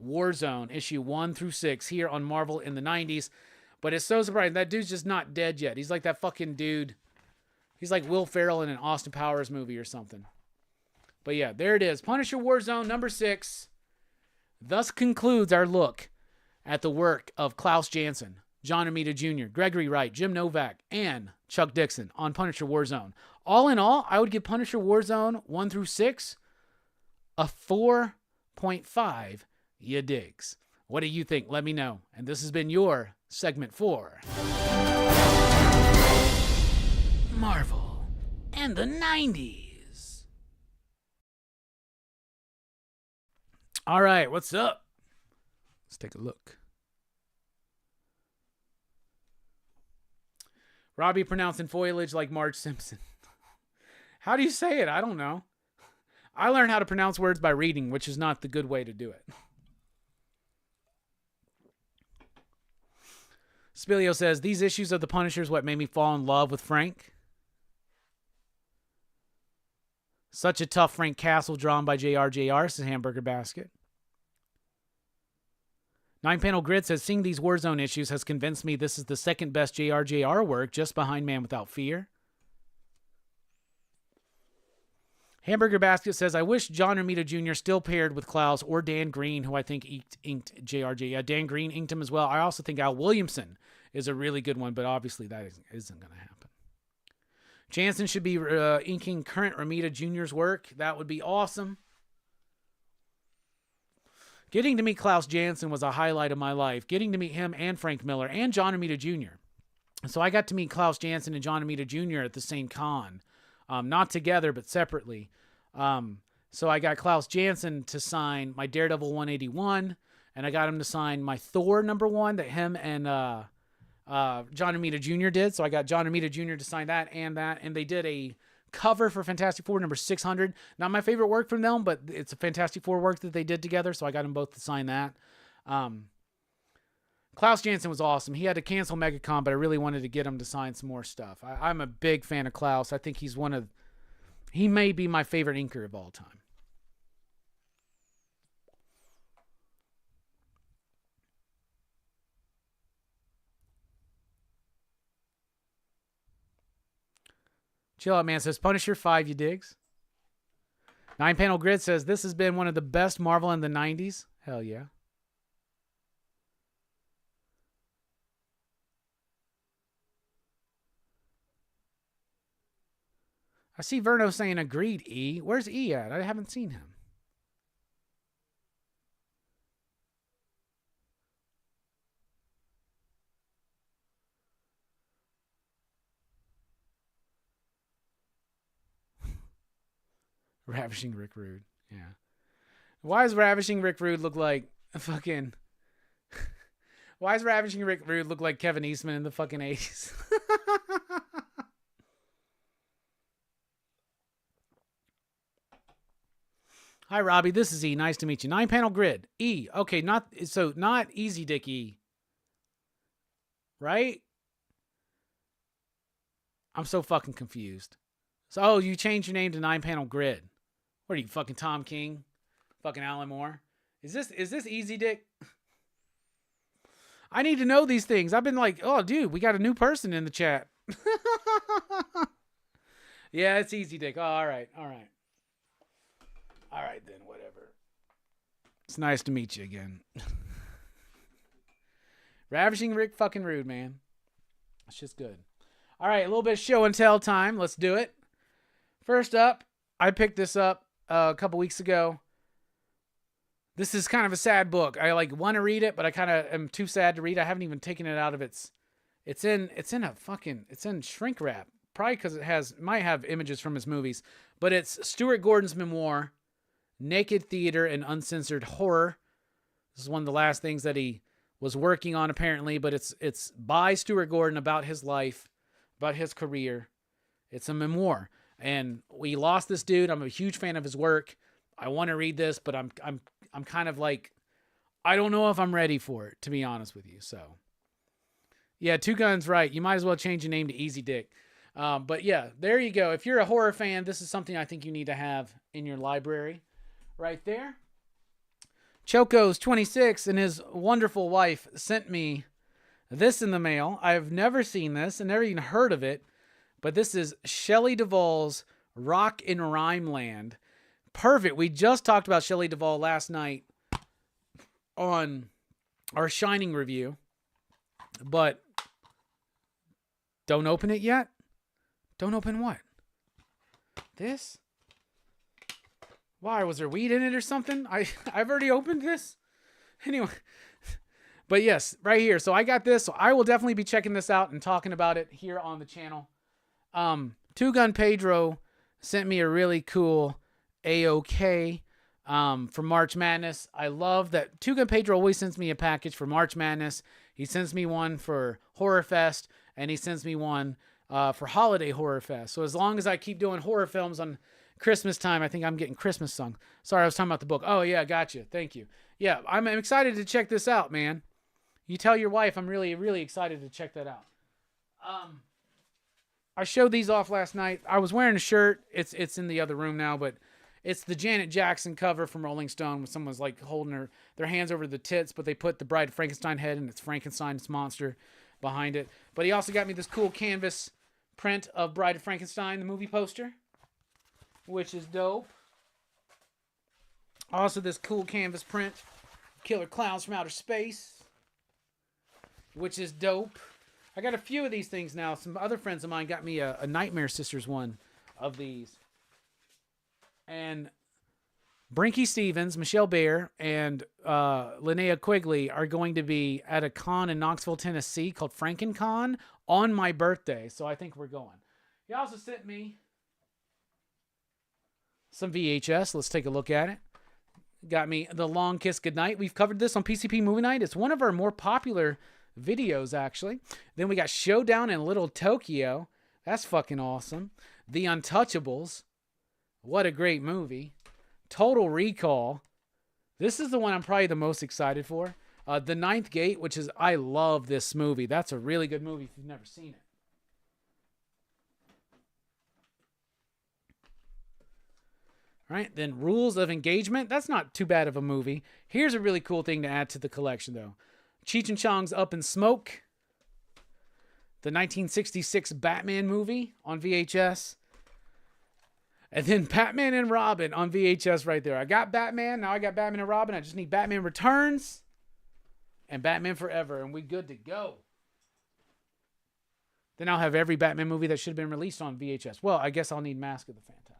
Warzone issue 1 through 6 here on Marvel in the 90s. But it's so surprising. That dude's just not dead yet. He's like that fucking dude. He's like Will Ferrell in an Austin Powers movie or something. But yeah, there it is. Punisher Warzone number 6. Thus concludes our look at the work of Klaus Janson, John Romita Jr., Gregory Wright, Jim Novak, and Chuck Dixon on Punisher Warzone. All in all, I would give Punisher Warzone 1 through 6 a 4.5. Ya digs. What do you think? Let me know. And this has been your segment 4. Marvel and the 90s. All right, what's up? Let's take a look. Robbie pronouncing foliage like Marge Simpson. How do you say it? I don't know. I learned how to pronounce words by reading, which is not the good way to do it. Spilio says, these issues of The Punisher is what made me fall in love with Frank. Such a tough Frank Castle drawn by JR, says Hamburger Basket. 9-Panel Grid says, seeing these Warzone issues has convinced me this is the second best JR work, just behind Man Without Fear. Hamburger Basket says, I wish John Romita Jr. still paired with Klaus or Dan Green, who I think inked JRJ. Yeah, Dan Green inked him as well. I also think Al Williamson is a really good one, but obviously that isn't going to happen. Jansen should be inking current Romita Jr.'s work. That would be awesome. Getting to meet Klaus Janson was a highlight of my life. Getting to meet him and Frank Miller and John Romita Jr. So I got to meet Klaus Janson and John Romita Jr. at the same con. Not together, but separately. So I got Klaus Janson to sign my Daredevil 181, and I got him to sign my Thor #1 that him and John Romita Jr. did. So I got John Romita Jr. to sign that, and they did a cover for Fantastic Four number 600. Not my favorite work from them, but it's a Fantastic Four work that they did together, so I got them both to sign that. Klaus Janson was awesome. He had to cancel MegaCon, but I really wanted to get him to sign some more stuff. I'm a big fan of Klaus. I think he may be my favorite inker of all time. Chill Out Man says, Punisher 5, you digs? 9-Panel Grid says, this has been one of the best Marvel in the 90s. Hell yeah. I see Verno saying agreed, E. Where's E at? I haven't seen him. Ravishing Rick Rude. Yeah. Why does Ravishing Rick Rude look like a fucking... Why does Ravishing Rick Rude look like Kevin Eastman in the fucking 80s? Hi, Robbie. This is E. Nice to meet you. 9-panel grid. E. Okay, not Easy Dick E. Right? I'm so fucking confused. So, oh, you changed your name to 9-panel grid. What are you, fucking Tom King? Fucking Alan Moore? Is this Easy Dick? I need to know these things. I've been like, oh, dude, we got a new person in the chat. Yeah, it's Easy Dick. Oh, all right. All right, then, whatever. It's nice to meet you again. Ravishing Rick fucking Rude, man. That's just good. All right, a little bit of show and tell time. Let's do it. First up, I picked this up a couple weeks ago. This is kind of a sad book. I want to read it, but I kind of am too sad to read. I haven't even taken it out of it's in shrink wrap. Probably because it might have images from his movies, but it's Stuart Gordon's memoir, Naked Theater and Uncensored Horror. This is one of the last things that he was working on apparently, but it's by Stuart Gordon about his life, about his career. It's a memoir, and we lost this dude. I'm a huge fan of his work. I want to read this, but I'm kind of like, I don't know if I'm ready for it, to be honest with you. So, yeah, Two Guns right. You might as well change your name to Easy Dick. But yeah, there you go. If you're a horror fan, this is something I think you need to have in your library, right there. Choco's 26 and his wonderful wife sent me this in the mail. I've never seen this and never even heard of it, but this is Shelley Duvall's Rock in Rhyme Land. Perfect. We just talked about Shelley Duvall last night on our Shining review, but don't open it yet. Don't open what? This? Why? Was there weed in it or something? I've already opened this. Anyway. But yes, right here. So I got this. So I will definitely be checking this out and talking about it here on the channel. Two Gun Pedro sent me a really cool AOK for March Madness. I love that Two Gun Pedro always sends me a package for March Madness. He sends me one for Horror Fest, and he sends me one for Holiday Horror Fest. So as long as I keep doing horror films on Christmas time, I think I'm getting Christmas song. Sorry, I was talking about the book. Oh, yeah, gotcha. Thank you. Yeah, I'm excited to check this out, man. You tell your wife I'm really, really excited to check that out. I showed these off last night. I was wearing a shirt. It's in the other room now, but it's the Janet Jackson cover from Rolling Stone when someone's like holding their hands over the tits, but they put the Bride of Frankenstein head and it's Frankenstein's monster behind it. But he also got me this cool canvas print of Bride of Frankenstein, the movie poster, which is dope. Also this cool canvas print, Killer Clowns from Outer Space, which is dope. I got a few of these things now. Some other friends of mine got me a Nightmare Sisters one of these. And Brinky Stevens, Michelle Baer, and Linnea Quigley are going to be at a con in Knoxville, Tennessee called FrankenCon on my birthday. So I think we're going. He also sent me some VHS. Let's take a look at it. Got me The Long Kiss Goodnight. We've covered this on PCP Movie Night. It's one of our more popular videos, actually. Then we got Showdown in Little Tokyo. That's fucking awesome. The Untouchables. What a great movie. Total Recall. This is the one I'm probably the most excited for. The Ninth Gate, which is, I love this movie. That's a really good movie if you've never seen it. All right, then Rules of Engagement. That's not too bad of a movie. Here's a really cool thing to add to the collection, though. Cheech and Chong's Up in Smoke. The 1966 Batman movie on VHS. And then Batman and Robin on VHS right there. I got Batman. Now I got Batman and Robin. I just need Batman Returns and Batman Forever, and we good to go. Then I'll have every Batman movie that should have been released on VHS. Well, I guess I'll need Mask of the Phantasm.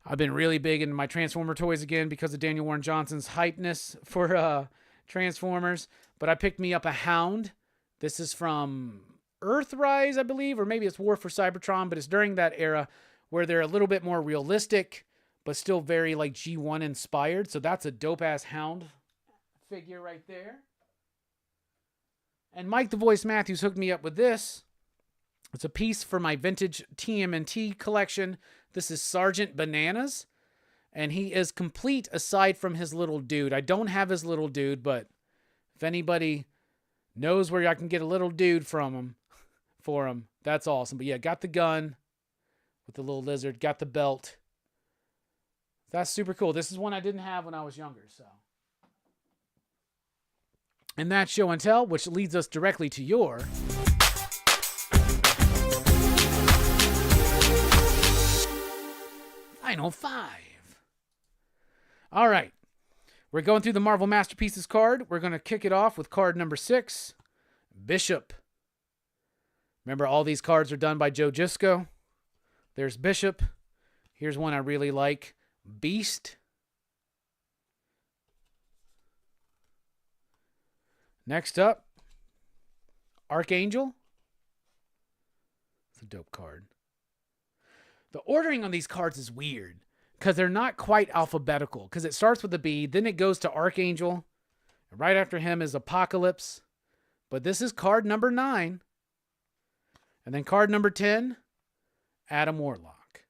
I've been really big into my Transformer toys again because of Daniel Warren Johnson's hypeness for Transformers. But I picked me up a Hound. This is from Earthrise, I believe, or maybe it's War for Cybertron, but it's during that era where they're a little bit more realistic, but still very like G1 inspired. So that's a dope-ass Hound figure right there. And Mike the Voice Matthews hooked me up with this. It's a piece for my vintage TMNT collection. This is Sergeant Bananas. And he is complete aside from his little dude. I don't have his little dude, but if anybody knows where I can get a little dude from him, for him, that's awesome. But yeah, got the gun with the little lizard, got the belt. That's super cool. This is one I didn't have when I was younger, so. And that's show and tell, which leads us directly to your Final Five. All right. We're going through the Marvel Masterpieces card. We're going to kick it off with card number 6, Bishop. Remember, all these cards are done by Joe Gisco. There's Bishop. Here's one I really like, Beast. Next up, Archangel. It's a dope card. The ordering on these cards is weird because they're not quite alphabetical, because it starts with a B, then it goes to Archangel. And right after him is Apocalypse. But this is card number 9. And then card number 10, Adam Warlock.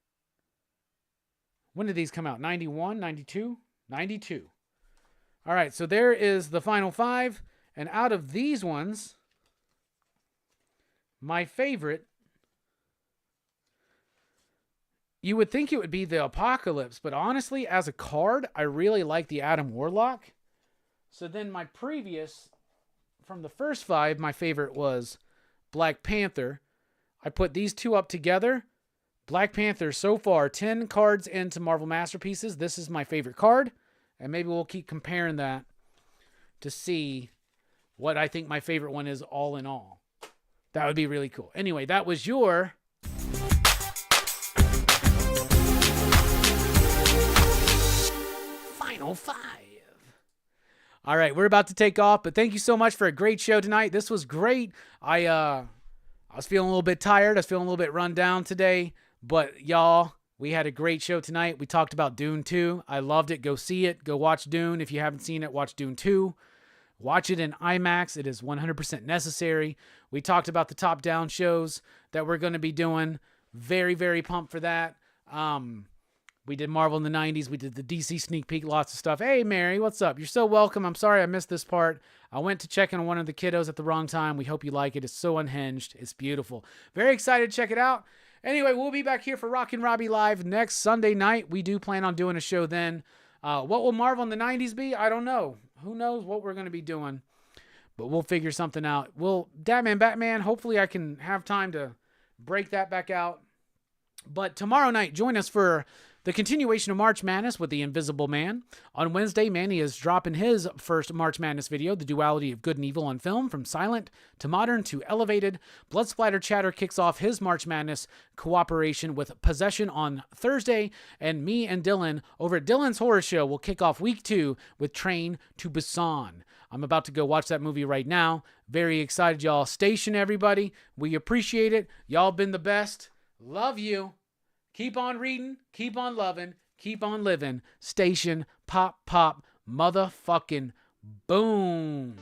When did these come out? 91, 92? 92. All right, so there is the final 5. And out of these ones, my favorite, you would think it would be the Apocalypse, but honestly, as a card, I really like the Adam Warlock. So then my previous, from the first 5, my favorite was Black Panther. I put these two up together. Black Panther, so far, 10 cards into Marvel Masterpieces. This is my favorite card. And maybe we'll keep comparing that to see what I think my favorite one is all in all. That would be really cool. Anyway, that was your Final 5. All right, we're about to take off, but thank you so much for a great show tonight. This was great. I was feeling a little bit tired. I was feeling a little bit run down today, but y'all, we had a great show tonight. We talked about Dune 2. I loved it. Go see it. Go watch Dune. If you haven't seen it, watch Dune 2. Watch it in IMAX. It is 100% necessary. We talked about the top-down shows that we're going to be doing. Very, very pumped for that. We did Marvel in the 90s. We did the DC sneak peek, lots of stuff. Hey, Mary, what's up? You're so welcome. I'm sorry I missed this part. I went to check on one of the kiddos at the wrong time. We hope you like it. It's so unhinged. It's beautiful. Very excited to check it out. Anyway, we'll be back here for Rockin Robbie Live next Sunday night. We do plan on doing a show then. What will Marvel in the 90s be? I don't know. Who knows what we're going to be doing, but we'll figure something out. Batman, hopefully I can have time to break that back out. But tomorrow night, join us for the continuation of March Madness with the Invisible Man. On Wednesday, Manny is dropping his first March Madness video, The Duality of Good and Evil on Film, from silent to modern to elevated. Blood Splatter Chatter kicks off his March Madness cooperation with Possession on Thursday, and me and Dylan over at Dylan's Horror Show will kick off week 2 with Train to Busan. I'm about to go watch that movie right now. Very excited, y'all. Station, everybody. We appreciate it. Y'all been the best. Love you. Keep on reading, keep on loving, keep on living. Station, pop, pop, motherfucking boom.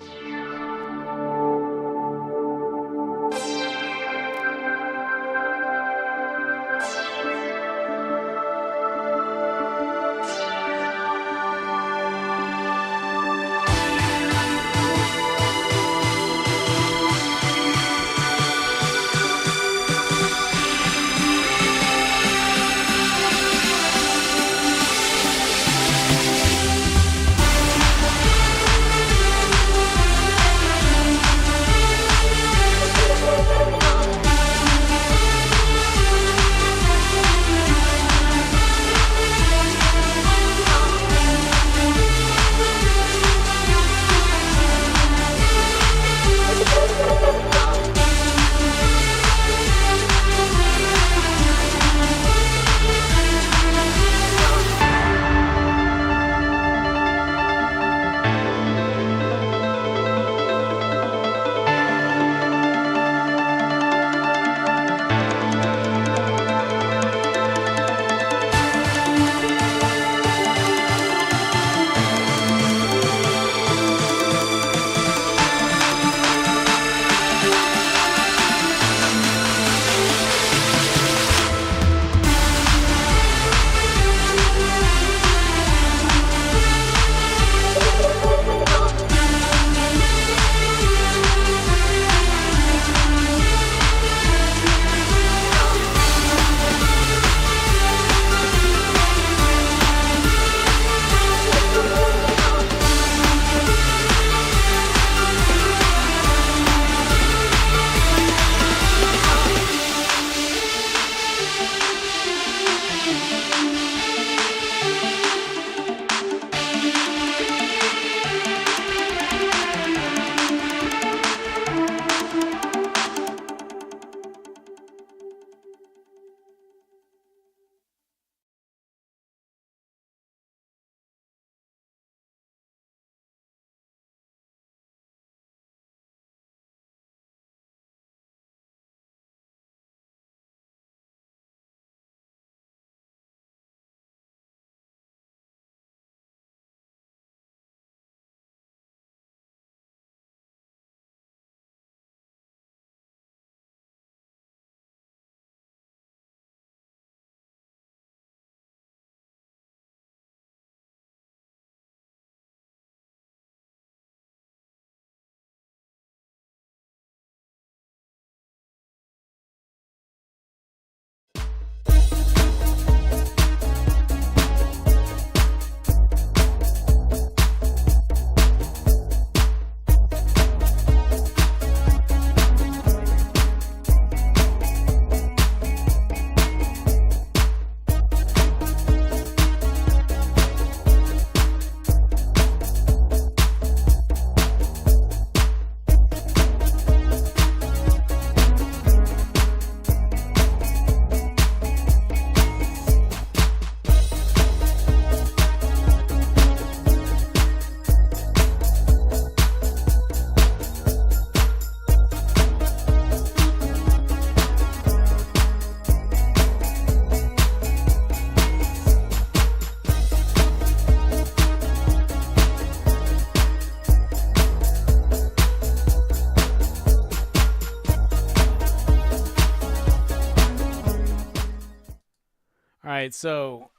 right, so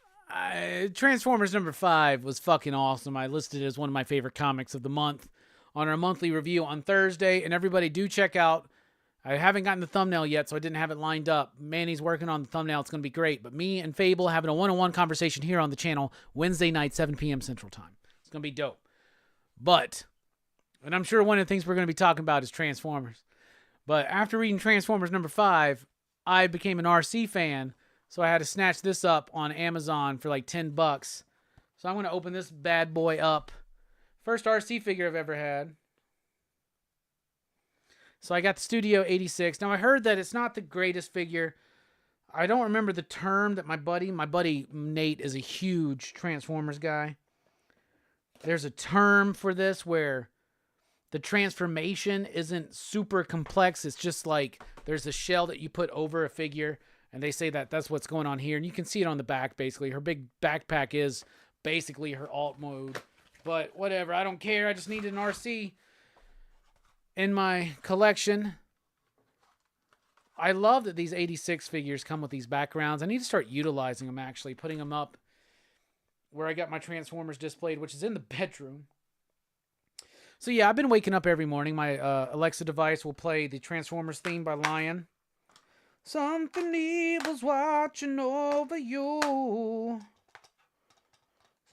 Transformers number 5 was fucking awesome. I listed it as one of my favorite comics of the month on our monthly review on Thursday. And everybody do check out. I haven't gotten the thumbnail yet, so I didn't have it lined up. Manny's working on the thumbnail. It's going to be great. But me and Fable having a one-on-one conversation here on the channel Wednesday night, 7 p.m. Central Time. It's going to be dope. But, and I'm sure one of the things we're going to be talking about is Transformers. But after reading Transformers number 5, I became an RC fan. So I had to snatch this up on Amazon for like $10. So I'm going to open this bad boy up. First RC figure I've ever had. So I got the Studio 86. Now I heard that it's not the greatest figure. I don't remember the term that my buddy Nate is a huge Transformers guy. There's a term for this where the transformation isn't super complex. It's just like there's a shell that you put over a figure. And they say that that's what's going on here. And you can see it on the back, basically. Her big backpack is basically her alt mode. But whatever, I don't care. I just need an RC in my collection. I love that these 86 figures come with these backgrounds. I need to start utilizing them, actually. Putting them up where I got my Transformers displayed, which is in the bedroom. So yeah, I've been waking up every morning. My Alexa device will play the Transformers theme by Lion. Something evil's watching over you.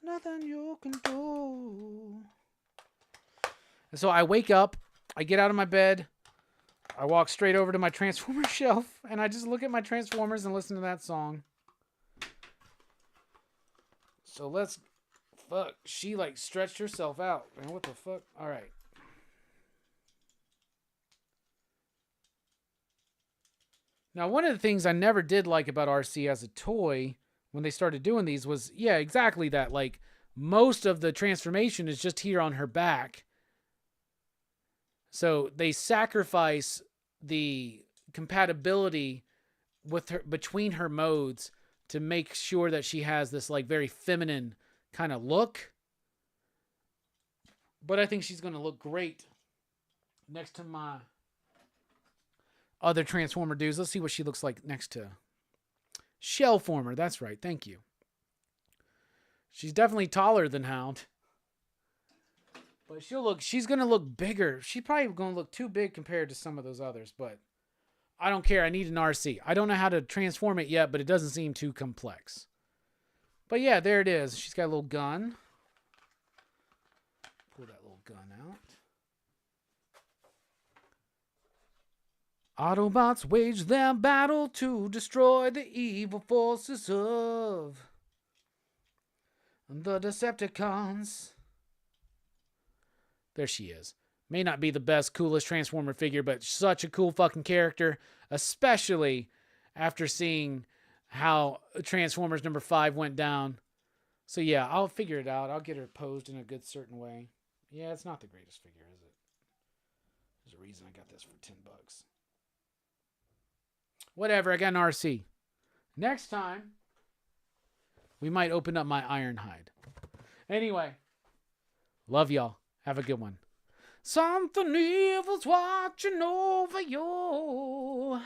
There's nothing you can do. And so I wake up, I get out of my bed, I walk straight over to my Transformers shelf, and I just look at my Transformers and listen to that song. So let's... Fuck, she like stretched herself out. Man, what the fuck? Alright. Now, one of the things I never did like about RC as a toy when they started doing these was, yeah, exactly that. Like, most of the transformation is just here on her back. So they sacrifice the compatibility with her between her modes to make sure that she has this like very feminine kind of look. But I think she's going to look great next to my other Transformer dudes. Let's see what she looks like next to Shellformer. That's right. Thank you. She's definitely taller than Hound. But she's going to look bigger. She's probably going to look too big compared to some of those others, but I don't care. I need an RC. I don't know how to transform it yet, but it doesn't seem too complex. But yeah, there it is. She's got a little gun. Pull that little gun out. Autobots wage their battle to destroy the evil forces of the Decepticons. There she is. May not be the best, coolest Transformer figure, but such a cool fucking character, especially after seeing how Transformers number 5 went down. So yeah, I'll figure it out. I'll get her posed in a good certain way. Yeah, it's not the greatest figure, is it? There's a reason I got this for $10. Whatever, I got an RC. Next time, we might open up my Ironhide. Anyway, love y'all. Have a good one. Something evil's watching over you.